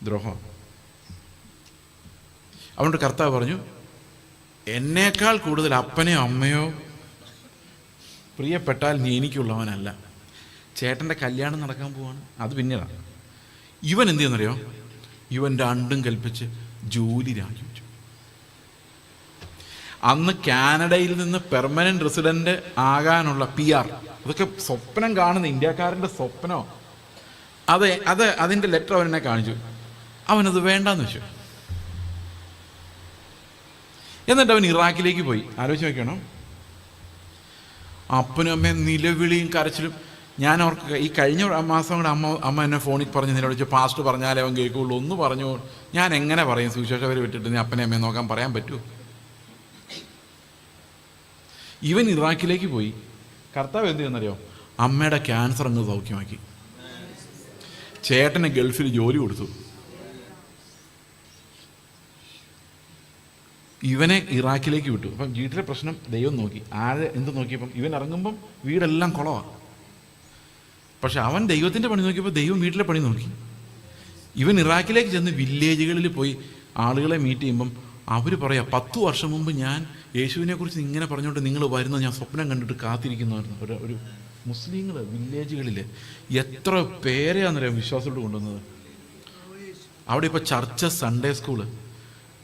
ദ്രോഹം. അതുകൊണ്ട് കർത്താവ് പറഞ്ഞു, എന്നേക്കാൾ കൂടുതൽ അപ്പനെയോ അമ്മയോ പ്രിയപ്പെട്ടാൽ നീ എനിക്കുള്ളവനല്ല. ചേട്ടൻ്റെ കല്യാണം നടക്കാൻ പോവാണ്, അത് പിന്നീടാണ്. ഇവൻ എന്ത് ചെയ്യുന്നറിയോ? ഇവൻ രണ്ടും കൽപ്പിച്ച് ജോലി രാജിവെച്ചു. അന്ന് കാനഡയിൽ നിന്ന് പെർമനന്റ് റെസിഡന്റ് ആകാനുള്ള PR, അതൊക്കെ സ്വപ്നം കാണുന്ന ഇന്ത്യക്കാരൻ്റെ സ്വപ്നമോ. അതിൻ്റെ ലെറ്റർ അവനെന്നെ കാണിച്ചു. അവനത് വേണ്ടാന്ന് വെച്ചു. എന്നിട്ട് അവൻ ഇറാഖിലേക്ക് പോയി. ആലോചിച്ച് നോക്കണം. അപ്പനും അമ്മയും നിലവിളിയും കരച്ചിലും. ഞാൻ അവർക്ക് ഈ കഴിഞ്ഞ മാസം കൂടെ അമ്മ എന്നെ ഫോണിൽ പറഞ്ഞ് നിന്നോട് ചോദിച്ചു, പാസ്റ്റ് പറഞ്ഞാലേ അവൻ കേൾക്കുള്ളൂ, ഒന്ന് പറഞ്ഞു. ഞാൻ എങ്ങനെ പറയും? സുവിശേഷകരെ വിട്ടിട്ട് നീ അപ്പനെ അമ്മയെ നോക്കാൻ പറയാൻ പറ്റുമോ? ഇവൻ ഇറാഖിലേക്ക് പോയി. കർത്താവ് എന്ത് ചെയ്യുന്നറിയോ? അമ്മയുടെ ക്യാൻസർ അങ്ങ് സൗഖ്യമാക്കി. ചേട്ടന് ഗൾഫിൽ ജോലി കൊടുത്തു. ഇവനെ ഇറാഖിലേക്ക് വിട്ടു. അപ്പം വീട്ടിലെ പ്രശ്നം ദൈവം നോക്കി. എന്ത് നോക്കിയപ്പം ഇവൻ ഇറങ്ങുമ്പം വീടെല്ലാം കുളമാണ്. പക്ഷെ അവൻ ദൈവത്തിൻ്റെ പണി നോക്കിയപ്പോൾ ദൈവം വീട്ടിലെ പണി നോക്കി. ഇവൻ ഇറാഖിലേക്ക് ചെന്ന് വില്ലേജുകളിൽ പോയി ആളുകളെ മീറ്റ് ചെയ്യുമ്പം അവർ പറയാം, 10 വർഷം മുമ്പ് ഞാൻ യേശുവിനെ കുറിച്ച് ഇങ്ങനെ പറഞ്ഞുകൊണ്ട് നിങ്ങൾ വരുന്നത് ഞാൻ സ്വപ്നം കണ്ടിട്ട് കാത്തിരിക്കുന്നതായിരുന്നു. ഒരു മുസ്ലിങ്ങൾ വില്ലേജുകളിൽ എത്ര പേരെയാണെന്നറിയാം വിശ്വാസത്തോട് കൊണ്ടുവന്നത്. അവിടെ ഇപ്പോൾ ചർച്ച്, സൺഡേ സ്കൂള്.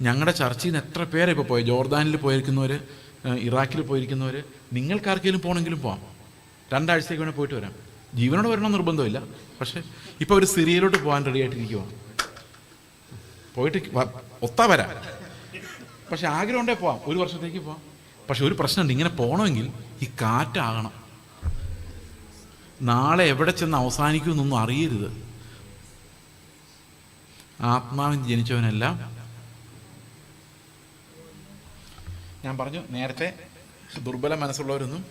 ഞങ്ങളുടെ ചർച്ചിൽ നിന്ന് എത്ര പേരെ ഇപ്പോൾ പോയി. ജോർദാനിൽ പോയിരിക്കുന്നവർ, ഇറാഖിൽ പോയിരിക്കുന്നവർ. നിങ്ങൾക്കാർക്കെങ്കിലും പോകണമെങ്കിലും പോകാം. 2 ആഴ്ചയ്ക്ക് വേണേൽ പോയിട്ട് വരാം. ജീവനോട് വരണമെന്ന് നിർബന്ധമില്ല. പക്ഷേ ഇപ്പോൾ അവർ സിറിയയിലോട്ട് പോകാൻ റെഡി ആയിട്ടിരിക്കുവാണ്. പോയിട്ട് ഒത്താ വരാം. പക്ഷെ ആഗ്രഹം ഉണ്ടേ പോവാം. 1 വർഷത്തേക്ക് പോവാം. പക്ഷെ ഒരു പ്രശ്നമുണ്ട്, ഇങ്ങനെ പോകണമെങ്കിൽ ഈ കാറ്റാകണം. നാളെ എവിടെ ചെന്ന് അവസാനിക്കുമെന്നൊന്നും അറിയരുത്. ആത്മാവിൽ ജനിച്ചവനെല്ലാം, ഞാൻ പറഞ്ഞു നേരത്തെ, ദുർബല മനസ്സുള്ളവരൊന്നും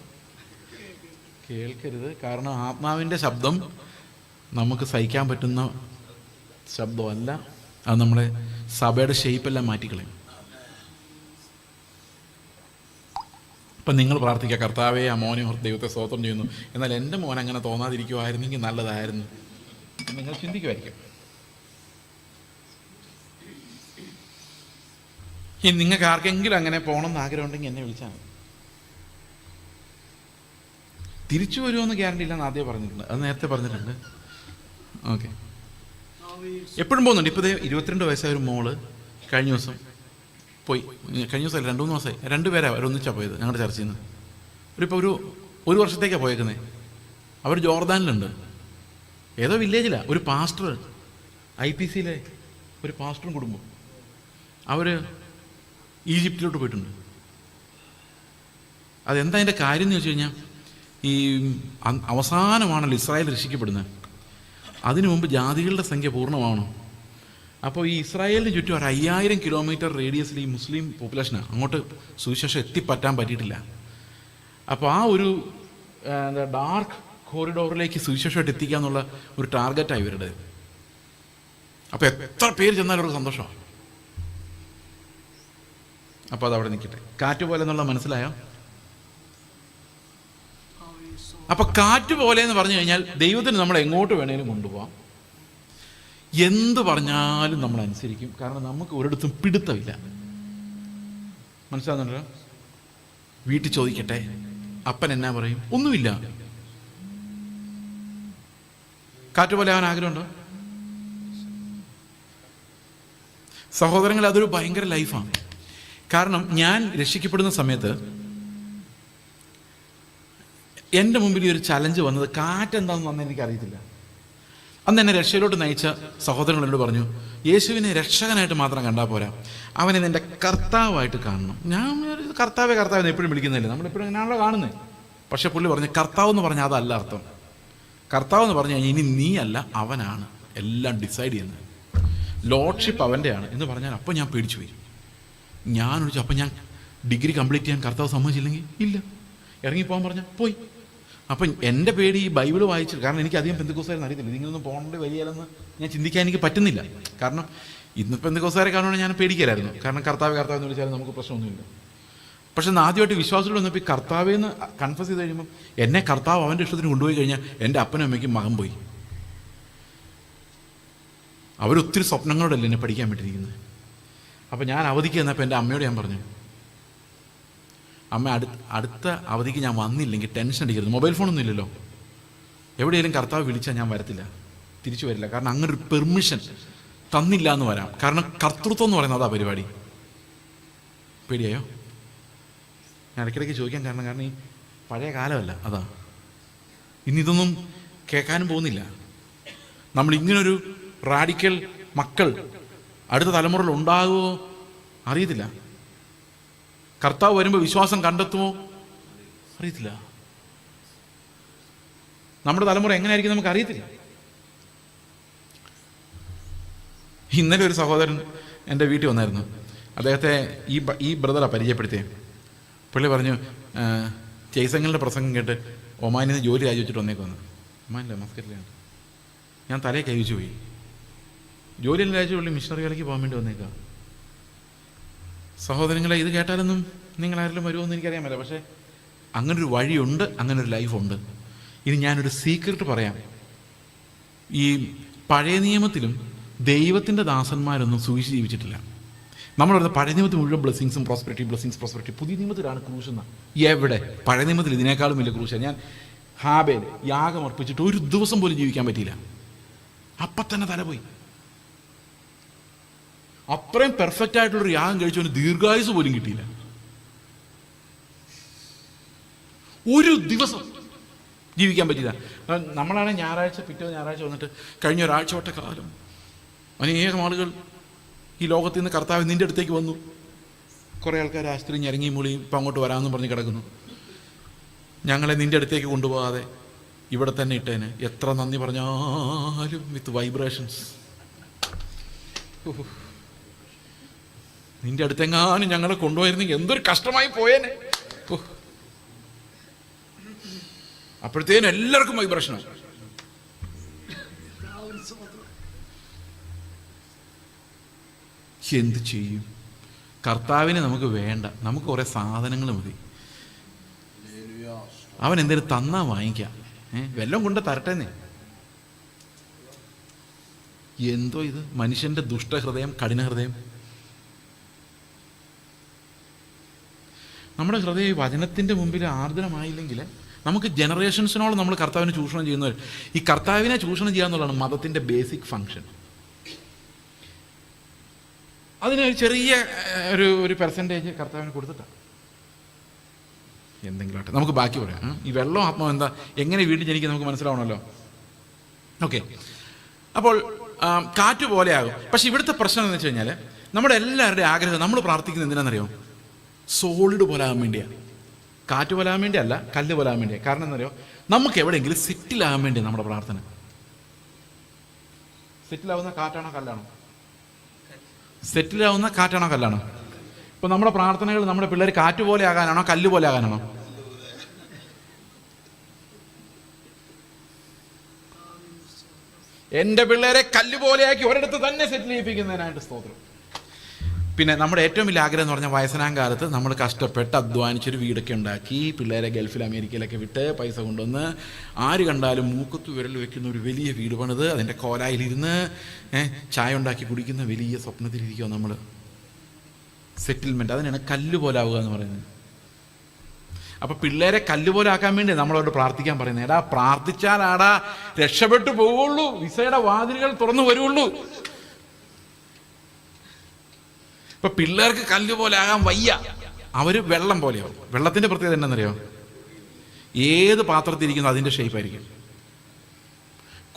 കേൾക്കരുത്. കാരണം ആത്മാവിൻ്റെ ശബ്ദം നമുക്ക് സഹിക്കാൻ പറ്റുന്ന ശബ്ദമല്ല. അത് നമ്മളെ സഭയുടെ ഷേപ്പെല്ലാം മാറ്റിക്കളയും. അപ്പം നിങ്ങൾ പ്രാർത്ഥിക്കുക, കർത്താവേ ആ മോനെ ഓർത്ത് ദൈവത്തെ സ്തോത്രം ചെയ്യുന്നു, എന്നാൽ എൻ്റെ മോൻ അങ്ങനെ തോന്നാതിരിക്കുമായിരുന്നെങ്കിൽ നല്ലതായിരുന്നു. നിങ്ങൾ ചിന്തിക്കുമായിരിക്കും. ഇനി നിങ്ങൾക്ക് ആർക്കെങ്കിലും അങ്ങനെ പോകണമെന്ന് ആഗ്രഹമുണ്ടെങ്കിൽ എന്നെ വിളിച്ചാൽ മതി. തിരിച്ചു വരുമോയെന്ന് ഗ്യാരണ്ടി ഇല്ലെന്ന് ആദ്യം പറഞ്ഞിട്ടുണ്ട്, അത് നേരത്തെ പറഞ്ഞിട്ടുണ്ട്. ഓക്കെ, എപ്പോഴും പോകുന്നുണ്ട്. ഇപ്പോൾ 22 വയസ്സായ ഒരു മോള് കഴിഞ്ഞ ദിവസം പോയി. കഴിഞ്ഞ ദിവസമല്ല, 2-3 മാസമായി. 2 പേരാണ് അവരൊന്നിച്ചാണ് പോയത് ഞങ്ങളുടെ ചർച്ചയിൽ നിന്ന്. ഇപ്പോൾ ഒരു വർഷത്തേക്കാണ് പോയേക്കുന്നത്. അവർ ജോർദാനിലുണ്ട്, ഏതോ വില്ലേജിലാണ്. ഒരു പാസ്റ്റർ, IPCയിലെ ഒരു പാസ്റ്ററും കുടുംബം, അവർ ഈജിപ്തിലോട്ട് പോയിട്ടുണ്ട്. അതെന്താ അതിൻ്റെ കാര്യം എന്ന് വെച്ച് കഴിഞ്ഞാൽ, ഈ അവസാനമാണല്ലോ ഇസ്രായേൽ രക്ഷിക്കപ്പെടുന്നത്. അതിനു മുമ്പ് ജാതികളുടെ സംഖ്യ പൂർണ്ണമാവണം. അപ്പോൾ ഈ ഇസ്രായേലിന് ചുറ്റും ഒരു 5000 കിലോമീറ്റർ റേഡിയസിൽ ഈ മുസ്ലിം പോപ്പുലേഷനാണ്. അങ്ങോട്ട് സുവിശേഷം എത്തിപ്പറ്റാൻ പറ്റിയിട്ടില്ല. അപ്പോൾ ആ ഒരു ഡാർക്ക് കോറിഡോറിലേക്ക് സുവിശേഷമായിട്ട് എത്തിക്കുക എന്നുള്ള ഒരു ടാർഗറ്റാണ് ഇവരുടെ. അപ്പോൾ എത്ര പേര് ചെന്നാലും അവർക്ക് സന്തോഷമാണ്. അപ്പോൾ അതവിടെ നിൽക്കട്ടെ. കാറ്റ് പോലെ എന്നുള്ള മനസ്സിലായോ? അപ്പം കാറ്റ് പോലെ എന്ന് പറഞ്ഞു കഴിഞ്ഞാൽ ദൈവത്തിന് നമ്മൾ എങ്ങോട്ട് വേണേലും കൊണ്ടുപോകാം. എന്ത് പറഞ്ഞാലും നമ്മൾ അനുസരിക്കും. കാരണം നമുക്ക് ഒരിടത്തും പിടുത്തമില്ല. മനസ്സിലാകുന്നുണ്ടല്ലോ? വീട്ടിൽ ചോദിക്കട്ടെ, അപ്പൻ എന്നാ പറയും? ഒന്നുമില്ല. കാറ്റ് പോലെ ആവാൻ ആഗ്രഹമുണ്ടോ? സഹോദരങ്ങൾ, അതൊരു ഭയങ്കര ലൈഫാണ്. കാരണം ഞാൻ രക്ഷിക്കപ്പെടുന്ന സമയത്ത് എൻ്റെ മുമ്പിൽ ഒരു ചലഞ്ച് വന്നത്, കാറ്റെന്താണെന്ന് അന്ന് എനിക്കറിയത്തില്ല. അന്ന് എന്നെ രക്ഷയിലോട്ട് നയിച്ച സഹോദരങ്ങളോട് പറഞ്ഞു, യേശുവിനെ രക്ഷകനായിട്ട് മാത്രം കണ്ടാൽ പോരാ, അവനെ എൻ്റെ കർത്താവായിട്ട് കാണണം. ഞാൻ കർത്താവെ കർത്താവെന്ന് എപ്പോഴും വിളിക്കുന്നില്ല, നമ്മളെപ്പോഴും അങ്ങനെയാണല്ലോ കാണുന്നത്. പക്ഷെ പുള്ളി പറഞ്ഞു, കർത്താവ് എന്ന് പറഞ്ഞാൽ അതല്ല അർത്ഥം. കർത്താവ് എന്ന് പറഞ്ഞു കഴിഞ്ഞാൽ ഇനി നീ അല്ല, അവനാണ് എല്ലാം ഡിസൈഡ് ചെയ്യുന്നത്. ലോഡ്ഷിപ്പ് അവൻ്റെയാണ് എന്ന് പറഞ്ഞാൽ അപ്പോൾ ഞാൻ പേടിച്ചു പോയി. ഞാൻ വിളിച്ചു, അപ്പം ഞാൻ ഡിഗ്രി കംപ്ലീറ്റ് ചെയ്യാൻ കർത്താവ് സമ്മതിച്ചില്ലെങ്കിൽ ഇല്ല, ഇറങ്ങിപ്പോകാൻ പറഞ്ഞാൽ പോയി. അപ്പം എൻ്റെ പേടി ഈ ബൈബിൾ വായിച്ചിട്ട്, കാരണം എനിക്ക് അധികം പെന്തക്കോസ്തുകാരെന്ന് അറിയത്തില്ല, ഇതിങ്ങനൊന്നും പോകേണ്ട വരികയില്ലെന്ന് ഞാൻ ചിന്തിക്കാൻ എനിക്ക് പറ്റുന്നില്ല. കാരണം ഇന്ന് പെന്തക്കോസ്തുകാരെ കാണുവാണെങ്കിൽ ഞാൻ പേടിക്കലായിരുന്നു. കാരണം കർത്താവ് എന്ന് വിളിച്ചാലും നമുക്ക് പ്രശ്നമൊന്നുമില്ല. പക്ഷെ ആദ്യമായിട്ട് വിശ്വാസത്തിൽ വന്നപ്പോൾ ഈ കർത്താവേന്ന് കൺഫസ് ചെയ്ത് കഴിയുമ്പോൾ എന്നെ കർത്താവ് അവൻ്റെ ഇഷ്ടത്തിന് കൊണ്ടുപോയി കഴിഞ്ഞാൽ എൻ്റെ അപ്പനും അമ്മയ്ക്കും മകൻ പോയി. അവരൊത്തിരി സ്വപ്നങ്ങളോടല്ലേ എന്നെ പഠിക്കാൻ പറ്റിയിരിക്കുന്നത്. അപ്പം ഞാൻ അവധിക്ക് ചെന്നപ്പോൾ എൻ്റെ അമ്മയോട് ഞാൻ പറഞ്ഞു, അമ്മ അടുത്ത അവധിക്ക് ഞാൻ വന്നില്ലെങ്കിൽ ടെൻഷൻ അടിക്കരുത്. മൊബൈൽ ഫോണൊന്നും ഇല്ലല്ലോ, എവിടെയെങ്കിലും കർത്താവ് വിളിച്ചാൽ ഞാൻ വരത്തില്ല, തിരിച്ചു വരില്ല. കാരണം അങ്ങനെ ഒരു പെർമിഷൻ തന്നില്ല എന്ന് വരാം. കാരണം കർത്തൃത്വം എന്ന് പറയുന്നത് അതാ പരിപാടി. പേടിയായോ? ഞാൻ ഇടയ്ക്കിടയ്ക്ക് ചോദിക്കാൻ കാരണം ഈ പഴയ കാലമല്ല, അതാ. ഇന്നിതൊന്നും കേൾക്കാനും പോകുന്നില്ല. നമ്മളിങ്ങനൊരു റാഡിക്കൽ മക്കൾ അടുത്ത തലമുറയിൽ ഉണ്ടാകുമോ അറിയത്തില്ല. കർത്താവ് വരുമ്പോൾ വിശ്വാസം കണ്ടെത്തുമോ അറിയത്തില്ല. നമ്മുടെ തലമുറ എങ്ങനെയായിരിക്കും നമുക്ക് അറിയത്തില്ല. ഇന്നലെ ഒരു സഹോദരൻ എൻ്റെ വീട്ടിൽ വന്നായിരുന്നു. അദ്ദേഹത്തെ ഈ ബ്രദറാണ് പരിചയപ്പെടുത്തിയത്. പുള്ളി പറഞ്ഞു, ജയ്സങ്ങളുടെ പ്രസംഗം കേട്ട് ഒമാനിൽ നിന്ന് ജോലി രാജിവെച്ചിട്ട് വന്നേക്കുവന്ന്. ഒമാനില്ല, മസ്കറ്റിലാണ്. ഞാൻ തലയെ കഴിച്ചു പോയി. ജോലിയെല്ലാം രാജിച്ച് പുള്ളി മിഷണറി വേലയ്ക്ക് പോകാൻ വേണ്ടി വന്നേക്കാം. സഹോദരങ്ങളെ, ഇത് കേട്ടാലൊന്നും നിങ്ങളാരെങ്കിലും വരുമോയെന്ന് എനിക്കറിയാൻ പറ്റില്ല. പക്ഷേ അങ്ങനൊരു വഴിയുണ്ട്, അങ്ങനൊരു ലൈഫുണ്ട്. ഇനി ഞാനൊരു സീക്രട്ട് പറയാം. ഈ പഴയ നിയമത്തിലും ദൈവത്തിൻ്റെ ദാസന്മാരൊന്നും സൂക്ഷിച്ച് ജീവിച്ചിട്ടില്ല. നമ്മൾ പറയുന്നത് പഴയ നിയമത്തിൽ മുഴുവൻ ബ്ലെസ്സിങ്സും പ്രോസ്പെരിറ്റി. പുതിയ നിയമത്തിലാണ് ക്രൂശ് എന്ന. എവിടെ? പഴയ നിയമത്തിൽ ഇതിനേക്കാളും വലിയ ക്രൂശാണ്. ഞാൻ ഹാബേൽ യാഗം അർപ്പിച്ചിട്ട് ഒരു ദിവസം പോലും ജീവിക്കാൻ പറ്റിയില്ല. അപ്പം തന്നെ തല പോയി. അത്രയും പെർഫെക്റ്റ് ആയിട്ടുള്ളൊരു യാഗം കഴിച്ചവന് ദീർഘായുസ് പോലും കിട്ടിയില്ല. ഒരു ദിവസം ജീവിക്കാൻ പറ്റില്ല. നമ്മളാണ് പിറ്റേ ഞായറാഴ്ച വന്നിട്ട് കഴിഞ്ഞ ഒരാഴ്ച വട്ട കാലം അനേകം ആളുകൾ ഈ ലോകത്തിൽ നിന്ന് കർത്താവ് നിൻ്റെ അടുത്തേക്ക് വന്നു. കുറേ ആൾക്കാർ ആശുപത്രി ഞെരങ്ങി മൂളി ഇപ്പം അങ്ങോട്ട് വരാമെന്ന് പറഞ്ഞ് കിടക്കുന്നു. ഞങ്ങളെ നിൻ്റെ അടുത്തേക്ക് കൊണ്ടുപോകാതെ ഇവിടെ തന്നെ ഇട്ടേന്. എത്ര നന്ദി പറഞ്ഞാലും വിത്ത് വൈബ്രേഷൻസ്. നിൻ്റെ അടുത്തെങ്ങാനും ഞങ്ങളെ കൊണ്ടുപോയിരുന്നെങ്കിൽ എന്തൊരു കഷ്ടമായി പോയേനെ. അപ്പോഴത്തേനും എല്ലാവർക്കും വൈബ്രേഷനാണ്. എന്ത് ചെയ്യും? കർത്താവിനെ നമുക്ക് വേണ്ട, നമുക്ക് കുറേ സാധനങ്ങൾ മതി. അവൻ എന്തേലും തന്നാ വാങ്ങിക്കാം, വെല്ലം കൊണ്ട് തരട്ടേന്നേ. എന്തോ ഇത് മനുഷ്യന്റെ ദുഷ്ടഹൃദയം, കഠിന ഹൃദയം. നമ്മുടെ ഹൃദയം ഈ വചനത്തിൻ്റെ മുമ്പിൽ ആർദ്രമായില്ലെങ്കിൽ നമുക്ക് ജനറേഷൻസിനോളം നമ്മൾ കർത്താവിനെ ചൂഷണം ചെയ്യുന്നവർ. ഈ കർത്താവിനെ ചൂഷണം ചെയ്യുക എന്നുള്ളതാണ് മതത്തിൻ്റെ ബേസിക് ഫങ്ഷൻ. അതിന് ചെറിയ ഒരു പെർസെൻറ്റേജ് കർത്താവിന് കൊടുത്തിട്ടാണ്. എന്തെങ്കിലും ആട്ടെ, നമുക്ക് ബാക്കി പറയാം. ഈ വെള്ളം ആത്മാവ് എന്താ, എങ്ങനെ വീണ്ടും ജനിക്കുക നമുക്ക് മനസ്സിലാവണമല്ലോ. ഓക്കെ, അപ്പോൾ കാറ്റ് പോലെയാകും. പക്ഷെ ഇവിടുത്തെ പ്രശ്നം എന്ന് വെച്ച് കഴിഞ്ഞാൽ നമ്മുടെ എല്ലാവരുടെയും ആഗ്രഹം, നമ്മൾ പ്രാർത്ഥിക്കുന്നത് എന്തിനാണെന്നറിയോ? സോളിഡ് പോലാകാൻ വേണ്ടിയാണ്. കാറ്റ് പോലാകാൻ വേണ്ടിയല്ല, കല്ല് പോലാകാൻ വേണ്ടിയാണ്. കാരണം എന്നറിയോ, നമുക്ക് എവിടെയെങ്കിലും സെറ്റിലാകാൻ വേണ്ടി നമ്മുടെ പ്രാർത്ഥന. സെറ്റിലാവുന്ന കാറ്റാണോ കല്ലാണോ? സെറ്റിലാവുന്ന കാറ്റാണോ കല്ലാണോ? ഇപ്പം നമ്മുടെ പ്രാർത്ഥനകൾ നമ്മുടെ പിള്ളേർ കാറ്റ് പോലെ ആകാനാണോ കല്ല് പോലെ ആകാനാണോ? എൻ്റെ പിള്ളേരെ കല്ല് പോലെയാക്കി ഒരിടത്ത് തന്നെ സെറ്റിൽ ചെയ്യിപ്പിക്കുന്നതിനായിട്ട് സ്തോത്രം. പിന്നെ നമ്മുടെ ഏറ്റവും വലിയ ആഗ്രഹം എന്ന് പറഞ്ഞാൽ വയസ്സനാം കാലത്ത് നമ്മൾ കഷ്ടപ്പെട്ട് അധ്വാനിച്ചൊരു വീടൊക്കെ ഉണ്ടാക്കി പിള്ളേരെ ഗൾഫിൽ അമേരിക്കയിലൊക്കെ വിട്ട് പൈസ കൊണ്ടുവന്ന് ആര് കണ്ടാലും മൂക്കത്ത് വിരൽ വെക്കുന്ന ഒരു വലിയ വീട് പണിത് അതിൻ്റെ കോലായിലിരുന്ന് ചായ ഉണ്ടാക്കി കുടിക്കുന്ന വലിയ സ്വപ്നത്തിലിരിക്കുക നമ്മൾ. സെറ്റിൽമെൻറ്റ്, അതിനാണ് കല്ല് പോലാവുക എന്ന് പറയുന്നത്. അപ്പം പിള്ളേരെ കല്ലുപോലെ ആക്കാൻ വേണ്ടി നമ്മളോട് പ്രാർത്ഥിക്കാൻ പറയുന്നത്. എടാ പ്രാർത്ഥിച്ചാലാടാ രക്ഷപ്പെട്ടു പോവുള്ളൂ, വിസയുടെ വാതിലുകൾ തുറന്നു വരുള്ളൂ. ഇപ്പം പിള്ളേർക്ക് കല്ലുപോലെ ആകാൻ വയ്യ, അവർ വെള്ളം പോലെയാവും. വെള്ളത്തിൻ്റെ പ്രത്യേകത എന്താണെന്നറിയോ? ഏത് പാത്രത്തിരിക്കുന്നു അതിൻ്റെ ഷേപ്പായിരിക്കും.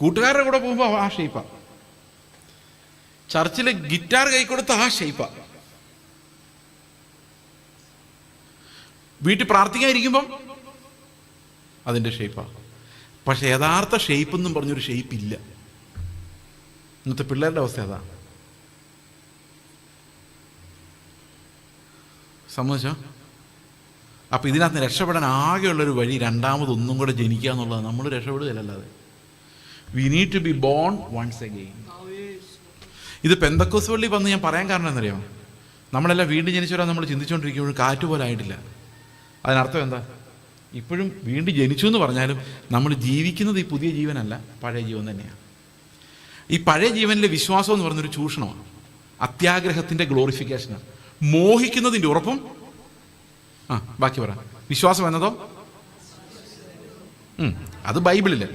കൂട്ടുകാരുടെ കൂടെ പോകുമ്പോൾ ആ ഷേപ്പാണ്. ചർച്ചിൽ ഗിറ്റാർ കൈ കൊടുത്ത ആ ഷേപ്പാണ്. വീട്ടിൽ പ്രാർത്ഥിക്കാതിരിക്കുമ്പം അതിൻ്റെ ഷേപ്പാണ്. പക്ഷെ യഥാർത്ഥ ഷേപ്പ് എന്നും പറഞ്ഞൊരു ഷേപ്പ് ഇല്ല. ഇന്നത്തെ പിള്ളേരുടെ അവസ്ഥ അതാ. സമ്മതിച്ചോ? അപ്പം ഇതിനകത്ത് രക്ഷപ്പെടാൻ ആകെയുള്ളൊരു വഴി രണ്ടാമതൊന്നും കൂടെ ജനിക്കുക എന്നുള്ളത്. നമ്മൾ രക്ഷപ്പെടുകയല്ലാതെ we need to be born once again. ഇത് പെന്തക്കോസ് പള്ളി വന്ന് ഞാൻ പറയാൻ കാരണം എന്നറിയോ? നമ്മളെല്ലാം വീണ്ടും ജനിച്ചവരാ നമ്മൾ ചിന്തിച്ചുകൊണ്ടിരിക്കുമ്പോഴും കാറ്റ് പോലെ ആയിട്ടില്ല. അതിനർത്ഥം എന്താ? ഇപ്പോഴും വീണ്ടും ജനിച്ചു എന്ന് പറഞ്ഞാലും നമ്മൾ ജീവിക്കുന്നത് ഈ പുതിയ ജീവനല്ല, പഴയ ജീവൻ തന്നെയാണ്. ഈ പഴയ ജീവനിലെ വിശ്വാസം എന്ന് പറയുന്നൊരു ചൂഷണമാണ്, അത്യാഗ്രഹത്തിൻ്റെ ഗ്ലോറിഫിക്കേഷനാണ്, മോഹിക്കുന്നതിൻ്റെ ഉറപ്പും. ബാക്കി പറ. വിശ്വാസം എന്നതോ? അത് ബൈബിളില്ല,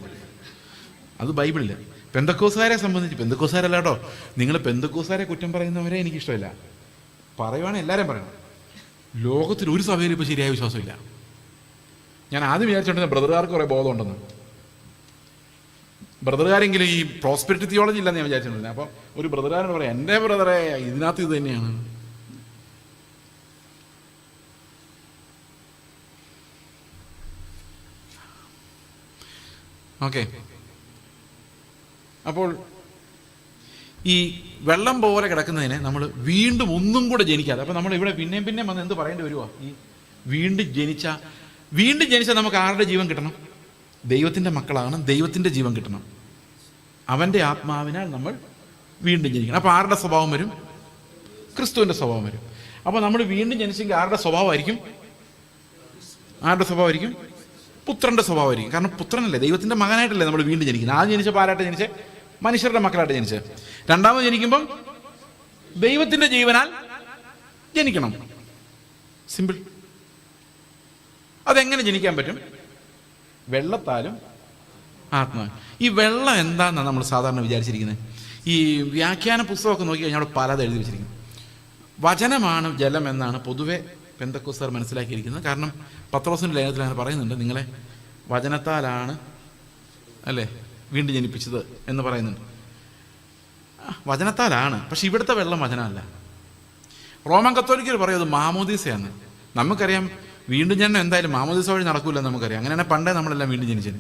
അത് ബൈബിളില്ല. പെന്തക്കോസുകാരെ സംബന്ധിച്ച്, പെന്തക്കോസുകാരല്ല കേട്ടോ, നിങ്ങൾ പെന്തക്കോസുകാരെ കുറ്റം പറയുന്നവരെ എനിക്കിഷ്ടമില്ല. പറയുവാണെങ്കിൽ എല്ലാവരും പറയണം. ലോകത്തിൽ ഒരു സഭയിൽ ഇപ്പോൾ ശരിയായ വിശ്വാസമില്ല. ഞാൻ ആദ്യം വിചാരിച്ചോണ്ടിരുന്ന ബ്രദറുകാർക്ക് കുറേ ബോധമുണ്ടെന്ന്. ബ്രദറുകാരെങ്കിലും ഈ പ്രോസ്പെരിറ്റി തിയോളജി ഇല്ലെന്ന് ഞാൻ വിചാരിച്ചിട്ടുണ്ടായിരുന്നു. അപ്പോൾ ഒരു ബ്രദറുകാരനോട് പറയാം, എൻ്റെ ബ്രദറെ ഇതിനകത്ത് ഇത് തന്നെയാണ്. ഓക്കെ, അപ്പോൾ ഈ വെള്ളം പോലെ കിടക്കുന്നതിനെ നമ്മൾ വീണ്ടും ഒന്നും കൂടെ ജനിക്കാതെ, അപ്പം നമ്മൾ ഇവിടെ പിന്നെയും പിന്നെയും വന്ന് എന്ത് പറയേണ്ടി വരുമോ? ഈ വീണ്ടും ജനിച്ച നമുക്ക് ആരുടെ ജീവൻ കിട്ടണം? ദൈവത്തിൻ്റെ മക്കളാണ്, ദൈവത്തിൻ്റെ ജീവൻ കിട്ടണം. അവൻ്റെ ആത്മാവിനാൽ നമ്മൾ വീണ്ടും ജനിക്കണം. അപ്പോൾ ആരുടെ സ്വഭാവം വരും? ക്രിസ്തുവിൻ്റെ സ്വഭാവം വരും. അപ്പോൾ നമ്മൾ വീണ്ടും ജനിച്ചെങ്കിൽ ആരുടെ സ്വഭാവമായിരിക്കും? പുത്രൻ്റെ സ്വഭാവമായിരിക്കും. കാരണം പുത്രനല്ലേ, ദൈവത്തിൻ്റെ മകനായിട്ടല്ലേ നമ്മൾ വീണ്ടും ജനിക്കുന്നത്. ആദ്യം ജനിച്ചപ്പോൾ ആരായിട്ട് ജനിച്ചേ? മനുഷ്യരുടെ മക്കളായിട്ട് ജനിച്ചത്. രണ്ടാമത് ജനിക്കുമ്പം ദൈവത്തിൻ്റെ ജീവനാൽ ജനിക്കണം. സിമ്പിൾ. അതെങ്ങനെ ജനിക്കാൻ പറ്റും? വെള്ളത്താലും ആത്മാവ്. ഈ വെള്ളം എന്താണെന്നാണ് നമ്മൾ സാധാരണ വിചാരിച്ചിരിക്കുന്നത്. ഈ വ്യാഖ്യാന പുസ്തകമൊക്കെ നോക്കി കഴിഞ്ഞാൽ അവിടെ പലത് എഴുതി വെച്ചിരിക്കുന്നു. വചനമാണ് ജലം എന്നാണ് പൊതുവെ പെന്തക്കോസ്തുകാർ മനസ്സിലാക്കിയിരിക്കുന്നത്. കാരണം പത്രോസിൻ്റെ ലേഖനത്തിൽ അങ്ങനെ പറയുന്നുണ്ട്, നിങ്ങളെ വചനത്താലാണ് അല്ലേ വീണ്ടും ജനിപ്പിച്ചത് എന്ന് പറയുന്നുണ്ട്. വചനത്താലാണ്. പക്ഷെ ഇവിടുത്തെ വെള്ളം വചനമല്ല. റോമൻ കത്തോലിക്കർ പറയും അത് മാമോദീസയാണ്. നമുക്കറിയാം വീണ്ടും ജനനം എന്തായാലും മാമോദീസ വഴി നടക്കൂലെന്ന് നമുക്കറിയാം. അങ്ങനെയാണെങ്കിൽ പണ്ടേ നമ്മളെല്ലാം വീണ്ടും ജനിച്ചത്.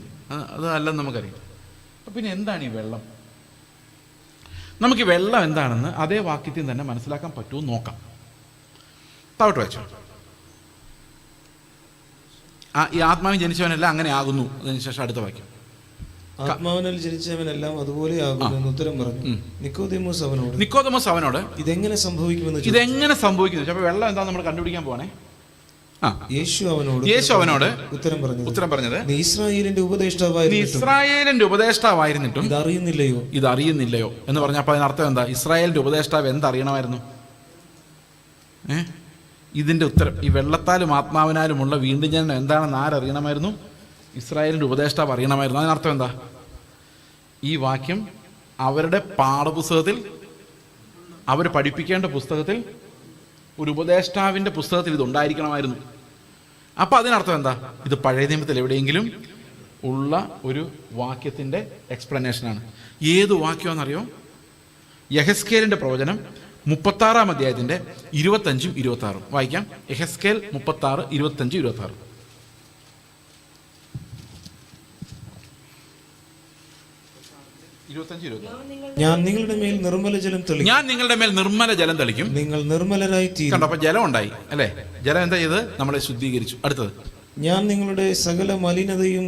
അത് അല്ലെന്ന് നമുക്കറിയാം. അപ്പം പിന്നെ എന്താണ് ഈ വെള്ളം? നമുക്ക് ഈ വെള്ളം എന്താണെന്ന് അതേ വാക്യത്തിൽ തന്നെ മനസ്സിലാക്കാൻ പറ്റുമോ നോക്കാം. താവട്ട് വെച്ചോ. ഈ ആത്മാവിൽ ജനിച്ചവനെല്ലാം അങ്ങനെ ആകുന്നു. അതിനുശേഷം അടുത്ത വാക്യം, ആത്മാവിനാൽ ജനിച്ചവനെല്ലാം അതുപോലെ ആകുന്നു ഉത്തരം പറഞ്ഞു. നിക്കോദെമോസ് അവനോട് ഇതെങ്ങനെ സംഭവിക്കുമെന്ന് അപ്പൊ വെള്ളം എന്താ നമ്മൾ കണ്ടുപിടിക്കാൻ പോവാണേ. യേശു അവനോട് ഉത്തരം പറഞ്ഞത്, നീ ഇസ്രായേലിന്റെ ഉപദേഷ്ടാവായിരുന്നിട്ടും ഇതറിയുന്നില്ലയോ എന്ന് പറഞ്ഞപ്പോൾ അതിനർത്ഥം എന്താ? ഇസ്രായേലിന്റെ ഉപദേഷ്ടാവ് എന്തറിയണമായിരുന്നു? ഇതിന്റെ ഉത്തരം ഈ വെള്ളത്താലും ആത്മാവിനാലുമുള്ള വീണ്ടും ജനനം എന്താണെന്ന് ആരറിയണമായിരുന്നു? ഇസ്രായേലിന്റെ ഉപദേഷ്ടാവ് അറിയണമായിരുന്നു. അതിനർത്ഥം എന്താ? ഈ വാക്യം അവരുടെ പാഠപുസ്തകത്തിൽ, അവർ പഠിപ്പിക്കേണ്ട പുസ്തകത്തിൽ, ഒരു ഉപദേഷ്ടാവിൻ്റെ പുസ്തകത്തിൽ ഇത് ഉണ്ടായിരിക്കണമായിരുന്നു. അപ്പം അതിനർത്ഥം എന്താ? ഇത് പഴയ നിയമത്തിൽ എവിടെയെങ്കിലും ഉള്ള ഒരു വാക്യത്തിൻ്റെ എക്സ്പ്ലനേഷനാണ്. ഏത് വാക്യമാണെന്നറിയോ? യെഹെസ്കേലിൻ്റെ പ്രവചനം 36-ാം അധ്യായത്തിൻ്റെ 25-ഉം 26-ഉം വായിക്കാം. യെഹെസ്കേൽ 36, 25, 26. ഞാൻ നിങ്ങളുടെ മേൽ നിർമ്മല ജലം തെളിക്കും, നിങ്ങൾ നിർമ്മലരായി തീരും. കണ്ടോ? അപ്പൊ ജലം ഉണ്ടായി അല്ലേ? ജലം എന്താ ചെയ്ത്? നമ്മളെ ശുദ്ധീകരിച്ചു. അടുത്തത്, ഞാൻ നിങ്ങളുടെ സകല മലിനതയും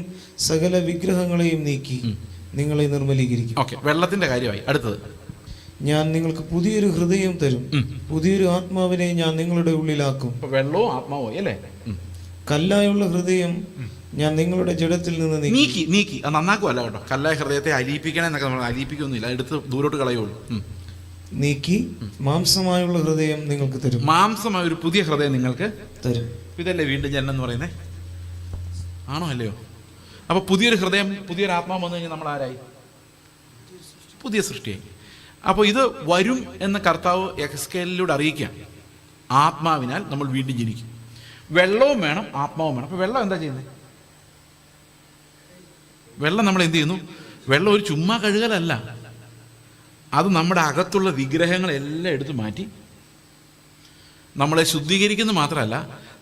സകല വിഗ്രഹങ്ങളെയും നീക്കി നിങ്ങളെ നിർമ്മലീകരിക്കും. ഓക്കെ, വെള്ളത്തിന്റെ കാര്യമായി. അടുത്തത്, ഞാൻ നിങ്ങൾക്ക് പുതിയൊരു ഹൃദയം തരും, പുതിയൊരു ആത്മാവിനെ ഞാൻ നിങ്ങളുടെ ഉള്ളിലാക്കും. വെള്ളവും ആത്മാവും അല്ലേ? കല്ലായുള്ള ഹൃദയം ഞാൻ നിങ്ങളുടെ ജഡത്തിൽ നിന്ന് നീക്കി. അത് നന്നാക്കുമല്ല കേട്ടോ. കല്ലായ ഹൃദയത്തെ അലിയിപ്പിക്കണേ എന്നൊക്കെ നമ്മൾ അലിയിപ്പിക്കൊന്നുമില്ല, എടുത്ത് ദൂരോട്ട് കളയുള്ളൂ. നീക്കി മാംസമായുള്ള ഹൃദയം നിങ്ങൾക്ക് തരും. മാംസമായ ഒരു പുതിയ ഹൃദയം നിങ്ങൾക്ക് തരും. ഇതല്ലേ വീണ്ടും ജനനം എന്ന് പറയുന്നത്? ആണോ അല്ലയോ? അപ്പൊ പുതിയൊരു ഹൃദയം, പുതിയൊരു ആത്മാവ് വന്നു കഴിഞ്ഞാൽ നമ്മൾ ആരായി? പുതിയ സൃഷ്ടിയായി. അപ്പോൾ ഇത് വരും എന്ന കർത്താവ് യെഹെസ്കേലിലൂടെ അറിയിക്കാം. ആത്മാവിനാൽ നമ്മൾ വീണ്ടും ജനിക്കും. വെള്ളവും വേണം, ആത്മാവും വേണം. അപ്പോൾ വെള്ളം എന്താ ചെയ്യുന്നത്? വെള്ളം നമ്മൾ എന്ത് ചെയ്യുന്നു? വെള്ളം ഒരു ചുമ്മാ കഴുകലല്ല, അത് നമ്മുടെ അകത്തുള്ള വിഗ്രഹങ്ങളെല്ലാം എടുത്തു മാറ്റി നമ്മളെ ശുദ്ധീകരിക്കുന്നത് മാത്രമല്ല,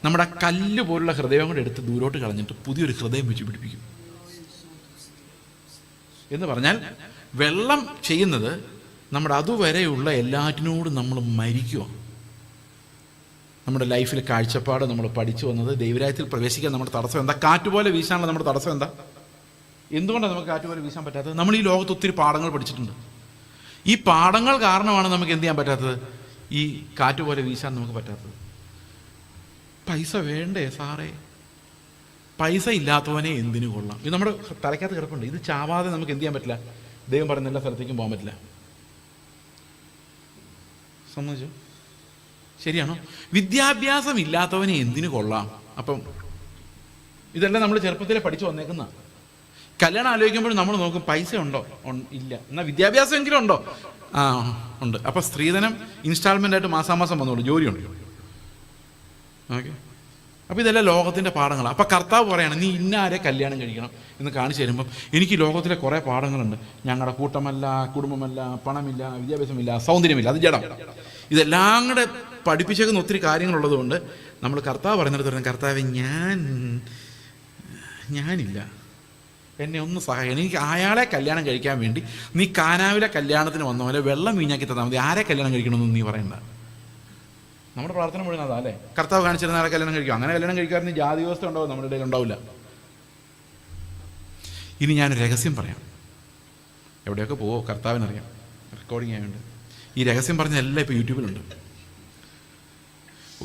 നമ്മുടെ കല്ല് പോലുള്ള ഹൃദയം കൂടെ എടുത്ത് ദൂരോട്ട് കളഞ്ഞിട്ട് പുതിയൊരു ഹൃദയം വെച്ച് പിടിപ്പിക്കും. എന്ന് പറഞ്ഞാൽ വെള്ളം ചെയ്യുന്നത് നമ്മുടെ അതുവരെയുള്ള എല്ലാറ്റിനോടും നമ്മൾ മരിക്കുക. നമ്മുടെ ലൈഫിൽ കാഴ്ചപ്പാട് നമ്മൾ പഠിച്ചു വന്നത്, ദൈവരാജ്യത്തിൽ പ്രവേശിക്കാൻ നമ്മുടെ തടസ്സം എന്താ? കാറ്റുപോലെ വീശാനുള്ള നമ്മുടെ തടസ്സം എന്താ? എന്തുകൊണ്ടാണ് നമുക്ക് കാറ്റുപോലെ വീശാൻ പറ്റാത്തത്? നമ്മൾ ഈ ലോകത്ത് ഒത്തിരി പാഠങ്ങൾ പഠിച്ചിട്ടുണ്ട്. ഈ പാഠങ്ങൾ കാരണമാണ് നമുക്ക് എന്ത് ചെയ്യാൻ പറ്റാത്തത്? ഈ കാറ്റുപോലെ വീശാൻ നമുക്ക് പറ്റാത്തത്. പൈസ വേണ്ടേ സാറേ? പൈസ ഇല്ലാത്തവനെ എന്തിനു കൊള്ളാം? ഇത് നമ്മുടെ തലയ്ക്കകത്ത് കിടപ്പുണ്ട്. ഇത് ചാവാതെ നമുക്ക് എന്ത് ചെയ്യാൻ പറ്റില്ല? ദൈവം പറയുന്ന എല്ലാ സ്ഥലത്തേക്കും പോകാൻ പറ്റില്ല. സമ്മതിച്ചു? ശരിയാണോ? വിദ്യാഭ്യാസം ഇല്ലാത്തവനെ എന്തിനു കൊള്ളാം? അപ്പം ഇതെല്ലാം നമ്മൾ ചെറുപ്പത്തിലെ പഠിച്ചു വന്നേക്കുന്ന. കല്യാണം ആലോചിക്കുമ്പോൾ നമ്മൾ നോക്കും, പൈസ ഉണ്ടോ? ഇല്ല. എന്നാൽ വിദ്യാഭ്യാസം എങ്കിലും ഉണ്ടോ? ഉണ്ട്. അപ്പം സ്ത്രീധനം ഇൻസ്റ്റാൾമെൻ്റ് ആയിട്ട് മാസാമാസം വന്നോളൂ, ജോലിയുണ്ട്. ഓക്കെ, അപ്പോൾ ഇതെല്ലാം ലോകത്തിൻ്റെ പാഠങ്ങളാണ്. അപ്പം കർത്താവ് പറയാണ്, നീ ഇന്നാരെ കല്യാണം കഴിക്കണം എന്ന് കാണിച്ചു തരുമ്പം എനിക്ക് ലോകത്തിലെ കുറേ പാഠങ്ങളുണ്ട്. ഞങ്ങളുടെ കൂട്ടമല്ല, കുടുംബമല്ല, പണമില്ല, വിദ്യാഭ്യാസമില്ല, സൗന്ദര്യമില്ല, അത് ജഡം. ഇതെല്ലാം കൂടെ പഠിപ്പിച്ചേക്കുന്ന ഒത്തിരി കാര്യങ്ങളുള്ളത് കൊണ്ട് നമ്മൾ കർത്താവ് പറയുന്നിടത്ത് പറയുന്നത്, കർത്താവ് ഞാനില്ല, എന്നെ ഒന്ന് സഹായിക്കണം. എനിക്ക് അയാളെ കല്യാണം കഴിക്കാൻ വേണ്ടി നീ കാനാവിലെ കല്യാണത്തിന് വന്ന പോലെ വെള്ളം വീഞ്ഞാക്കി തന്നാൽ മതി. ആരെ കല്യാണം കഴിക്കണമെന്ന് നീ പറയണ്ട. നമ്മുടെ പ്രാർത്ഥന മുഴുവൻ അതാ അല്ലേ? കർത്താവ് കാണിച്ചിരുന്ന ആളെ കല്യാണം കഴിക്കും. അങ്ങനെ കല്യാണം കഴിക്കാറുണ്ട് ജാതി വ്യവസ്ഥ ഉണ്ടാവും, നമ്മുടെ ഇടയിൽ ഉണ്ടാവില്ല. ഇനി ഞാനൊരു രഹസ്യം പറയാം. എവിടെയൊക്കെ പോവോ കർത്താവിനറിയാം, റെക്കോർഡിങ് ആയതുകൊണ്ട്. ഈ രഹസ്യം പറഞ്ഞ എല്ലാം ഇപ്പോൾ യൂട്യൂബിലുണ്ട്.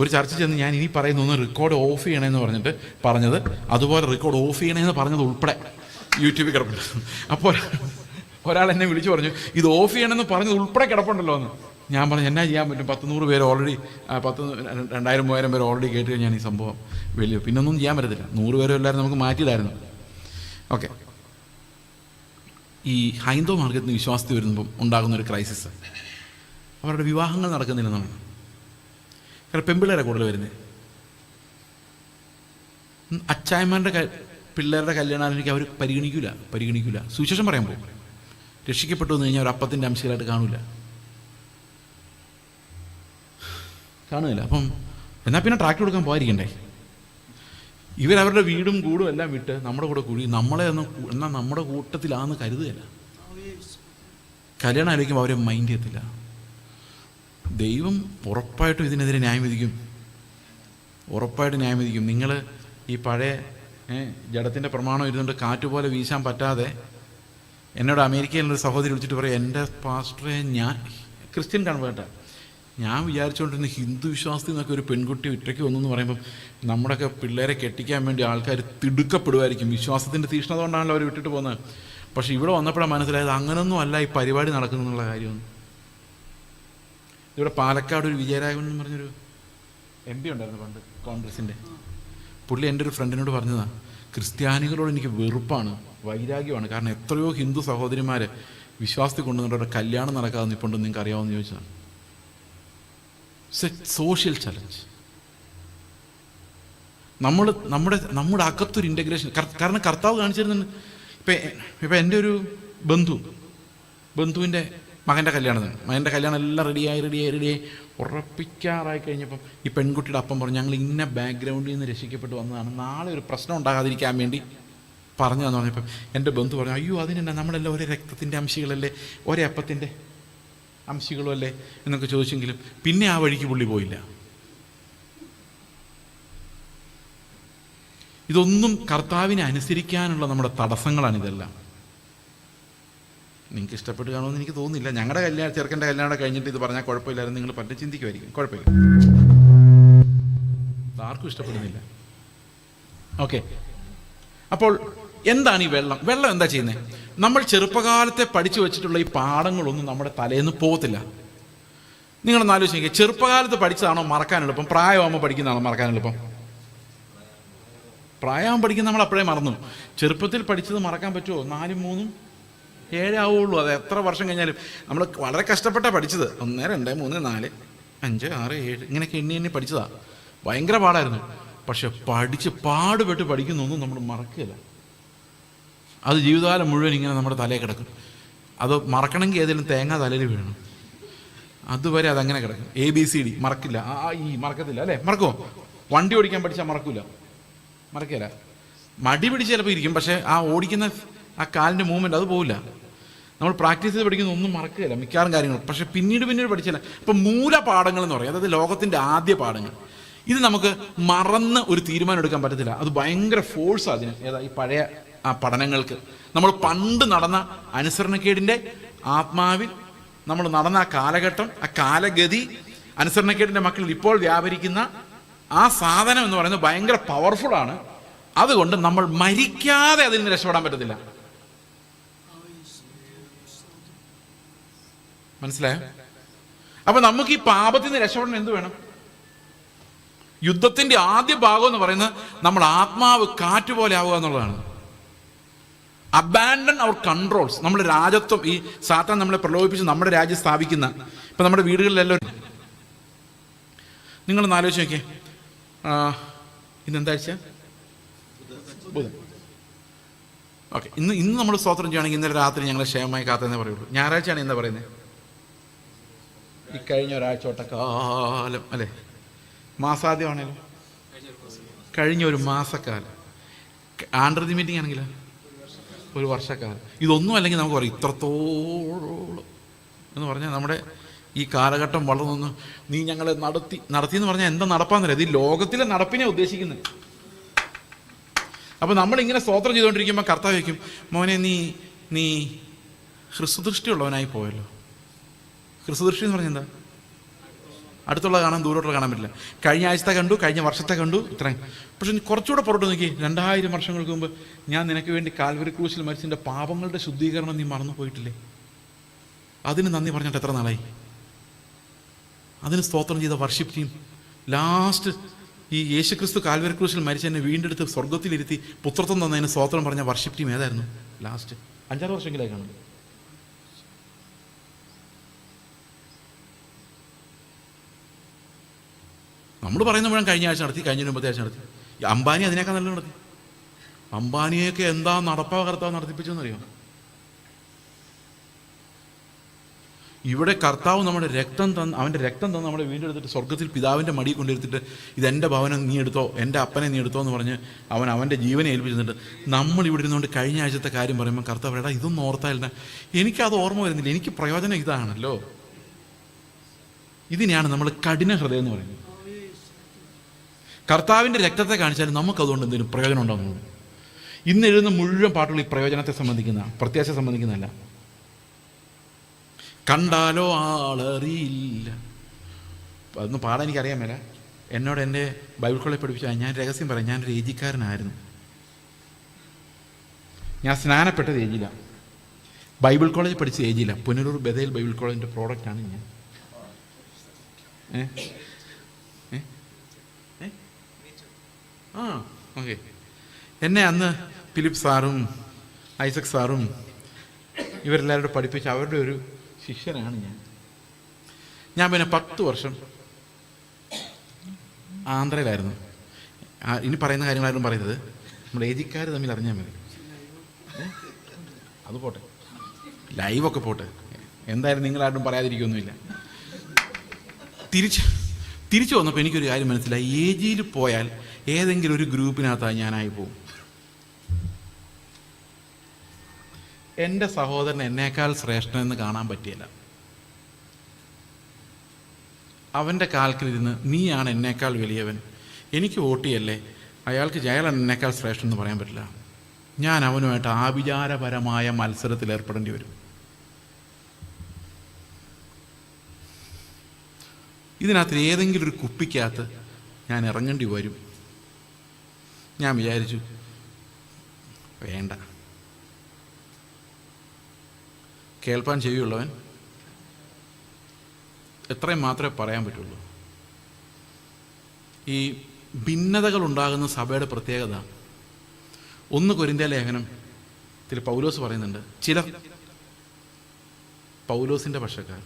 ഒരു ചർച്ച ചെന്ന് ഞാൻ ഇനി പറയുന്ന റെക്കോർഡ് ഓഫ് ചെയ്യണമെന്ന് പറഞ്ഞിട്ട് പറഞ്ഞത്, അതുപോലെ റെക്കോർഡ് ഓഫ് ചെയ്യണമെന്ന് പറഞ്ഞത് ഉൾപ്പെടെ യൂട്യൂബിൽ കിടപ്പുണ്ട്. അപ്പോൾ ഒരാൾ എന്നെ വിളിച്ചു പറഞ്ഞു, ഇത് ഓഫ് ചെയ്യണമെന്ന് പറഞ്ഞത് ഉൾപ്പെടെ കിടപ്പുണ്ടല്ലോ എന്ന്. ഞാൻ പറഞ്ഞു, എന്നാ ചെയ്യാൻ പറ്റും? 100-100 പേര് ഓൾറെഡി, 2000-3000 പേര് ഓൾറെഡി കേട്ട് കഴിഞ്ഞാൽ ഈ സംഭവം വലിയ പിന്നൊന്നും ചെയ്യാൻ പറ്റത്തില്ല. 100 പേരും എല്ലാവരും നമുക്ക് മാറ്റിയിടായിരുന്നു. ഓക്കെ, ഈ ഹൈന്ദവ മാർഗത്തിൽ നിന്ന് വിശ്വാസത്തിൽ വരുമ്പം ഉണ്ടാകുന്നൊരു ക്രൈസിസ്, അവരുടെ വിവാഹങ്ങൾ നടക്കുന്നില്ലെന്നാണ്. കാരണം പെൺപിള്ളേരെ കൂടുതൽ വരുന്നത്. അച്ചായന്മാരുടെ പിള്ളേരുടെ കല്യാണാലോചനയ്ക്ക് അവർ പരിഗണിക്കില്ല. സുവിശേഷം പറയാൻ പോകും. രക്ഷിക്കപ്പെട്ടു എന്ന് കഴിഞ്ഞാൽ ഒരു അപ്പത്തിൻ്റെ അംശമായിട്ട് കാണില്ല. കാണുകയില്ല. അപ്പം എന്നാൽ പിന്നെ ട്രാക്ടർ കൊടുക്കാൻ പോയിരിക്കണ്ടേ? ഇവരവരുടെ വീടും കൂടും എല്ലാം വിട്ട് നമ്മുടെ കൂടെ കൂടി നമ്മളെ ഒന്നും എന്നാൽ നമ്മുടെ കൂട്ടത്തിലാണെന്ന് കരുതുകയില്ല. കല്യാണം ആലോചിക്കുമ്പോൾ അവരെ മൈൻഡ് ചെയ്യത്തില്ല. ദൈവം ഉറപ്പായിട്ടും ഇതിനെതിരെ ന്യായം വിധിക്കും, ഉറപ്പായിട്ട് ന്യായം വിധിക്കും. നിങ്ങൾ ഈ പഴയ ജഡത്തിൻ്റെ പ്രമാണം ഇരുന്നുകൊണ്ട് കാറ്റുപോലെ വീശാൻ പറ്റാതെ എന്നോട് അമേരിക്കയിലൊരു സഹോദരി വിളിച്ചിട്ട് പറയും, എൻ്റെ പാസ്റ്ററെ ഞാൻ ക്രിസ്ത്യൻ കൺവേർട്ടാ, ഞാൻ വിചാരിച്ചുകൊണ്ടിരുന്ന ഹിന്ദു വിശ്വാസത്തിൽ നിന്നൊക്കെ ഒരു പെൺകുട്ടി ഒറ്റയ്ക്ക് വന്നു എന്ന് പറയുമ്പം നമ്മുടെയൊക്കെ പിള്ളേരെ കെട്ടിക്കാൻ വേണ്ടി ആൾക്കാർ തിടുക്കപ്പെടുമായിരിക്കും. വിശ്വാസത്തിൻ്റെ തീഷ്ണത കൊണ്ടാണല്ലോ അവർ വിട്ടിട്ട് പോകുന്നത്. പക്ഷേ ഇവിടെ വന്നപ്പോഴാണ് മനസ്സിലായത് അങ്ങനൊന്നും അല്ല ഈ പരിപാടി നടക്കുന്നുള്ള കാര്യമൊന്നും. ഇവിടെ പാലക്കാട് ഒരു വിജയരാഘവൻ എന്ന് പറഞ്ഞൊരു MP ഉണ്ടായിരുന്നു പണ്ട്, കോൺഗ്രസിൻ്റെ. പുള്ളി എൻ്റെ ഒരു ഫ്രണ്ടിനോട് പറഞ്ഞതാണ്, ക്രിസ്ത്യാനികളോട് എനിക്ക് വെറുപ്പാണ്, വൈരാഗ്യമാണ്. കാരണം എത്രയോ ഹിന്ദു സഹോദരിമാർ വിശ്വാസത്തിൽ കൊണ്ടുവന്നിട്ട് കല്യാണം നടക്കാതെ നിൽപ്പുണ്ടെന്ന് നിങ്ങൾക്ക് അറിയാമെന്ന് ചോദിച്ചതാണ്. It's A social challenge. നമ്മുടെ അകത്തൊരു ഇൻ്റഗ്രേഷൻ. കാരണം കർത്താവ് കാണിച്ചിരുന്നുണ്ട്. ഇപ്പം എൻ്റെ ഒരു ബന്ധുവിൻ്റെ മകൻ്റെ കല്യാണം എല്ലാം റെഡിയായി ഉറപ്പിക്കാറായി കഴിഞ്ഞപ്പം ഈ പെൺകുട്ടിയുടെ അപ്പം പറഞ്ഞു, ഞങ്ങൾ ഇന്ന ബാക്ക്ഗ്രൗണ്ടിൽ നിന്ന് രക്ഷിക്കപ്പെട്ട് വന്നതാണ്, നാളെ ഒരു പ്രശ്നം ഉണ്ടാകാതിരിക്കാൻ വേണ്ടി പറഞ്ഞതെന്ന് പറഞ്ഞപ്പം എൻ്റെ ബന്ധു പറഞ്ഞു, അയ്യോ അതിനെന്നാ, നമ്മളെല്ലാം ഒരേ രക്തത്തിൻ്റെ അംശികളല്ലേ, ഒരേ അപ്പത്തിൻ്റെ അംശികളും അല്ലേ എന്നൊക്കെ ചോദിച്ചെങ്കിലും പിന്നെ ആ വഴിക്ക് പുള്ളി പോയില്ല. ഇതൊന്നും കർത്താവിനെ അനുസരിക്കാനുള്ള നമ്മുടെ തടസ്സങ്ങളാണിതെല്ലാം. നിങ്ങൾക്ക് ഇഷ്ടപ്പെട്ട് കാണുമെന്ന് എനിക്ക് തോന്നുന്നില്ല. ഞങ്ങളുടെ ചെറുക്കൻ്റെ കല്യാണം കഴിഞ്ഞിട്ട് ഇത് പറഞ്ഞാൽ കുഴപ്പമില്ലായിരുന്നു നിങ്ങൾ പറ്റും ചിന്തിക്കുമായിരിക്കും. കുഴപ്പമില്ല, ആർക്കും ഇഷ്ടപ്പെടുന്നില്ല. ഓക്കെ, അപ്പോൾ എന്താണ് ഈ വെള്ളം എന്താ ചെയ്യുന്നത്? നമ്മൾ ചെറുപ്പകാലത്തെ പഠിച്ചു വെച്ചിട്ടുള്ള ഈ പാഠങ്ങളൊന്നും നമ്മുടെ തലേന്ന് പോകത്തില്ല. നിങ്ങളൊന്ന് ആലോചിച്ച് നോക്കിയാൽ, ചെറുപ്പകാലത്ത് പഠിച്ചതാണോ മറക്കാൻ എളുപ്പം, പ്രായമാകുമ്പോൾ പഠിക്കുന്നതാണോ മറക്കാൻ എളുപ്പം? പ്രായമാകുമ്പോൾ പഠിക്കുന്ന നമ്മൾ അപ്പോഴേ മറന്നു. ചെറുപ്പത്തിൽ പഠിച്ചത് മറക്കാൻ പറ്റുമോ? 4, 3, 7 ആവുള്ളൂ. അത് എത്ര വർഷം കഴിഞ്ഞാലും നമ്മൾ വളരെ കഷ്ടപ്പെട്ടാണ് പഠിച്ചത്. 1, 2, 3, 4, 5, 6, 7 ഇങ്ങനെയൊക്കെ എണ്ണി പഠിച്ചതാണ്. ഭയങ്കര പാടായിരുന്നു. പക്ഷെ പാടുപെട്ട് പഠിക്കുന്നൊന്നും നമ്മൾ മറക്കില്ല. അത് ജീവിതകാലം മുഴുവൻ ഇങ്ങനെ നമ്മുടെ തലയിൽ കിടക്കും. അത് മറക്കണമെങ്കിൽ ഏതെങ്കിലും തേങ്ങ തലയിൽ വീഴണം, അതുവരെ അതങ്ങനെ കിടക്കും. ABCD മറക്കില്ല, മറക്കത്തില്ല അല്ലേ? മറക്കുമോ? വണ്ടി ഓടിക്കാൻ പഠിച്ചാൽ മറക്കില്ല. മടി പിടിച്ച് ചിലപ്പോൾ ഇരിക്കും, പക്ഷേ ആ ഓടിക്കുന്ന ആ കാലിൻ്റെ മൂവ്മെൻറ്റ് അത് പോവില്ല. നമ്മൾ പ്രാക്ടീസ് ചെയ്ത് പഠിക്കുന്ന ഒന്നും മറക്കുകയില്ല മിക്കവാറും കാര്യങ്ങൾ. പക്ഷേ പിന്നീട് പഠിച്ചില്ല. ഇപ്പം മൂലപാഠങ്ങൾ എന്ന് പറയും, അതായത് ലോകത്തിൻ്റെ ആദ്യ പാഠങ്ങൾ. ഇത് നമുക്ക് മറന്ന് ഒരു തീരുമാനം എടുക്കാൻ പറ്റത്തില്ല. അത് ഭയങ്കര ഫോഴ്സ് അതിന്. ഈ പഴയ ആ പഠനങ്ങൾക്ക് നമ്മൾ പണ്ട് നടന്ന അനുസരണക്കേടിൻ്റെ ആത്മാവിൽ നമ്മൾ നടന്ന ആ കാലഘട്ടം, ആ കാലഗതി, അനുസരണക്കേടിൻ്റെ മക്കളിൽ ഇപ്പോൾ വ്യാപരിക്കുന്ന ആ സാധനം എന്ന് പറയുന്നത് ഭയങ്കര പവർഫുള്ളാണ്. അതുകൊണ്ട് നമ്മൾ മരിക്കാതെ അതിൽ നിന്ന് രക്ഷപ്പെടാൻ പറ്റത്തില്ല. മനസ്സിലായോ? അപ്പൊ നമുക്ക് ഈ പാപത്തിൽ നിന്ന് രക്ഷപ്പെടാൻ എന്ത് വേണം? യുദ്ധത്തിന്റെ ആദ്യ ഭാഗം എന്ന് പറയുന്നത് നമ്മൾ ആത്മാവ് കാറ്റുപോലെ ആവുക എന്നുള്ളതാണ്. അബാൻഡൺ അവർ കൺട്രോൾസ്. നമ്മുടെ രാജ്യത്വം, ഈ സാത്താൻ നമ്മളെ പ്രലോഭിപ്പിച്ച് നമ്മുടെ രാജ്യം സ്ഥാപിക്കുന്ന, ഇപ്പം നമ്മുടെ വീടുകളിലെല്ലാം നിങ്ങളൊന്ന് ആലോചിച്ച് നോക്കിയേ. ഇന്നെന്താഴ്ച? ബുധൻ. ഓക്കെ, ഇന്ന് നമ്മൾ സ്തോത്രം ചെയ്യുകയാണെങ്കിൽ ഇന്നലെ രാത്രി ഞങ്ങളെ ക്ഷേമമായി കാത്തന്നേ പറയുള്ളൂ. ഞായറാഴ്ചയാണ് എന്താ പറയുന്നത്? ഈ കഴിഞ്ഞ ഒരാഴ്ച കാലം അല്ലേ? മാസാദ്യമാണല്ലോ, കഴിഞ്ഞ ഒരു മാസക്കാലം. ആണ്ടർതി മീറ്റിംഗ് ആണെങ്കിലോ ഒരു വർഷക്കാലം. ഇതൊന്നും അല്ലെങ്കിൽ നമുക്ക് പറയും ഇത്രത്തോളം എന്ന് പറഞ്ഞാൽ നമ്മുടെ ഈ കാലഘട്ടം വളർന്നു. നീ ഞങ്ങളെ നടത്തി എന്ന് പറഞ്ഞാൽ എന്താ നടപ്പാന്നറിയാം? ഇത് ഈ ലോകത്തിലെ നടപ്പിനെ ഉദ്ദേശിക്കുന്നത്. അപ്പം നമ്മളിങ്ങനെ സ്തോത്രം ചെയ്തുകൊണ്ടിരിക്കുമ്പോൾ കർത്താവ് വയ്ക്കും, മോനെ നീ ഹ്രസ്വദൃഷ്ടിയുള്ളവനായി പോയല്ലോ. ഹ്രസ്വദൃഷ്ടി എന്ന് പറഞ്ഞാൽ എന്താ? അടുത്തുള്ള കാണാൻ, ദൂരോട്ടുള്ള കാണാൻ പറ്റില്ല. കഴിഞ്ഞ ആഴ്ചത്തെ കണ്ടു, കഴിഞ്ഞ വർഷത്തെ കണ്ടു, ഇത്രയും. പക്ഷെ കുറച്ചുകൂടെ പുറത്ത് നോക്കി, 2000 വർഷങ്ങൾക്ക് മുമ്പ് ഞാൻ നിനക്ക് വേണ്ടി കാൽവരി ക്രൂശിൽ മരിച്ചതിൻ്റെ പാപങ്ങളുടെ ശുദ്ധീകരണം നീ മറന്നു പോയിട്ടില്ലേ? അതിന് നന്ദി പറഞ്ഞിട്ട് എത്ര നാളായി? അതിന് സ്തോത്രം ചെയ്ത വർഷിപ്പ് ടീം ലാസ്റ്റ് ഈ യേശുക്രിസ്തു കാൽവരി ക്രൂശിൽ മരിച്ചതിനെ വീണ്ടെടുത്ത് സ്വർഗത്തിലിരുത്തി പുത്രത്വം തന്നതിന് സ്തോത്രം പറഞ്ഞ വർഷിപ്പ് ടീം ഏതായിരുന്നു? ലാസ്റ്റ് 5-6 വർഷങ്ങളായി കാണും. നമ്മൾ പറയുന്ന മുഴുവൻ കഴിഞ്ഞ ആഴ്ച നടത്തി, കഴിഞ്ഞ മുമ്പത്തെ ആഴ്ച നടത്തി. അംബാനി അതിനേക്കാൾ നല്ല നടത്തി. അംബാനിയൊക്കെ എന്താ നടപ്പാ കർത്താവ് നടത്തിപ്പിച്ചെന്നറിയാം. ഇവിടെ കർത്താവ് നമ്മുടെ രക്തം തന്ന്, അവൻ്റെ രക്തം തന്ന് നമ്മളെ വീണ്ടെടുത്തിട്ട് സ്വർഗത്തിൽ പിതാവിൻ്റെ മടിയിൽ കൊണ്ടിരുത്തിട്ട് ഇതെൻ്റെ ഭവനം നീ എടുത്തോ, എൻ്റെ അപ്പനെ നീ എടുത്തോ എന്ന് പറഞ്ഞ് അവൻ്റെ ജീവനെ ഏൽപ്പിച്ചിട്ടുണ്ട്. നമ്മൾ ഇവിടെ ഇരുന്നുകൊണ്ട് കഴിഞ്ഞ ആഴ്ചത്തെ കാര്യം പറയുമ്പോൾ കർത്താവ് എടാ ഇതൊന്നും ഓർത്തായില്ല, എനിക്കത് ഓർമ്മ വരുന്നില്ല, എനിക്ക് പ്രയോജനം ഇതാണല്ലോ. ഇതിനെയാണ് നമ്മൾ കഠിന ഹൃദയം എന്ന് പറയുന്നത്. കർത്താവിൻ്റെ രക്തത്തെ കാണിച്ചാലും നമുക്കതുകൊണ്ട് എന്തെങ്കിലും പ്രയോജനം ഉണ്ടാകുന്നു. ഇന്ന് എഴുതുന്ന മുഴുവൻ പാട്ടുകൾ ഈ പ്രയോജനത്തെ സംബന്ധിക്കുന്ന, പ്രത്യാശയെ സംബന്ധിക്കുന്നതല്ല. കണ്ടാലോ ആളറിയില്ല, അതൊന്നും പാടാൻ എനിക്കറിയാൻ മേല. എന്നോട് എൻ്റെ ബൈബിൾ കോളേജ് പഠിപ്പിച്ച, ഞാൻ രഹസ്യം പറയാം, ഞാനൊരു ഏജിക്കാരനായിരുന്നു. ഞാൻ സ്നാനപ്പെട്ടത് ഏജില്ല, ബൈബിൾ കോളേജ് പഠിച്ച ഏജില്ല. പുനലൂർ ബഥേൽ ബൈബിൾ കോളേജിൻ്റെ പ്രോഡക്റ്റാണ് ഞാൻ. ഓക്കെ. എന്നെ അന്ന് ഫിലിപ്പ് സാറും ഐസക് സാറും ഇവരെല്ലാവരും പഠിപ്പിച്ച അവരുടെ ഒരു ശിഷ്യനാണ് ഞാൻ. പിന്നെ 10 വർഷം ആന്ധ്രയിലായിരുന്നു. ഇനി പറയുന്ന കാര്യങ്ങളായിരുന്നു പറയുന്നത്, നമ്മൾ ഏജിക്കാർ തമ്മിൽ അറിഞ്ഞാൽ മതി. അത് പോട്ടെ, ലൈവൊക്കെ പോട്ടെ, എന്തായാലും നിങ്ങളായിട്ടും പറയാതിരിക്കൊന്നുമില്ല. തിരിച്ചു വന്നപ്പോൾ എനിക്കൊരു കാര്യം മനസ്സിലായി, ഏജിയിൽ പോയാൽ ഏതെങ്കിലും ഒരു ഗ്രൂപ്പിനകത്തായി ഞാനായി പോകും. എൻ്റെ സഹോദരൻ എന്നേക്കാൾ ശ്രേഷ്ഠനെന്ന് കാണാൻ പറ്റിയില്ല. അവൻ്റെ കാൽക്കിലിരുന്ന് നീയാണ് എന്നേക്കാൾ വലിയവൻ, എനിക്ക് വോട്ട് ചെയ്യല്ലേ, അയാളാണ് എന്നേക്കാൾ ശ്രേഷ്ഠൻ എന്ന് പറയാൻ പറ്റില്ല. ഞാൻ അവനുമായിട്ട് ആഭിചാരപരമായ മത്സരത്തിൽ ഏർപ്പെടേണ്ടി വരും. ഇതിനകത്ത് ഏതെങ്കിലും ഒരു കുപ്പിക്കകത്ത് ഞാൻ ഇറങ്ങേണ്ടി വരും. ഞാൻ വിചാരിച്ചു വേണ്ട, കേൾപ്പാൻ ചെവിയുള്ളവൻ എത്രയും മാത്രമേ പറയാൻ പറ്റുള്ളൂ. ഈ ഭിന്നതകൾ ഉണ്ടാകുന്ന സഭയുടെ പ്രത്യേകത, 1 കൊരിന്ത്യ ലേഖനത്തിൽ പൗലോസ് പറയുന്നുണ്ട്, ചിലർ പൗലോസിൻ്റെ പക്ഷക്കാർ,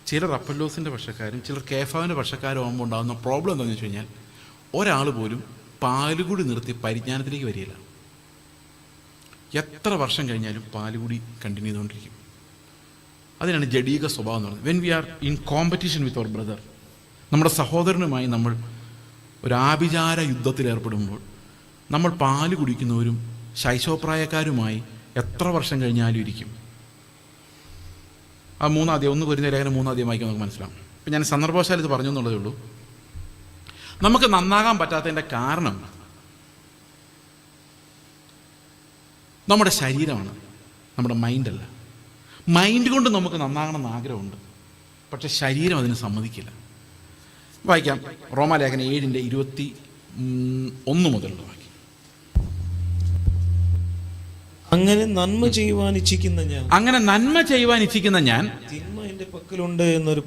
ചിലർ അപ്പല്ലോസിൻ്റെ പക്ഷക്കാരും ചിലർ കേഫാവിൻ്റെ പക്ഷക്കാരും ആകുമ്പോൾ ഉണ്ടാകുന്ന പ്രോബ്ലം എന്താണെന്ന് വെച്ച് കഴിഞ്ഞാൽ, ഒരാൾ പോലും പാലുകൂടി നിർത്തി പരിജ്ഞാനത്തിലേക്ക് വരികയില്ല. എത്ര വർഷം കഴിഞ്ഞാലും പാലുകൂടി കണ്ടിന്യൂ ചെയ്തുകൊണ്ടിരിക്കും. അതിനാണ് ജഡീക സ്വഭാവം എന്ന് പറയുന്നത്. When we are in competition with our brother, നമ്മുടെ സഹോദരനുമായി നമ്മൾ ഒരു ആഭിചാര യുദ്ധത്തിൽ ഏർപ്പെടുമ്പോൾ നമ്മൾ പാല് കുടിക്കുന്നവരും ശൈശവപ്രായക്കാരുമായി എത്ര വർഷം കഴിഞ്ഞാലും ഇരിക്കും. ആ 3 അധ്യായം 1 കൊരിന്ത്യർ ലേഖനം 3 അധ്യായം വായിക്കാൻ നമുക്ക് മനസ്സിലാവും. ഇപ്പം ഞാൻ സന്ദർഭവശാൽ ഇത് പറഞ്ഞു എന്നുള്ളതേ ഉള്ളൂ. നമുക്ക് നന്നാകാൻ പറ്റാത്തതിൻ്റെ കാരണം നമ്മുടെ ശരീരമാണ്, നമ്മുടെ മൈൻഡല്ല. മൈൻഡ് കൊണ്ട് നമുക്ക് നന്നാകണമെന്ന് ആഗ്രഹമുണ്ട്, പക്ഷെ ശരീരം അതിന് സമ്മതിക്കില്ല. വായിക്കാം, റോമാലേഖനം 7:21 മുതലുള്ള വാക്യം. അങ്ങനെ നന്മ ചെയ്യുവാൻ ഇച്ഛിക്കുന്ന ഞാൻ തിന്മ എന്റെ പക്കലുണ്ട് എന്നൊരു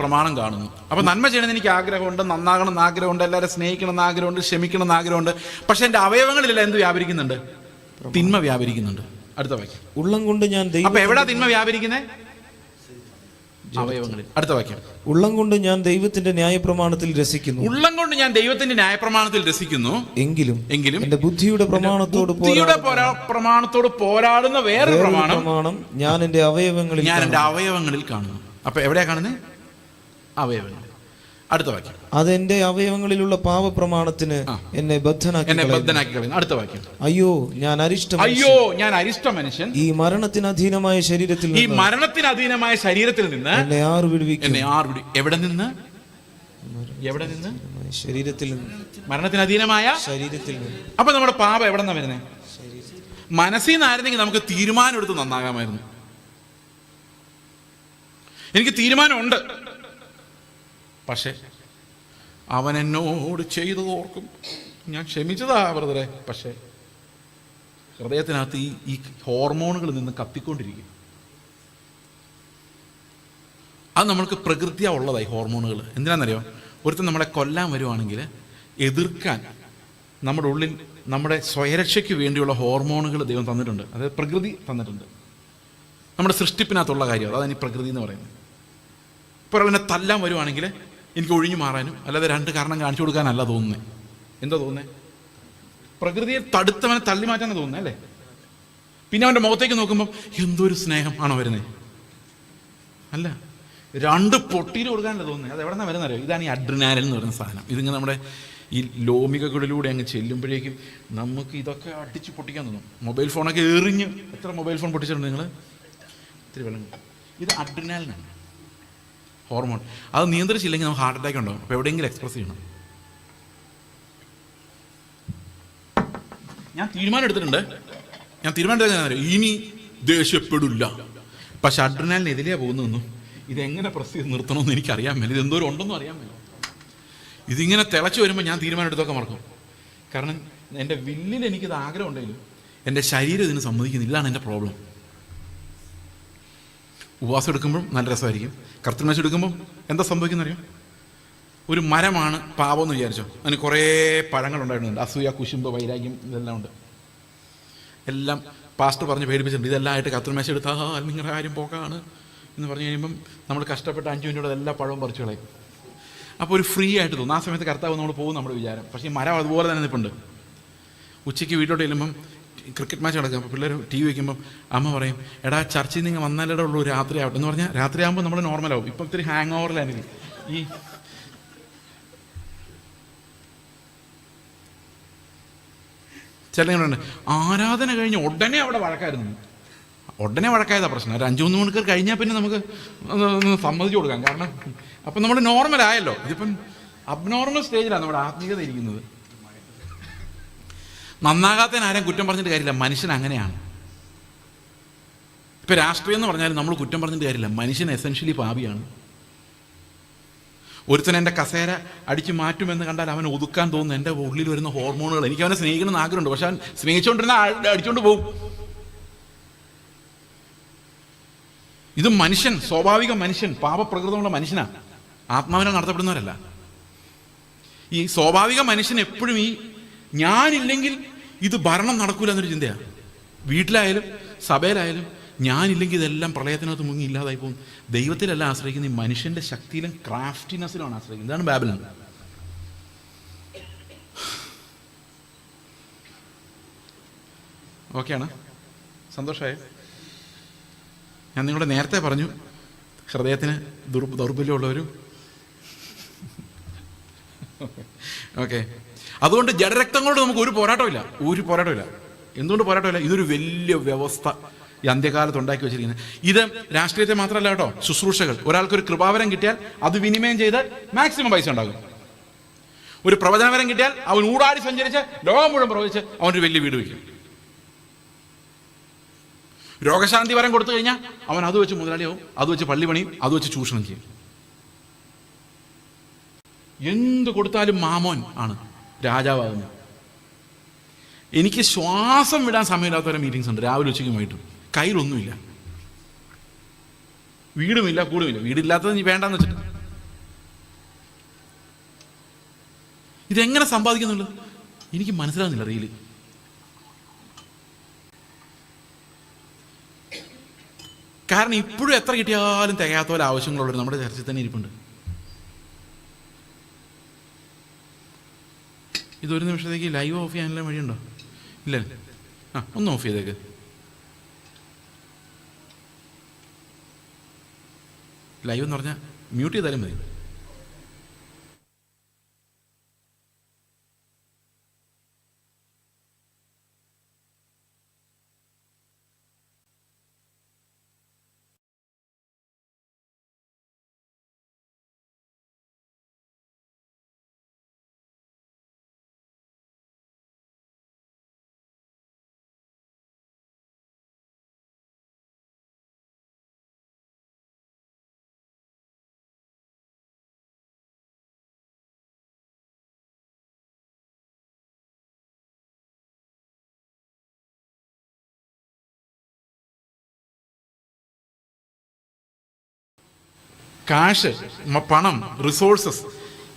പ്രമാണം കാണുന്നു. അപ്പൊ നന്മ ചെയ്യണമെന്ന് എനിക്ക് ആഗ്രഹമുണ്ട്, നന്നാകണം എന്ന് ആഗ്രഹമുണ്ട്, എല്ലാവരും സ്നേഹിക്കണം എന്ന് ആഗ്രഹമുണ്ട്, ക്ഷമിക്കണം എന്ന് ആഗ്രഹമുണ്ട്. പക്ഷെ എന്റെ അവയവങ്ങളിലെല്ലാം എന്ത് വ്യാപരിക്കുന്നുണ്ട്? തിന്മ വ്യാപരിക്കുന്നുണ്ട്. അടുത്ത വാക്യം, ഉള്ളം കൊണ്ട് ഞാൻ അപ്പൊ എവിടാ തിന്മ വ്യാപരിക്കുന്നത്? അവയവങ്ങളിൽ. അടുത്ത വാക്യം, ഉള്ളം കൊണ്ട് ഞാൻ ദൈവത്തിന്റെ ന്യായപ്രമാണത്തിൽ രസിക്കുന്നു. എങ്കിലും എന്റെ ബുദ്ധിയുടെ പ്രമാണത്തോട് പോരാടുന്ന വേറൊരു പ്രമാണം ഞാൻ എന്റെ അവയവങ്ങളിൽ കാണുന്നു. അപ്പൊ എവിടെയാ കാണുന്നത്? അവയവങ്ങൾ. അടുത്ത വാക്യം, അതെന്റെ അവയവങ്ങളിലുള്ള പാപപ്രമാണത്തിന് എന്നെ ബദ്ധനാക്കി. അടുത്ത വാക്യം, അയ്യോ ഞാൻ അരിഷ്ട മനുഷ്യൻ, ഈ മരണത്തിന് അധീനമായ ശരീരത്തിൽ നിന്ന് എന്നെ ആർ വിടുവിക്കും. എവിടെ നിന്ന്? ശരീരത്തിൽ നിന്ന്, മരണത്തിന് അധീനമായ ശരീരത്തിൽ നിന്ന്. അപ്പൊ നമ്മുടെ പാപം എവിടെ നിന്നാ വരുന്നത്? മനസ്സിൽ നിന്നായിരുന്നെങ്കിൽ നമുക്ക് തീരുമാനം എടുത്ത് നന്നാകാമായിരുന്നു. എനിക്ക് തീരുമാനമുണ്ട്, പക്ഷെ അവൻ എന്നോട് ചെയ്തത് ഓർക്കും, ഞാൻ ക്ഷമിച്ചതാ ബ്രദറെ. പക്ഷെ ഹൃദയത്തിനകത്ത് ഈ ഹോർമോണുകൾ നിന്ന് കത്തിക്കൊണ്ടിരിക്കും. അത് നമ്മൾക്ക് പ്രകൃതിയാ ഉള്ളതായി ഹോർമോണുകൾ. എന്തിനാണെന്നറിയോ? ഒരുത്തൻ നമ്മളെ കൊല്ലാൻ വരുവാണെങ്കിൽ എതിർക്കാൻ നമ്മുടെ ഉള്ളിൽ നമ്മുടെ സ്വയരക്ഷയ്ക്ക് വേണ്ടിയുള്ള ഹോർമോണുകൾ ദൈവം തന്നിട്ടുണ്ട്. അതായത് പ്രകൃതി തന്നിട്ടുണ്ട്. നമ്മുടെ സൃഷ്ടിപ്പിനകത്തുള്ള കാര്യം അതാണ് ഈ പ്രകൃതി എന്ന് പറയുന്നത്. ഇപ്പോൾ ഒരാളെന്നെ തല്ലാൻ വരുവാണെങ്കിൽ എനിക്ക് ഒഴിഞ്ഞു മാറാനും അല്ലാതെ 2 കാരണം കാണിച്ചു കൊടുക്കാനല്ല തോന്നുന്നത്. എന്താ തോന്നുന്നത്? പ്രകൃതിയെ തടുത്തവനെ തള്ളി മാറ്റാനാണ് തോന്നുന്നത് അല്ലേ? പിന്നെ അവൻ്റെ മുഖത്തേക്ക് നോക്കുമ്പോൾ എന്തൊരു സ്നേഹം ആണോ വരുന്നത്? അല്ല, 2 പൊട്ടീര് കൊടുക്കാനല്ല തോന്നുന്നത്. അത് എവിടെ നിന്നാണ് വരുന്നത് അറിയോ? ഇതാണ് ഈ അഡ്രിനാലിൻ എന്ന് പറയുന്ന സാധനം. ഇതിങ്ങനെ നമ്മുടെ ഈ ലോമികകളിലൂടെ അങ്ങ് ചെല്ലുമ്പോഴേക്കും നമുക്ക് ഇതൊക്കെ അടിച്ച് പൊട്ടിക്കാൻ തോന്നും. മൊബൈൽ ഫോണൊക്കെ എറിഞ്ഞ്, എത്ര മൊബൈൽ ഫോൺ പൊട്ടിച്ചിട്ടുണ്ട് നിങ്ങൾ? ഇത്തിരി വെള്ളം. ഇത് അഡ്രിനാലിനാണ്, ഹോർമോൺ. അത് നിയന്ത്രിച്ചില്ലെങ്കിൽ നമുക്ക് ഹാർട്ട് അറ്റാക്ക് ഉണ്ടാവും. അപ്പോൾ എവിടെയെങ്കിലും എക്സ്പ്രസ് ചെയ്യണം. ഞാൻ തീരുമാനം എടുത്തിട്ടുണ്ട് ഇനി ദേഷ്യപ്പെടില്ല. പക്ഷെ അഡ്രിനാലിന് എതിരെയാണ് പോകുന്നതെന്നും ഇതെങ്ങനെ പ്രസ് ചെയ്ത് നിർത്തണമെന്ന് എനിക്കറിയാൻ മേല, ഇതെന്തോരം ഉണ്ടെന്നും അറിയാൻ മേല. ഇതിങ്ങനെ തിളച്ച് വരുമ്പോൾ ഞാൻ തീരുമാനം എടുത്തൊക്കെ മറക്കും. കാരണം എൻ്റെ വില്ലിൽ എനിക്കിത് ആഗ്രഹം ഉണ്ടെങ്കിലും എൻ്റെ ശരീരം ഇതിന് സമ്മതിക്കുന്നില്ല. ഇതാണ് എൻ്റെ പ്രോബ്ലം. ഉപവാസം എടുക്കുമ്പോഴും നല്ല രസമായിരിക്കും. കർത്തൃമേശ എടുക്കുമ്പം എന്താ സംഭവിക്കുന്നറിയോ? ഒരു മരമാണ് പാവമെന്ന് വിചാരിച്ചോ, അതിന് കുറേ പഴങ്ങളുണ്ടായിട്ടുണ്ട്. അസൂയ, കുശുമ്പ്, വൈരാഗ്യം ഇതെല്ലാം ഉണ്ട്. എല്ലാം പാസ്റ്റർ പറഞ്ഞ് പേടിപ്പിച്ചിട്ടുണ്ട്. ഇതെല്ലാം ആയിട്ട് കർത്തൃമേശ എടുത്താൽ നിങ്ങളുടെ കാര്യം പോക്കാണ് എന്ന് പറഞ്ഞു കഴിയുമ്പം നമ്മൾ കഷ്ടപ്പെട്ട് 5 മിനിറ്റോടെ എല്ലാ പഴവും പറിച്ചു കളയും. അപ്പോൾ ഒരു ഫ്രീ ആയിട്ട് തോന്നും. ആ സമയത്ത് കർത്താവ് നമ്മൾ പോകും നമ്മുടെ വിചാരം. പക്ഷേ ഈ മരം അതുപോലെ തന്നെ നിൽപ്പുണ്ട്. ഉച്ചയ്ക്ക് വീട്ടിലോട്ട് ചെല്ലുമ്പം ക്രിക്കറ്റ് മാച്ച് നടക്കും. അപ്പോൾ പിള്ളേർ TV വയ്ക്കുമ്പം അമ്മ പറയും, എടാ ചർച്ചിൽ നിങ്ങൾ വന്നാലേ ഉള്ളൂ രാത്രി ആവട്ടെ എന്ന് പറഞ്ഞാൽ രാത്രിയാകുമ്പോൾ നമ്മൾ നോർമലാവും. ഇപ്പം ഇത്തിരി ഹാങ് ഓവറിലാണെങ്കിൽ ഈ ചിലങ്ങളുണ്ട് ആരാധന കഴിഞ്ഞ് ഉടനെ അവിടെ വഴക്കായിരുന്നു. ഉടനെ വഴക്കായതാ പ്രശ്നം. ഒരു 5-3 മണിക്കൂർ കഴിഞ്ഞാൽ പിന്നെ നമുക്ക് സമ്മതിച്ചു കൊടുക്കാം. കാരണം അപ്പം നമ്മൾ നോർമലായല്ലോ. ഇതിപ്പം അബ്നോർമൽ സ്റ്റേജിലാണ് നമ്മുടെ ആത്മീയത ഇരിക്കുന്നത്. നന്നാകാത്തതിന് ആരെയും കുറ്റം പറഞ്ഞിട്ട് കാര്യമില്ല. മനുഷ്യൻ അങ്ങനെയാണ്. ഇപ്പം രാഷ്ട്രീയം എന്ന് പറഞ്ഞാൽ നമ്മൾ കുറ്റം പറഞ്ഞിട്ട് കാര്യമില്ല. മനുഷ്യൻ എസെൻഷ്യലി പാപിയാണ്. ഒരുത്തൻ എൻ്റെ കസേര അടിച്ച് മാറ്റുമെന്ന് കണ്ടാൽ അവൻ ഒതുക്കാൻ തോന്നുന്നു. എൻ്റെ ഉള്ളിൽ വരുന്ന ഹോർമോണുകൾ. എനിക്ക് അവനെ സ്നേഹിക്കണമെന്ന് ആഗ്രഹമുണ്ട്. പക്ഷെ അവൻ സ്നേഹിച്ചുകൊണ്ടിരുന്ന അടിച്ചുകൊണ്ട് പോകും. ഇത് മനുഷ്യൻ, സ്വാഭാവിക മനുഷ്യൻ, പാപപ്രകൃതമുള്ള മനുഷ്യനാണ്. ആത്മാവിനെ നടത്തപ്പെടുന്നവരല്ല. ഈ സ്വാഭാവിക മനുഷ്യൻ എപ്പോഴും ഈ ഞാനില്ലെങ്കിൽ ഇത് ഭരണം നടക്കൂല എന്നൊരു ചിന്തയാണ്. വീട്ടിലായാലും സഭയിലായാലും ഞാനില്ലെങ്കിൽ ഇതെല്ലാം പ്രളയത്തിനകത്ത് മുങ്ങി ഇല്ലാതായി പോകും. ദൈവത്തിലല്ല ആശ്രയിക്കുന്നത്, ഈ മനുഷ്യൻ്റെ ശക്തിയിലും ക്രാഫ്റ്റിനെസ്സിലാണ് ആശ്രയിക്കുന്നത്. ഇതാണ് ബാബിലോൺ. ഓക്കെയാണ്? സന്തോഷമായി? ഞാൻ നിങ്ങളോട് നേരത്തെ പറഞ്ഞു ഹൃദയത്തിന് ദൗർബല്യമുള്ളവരും. ഓക്കെ, അതുകൊണ്ട് ജഡരക്തങ്ങളോട് നമുക്ക് ഒരു പോരാട്ടമില്ല. എന്തുകൊണ്ട് പോരാട്ടമില്ല? ഇതൊരു വലിയ വ്യവസ്ഥ ഈ അന്ത്യകാലത്ത് ഉണ്ടാക്കി വെച്ചിരിക്കുന്നത്. ഇത് രാഷ്ട്രീയത്തെ മാത്രമല്ല കേട്ടോ, ശുശ്രൂഷകൾ. ഒരാൾക്കൊരു കൃപാവരം കിട്ടിയാൽ അത് വിനിമയം ചെയ്ത് മാക്സിമം പൈസ ഉണ്ടാകും. ഒരു പ്രവചനവരം കിട്ടിയാൽ അവൻ ഊടാടി സഞ്ചരിച്ച് ലോകം മുഴുവൻ പ്രവചിച്ച് അവനൊരു വലിയ വീട് വയ്ക്കും. രോഗശാന്തി വരം കൊടുത്തു കഴിഞ്ഞാൽ അവൻ അത് വെച്ച് മുതലാളിയാവും, അത് വെച്ച് പള്ളി പണിയും, അത് വെച്ച് ചൂഷണം ചെയ്യും. എന്ത് കൊടുത്താലും മാമോൻ ആണ് രാജാവാകുന്നത്. എനിക്ക് ശ്വാസം വിടാൻ സമയമില്ലാത്തവരെ മീറ്റിംഗ്സ് ഉണ്ട്, രാവിലെ ഉച്ചയ്ക്കും വൈകിട്ടും. കയ്യിലൊന്നുമില്ല, വീടുമില്ല, കൂടുമില്ല. വീടില്ലാത്തത് നീ വേണ്ടെന്ന് വെച്ചിട്ട് ഇതെങ്ങനെ സമ്പാദിക്കുന്നുള്ളൂ എനിക്ക് മനസ്സിലാകുന്നില്ല റീല്. കാരണം ഇപ്പോഴും എത്ര കിട്ടിയാലും തികയാത്ത പോലെ ആവശ്യങ്ങളുള്ളവർ നമ്മുടെ ചർച്ചയിൽ തന്നെ ഇരിപ്പുണ്ട്. ഇതൊരു നിമിഷത്തേക്ക് ലൈവ് ഓഫ് ചെയ്യാനുള്ള വഴിയുണ്ടോ? ഇല്ല. ഒന്ന് ഓഫ് ചെയ്തേക്ക്. ലൈവ് എന്ന് പറഞ്ഞാൽ മ്യൂട്ട് ചെയ്താലും മതി. കാശ്, പണം, റിസോഴ്സസ്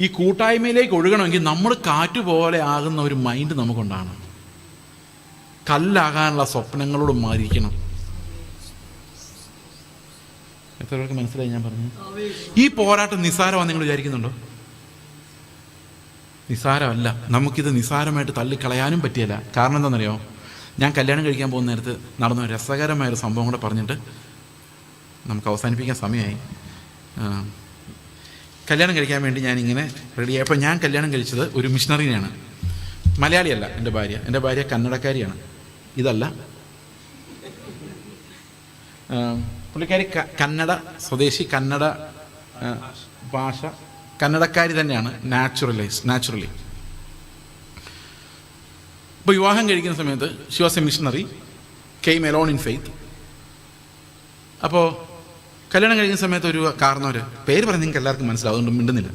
ഈ കൂട്ടായ്മയിലേക്ക് ഒഴുകണമെങ്കിൽ നമ്മൾ കാറ്റ് പോലെ ആകുന്ന ഒരു മൈൻഡ് നമുക്കുണ്ടാണ്. കല്ലാകാനുള്ള സ്വപ്നങ്ങളോട് മാറിയിരിക്കണം. എത്ര പേർക്ക് മനസ്സിലായി ഞാൻ പറഞ്ഞു? ഈ പോരാട്ടം നിസ്സാരമാണെന്ന് നിങ്ങൾ വിചാരിക്കുന്നുണ്ടോ? നിസ്സാരമല്ല. നമുക്കിത് നിസ്സാരമായിട്ട് തള്ളിക്കളയാനും പറ്റിയല്ല. കാരണം എന്താണെന്നറിയോ? ഞാൻ കല്യാണം കഴിക്കാൻ പോകുന്ന നേരത്ത് നടന്ന ഒരു രസകരമായൊരു സംഭവം കൂടെ പറഞ്ഞിട്ട് നമുക്ക് അവസാനിപ്പിക്കാൻ സമയമായി. കല്യാണം കഴിക്കാൻ വേണ്ടി ഞാനിങ്ങനെ റെഡിയായി. അപ്പോൾ ഞാൻ കല്യാണം കഴിച്ചത് ഒരു മിഷണറിനെയാണ്. മലയാളിയല്ല എൻ്റെ ഭാര്യ. എൻ്റെ ഭാര്യ കന്നഡക്കാരിയാണ്. ഇതല്ല, പുള്ളിക്കാരി കന്നഡ സ്വദേശി, കന്നഡ ഭാഷ, കന്നഡക്കാരി തന്നെയാണ് നാച്ചുറലി. ഇപ്പോൾ വിവാഹം കഴിക്കുന്ന സമയത്ത് she was A missionary, came Elon in faith. അപ്പോൾ കല്യാണം കഴിക്കുന്ന സമയത്ത് ഒരു കാരണവർ, പേര് പറഞ്ഞ് നിങ്ങൾക്ക് എല്ലാവർക്കും മനസ്സിലാവും, അതുകൊണ്ട് മിണ്ടുന്നില്ല,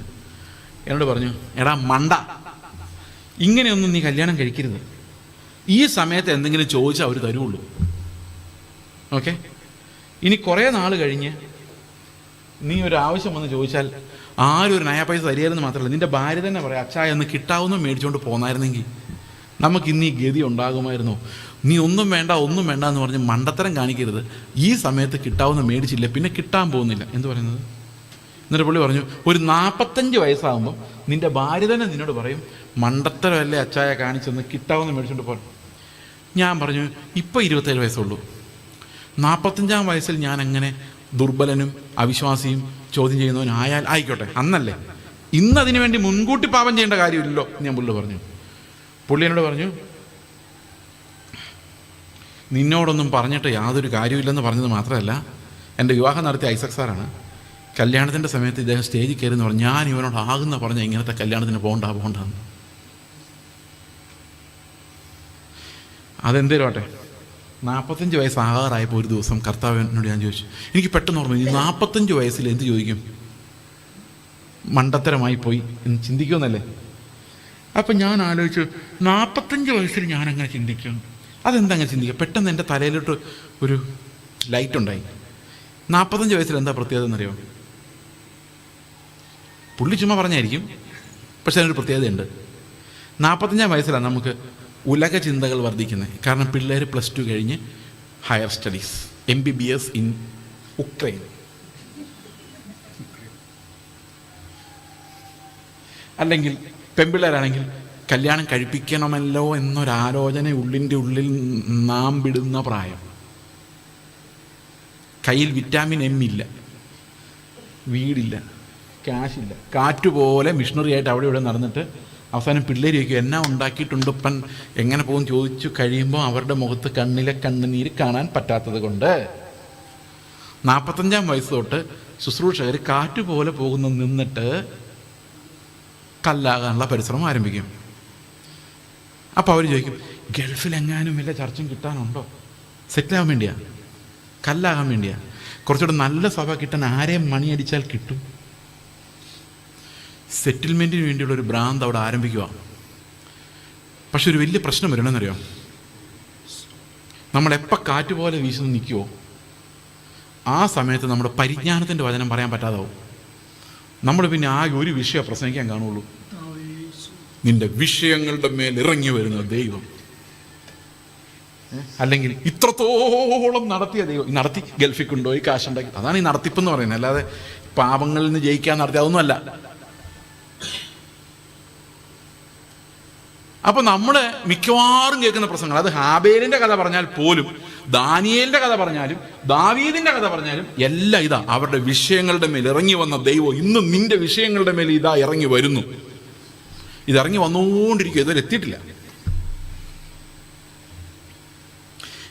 എന്നോട് പറഞ്ഞു, എടാ മണ്ട, ഇങ്ങനെയൊന്നും നീ കല്യാണം കഴിക്കരുത്. ഈ സമയത്ത് എന്തെങ്കിലും ചോദിച്ചാൽ അവർ തരുള്ളൂ. ഓക്കെ, ഇനി കുറേ നാൾ കഴിഞ്ഞ് നീ ഒരു ആവശ്യം വന്ന് ചോദിച്ചാൽ ആരും ഒരു നയാ പൈസ തരികയെന്ന് മാത്രമല്ല, നിൻ്റെ ഭാര്യ തന്നെ പറയാം, അച്ഛാ എന്ന് കിട്ടാവുന്ന മേടിച്ചുകൊണ്ട് പോന്നായിരുന്നെങ്കിൽ നമുക്ക് ഇന്ന് ഈ ഗതി ഉണ്ടാകുമായിരുന്നു. നീ ഒന്നും വേണ്ട എന്ന് പറഞ്ഞ് മണ്ടത്തരം കാണിക്കരുത്. ഈ സമയത്ത് കിട്ടാവുന്ന മേടിച്ചില്ല, പിന്നെ കിട്ടാൻ പോകുന്നില്ല എന്ന് പറയുന്നത്. എന്നിട്ട് പുള്ളി പറഞ്ഞു, ഒരു 45 വയസ്സാകുമ്പോൾ നിൻ്റെ ഭാര്യ തന്നെ നിന്നോട് പറയും, മണ്ടത്തരമല്ലേ അച്ചായ കാണിച്ചെന്ന്, കിട്ടാവുന്ന മേടിച്ചുകൊണ്ട് പോകാൻ. ഞാൻ പറഞ്ഞു, ഇപ്പോൾ 27 വയസ്സുള്ളൂ. 45-ാം വയസ്സിൽ ഞാൻ അങ്ങനെ ദുർബലനും അവിശ്വാസിയും ചോദ്യം ചെയ്യുന്നവനും ആയിക്കോട്ടെ, അന്നല്ലേ, ഇന്നതിനു വേണ്ടി മുൻകൂട്ടി പാപം ചെയ്യേണ്ട കാര്യമില്ലല്ലോ ഞാൻ പുള്ളി പറഞ്ഞു. പുള്ളി എന്നോട് പറഞ്ഞു, നിന്നോടൊന്നും പറഞ്ഞിട്ട് യാതൊരു കാര്യമില്ലെന്ന് പറഞ്ഞത് മാത്രമല്ല, എൻ്റെ വിവാഹം നടത്തിയ ഐസക് സാറാണ്. കല്യാണത്തിൻ്റെ സമയത്ത് ഇദ്ദേഹം സ്റ്റേജിൽ കയറി എന്ന് പറഞ്ഞു, ഞാൻ ഇവനോട് ആകുന്ന പറഞ്ഞ ഇങ്ങനത്തെ കല്യാണത്തിന് പോകണ്ടെന്ന്. അതെന്തേലും ആട്ടെ, 45 വയസ്സാകാറായപ്പോൾ ഒരു ദിവസം കർത്താവിനോട് ഞാൻ ചോദിച്ചു, എനിക്ക് പെട്ടെന്ന് ഓർമ്മ, ഈ 45 വയസ്സിൽ എന്ത് ചോദിക്കും? മണ്ടത്തരമായി പോയി എന്ന് ചിന്തിക്കുമെന്നല്ലേ. അപ്പം ഞാൻ ആലോചിച്ചു, 45 വയസ്സിൽ ഞാനങ്ങനെ ചിന്തിക്കും, അതെന്താ അങ്ങനെ ചിന്തിക്കുക? പെട്ടെന്ന് എൻ്റെ തലയിലോട്ട് ഒരു ലൈറ്റ് ഉണ്ടായി. 45 വയസ്സിൽ എന്താ പ്രത്യേകത എന്നറിയോ? പുള്ളി ചുമ്മാ പറഞ്ഞായിരിക്കും, പക്ഷെ അതിനൊരു പ്രത്യേകതയുണ്ട്. 45-ാം വയസ്സിലാണ് നമുക്ക് ഉലക ചിന്തകൾ വർദ്ധിക്കുന്നത്. കാരണം പിള്ളേർ +2 കഴിഞ്ഞ് higher studies, MBBS in Ukraine. അല്ലെങ്കിൽ പെൺപിള്ളേരാണെങ്കിൽ കല്യാണം കഴിപ്പിക്കണമല്ലോ എന്നൊരാലോചന ഉള്ളിൻ്റെ ഉള്ളിൽ നാം വിടുന്ന പ്രായം. കയ്യിൽ വിറ്റാമിൻ M ഇല്ല, വീടില്ല, ക്യാഷില്ല, കാറ്റുപോലെ മിഷണറി ആയിട്ട് അവിടെ ഇവിടെ നടന്നിട്ട് അവസാനം പിള്ളേർ ചോദിക്കും, എന്നാ ഉണ്ടാക്കിയിട്ടുണ്ട് ഇപ്പം, എങ്ങനെ പോകും ചോദിച്ചു കഴിയുമ്പോൾ അവരുടെ മുഖത്ത് കണ്ണിലെ കണ്ണുനീര് കാണാൻ പറ്റാത്തത് കൊണ്ട് 45-ാം വയസ്സ് തൊട്ട് ശുശ്രൂഷകർ കാറ്റുപോലെ പോകുന്ന നിന്നിട്ട് കല്ലാകാനുള്ള പരിശ്രമം ആരംഭിക്കും. അപ്പോൾ അവർ ചോദിക്കും, ഗൾഫിലെങ്ങാനും വല്ല ചർച്ചയും കിട്ടാനുണ്ടോ? സെറ്റിലാകാൻ വേണ്ടിയാ, കല്ലാകാൻ വേണ്ടിയാ, കുറച്ചുകൂടെ നല്ല സഭ കിട്ടാൻ ആരെയും മണിയടിച്ചാൽ കിട്ടും. സെറ്റിൽമെൻറ്റിന് വേണ്ടിയുള്ളൊരു ഭ്രാന്ത് അവിടെ ആരംഭിക്കുക. പക്ഷെ ഒരു വലിയ പ്രശ്നം വരണമെന്നറിയോ? നമ്മളെപ്പോൾ കാറ്റ് പോലെ വീശുന്നു നിൽക്കുമോ, ആ സമയത്ത് നമ്മുടെ പരിജ്ഞാനത്തിൻ്റെ വചനം പറയാൻ പറ്റാതാവും. നമ്മൾ പിന്നെ ആകെ ഒരു വിഷയം പ്രസംഗിക്കാൻ കാണുള്ളൂ, നിന്റെ വിഷയങ്ങളുടെ മേൽ ഇറങ്ങി വരുന്ന ദൈവം. അല്ലെങ്കിൽ ഇത്രത്തോളം നടത്തിയ ദൈവം, നടത്തി ഗൾഫിൽ കൊണ്ടുപോയി കാശുണ്ടാക്കി, അതാണ് ഈ നടത്തിപ്പെന്ന് പറയുന്നത്. അല്ലാതെ പാപങ്ങളിൽ നിന്ന് ജയിക്കാൻ നടത്തി അതൊന്നുമല്ല. അപ്പോൾ നമ്മൾ മിക്കവാറും കേൾക്കുന്ന പ്രസംഗങ്ങൾ, അത് ഹാബേലിൻ്റെ കഥ പറഞ്ഞാൽ പോലും, ദാനിയേലിൻ്റെ കഥ പറഞ്ഞാലും, ദാവീദിൻ്റെ കഥ പറഞ്ഞാലും എല്ലാം ഇതാ, അവരുടെ വിഷയങ്ങളുടെ മേൽ ഇറങ്ങി വന്ന ദൈവം ഇന്നും നിന്റെ വിഷയങ്ങളുടെ മേൽ ഇതാ ഇറങ്ങി വരുന്നു. ഇതിറങ്ങി വന്നുകൊണ്ടിരിക്കും, ഇതുവരെ എത്തിയിട്ടില്ല.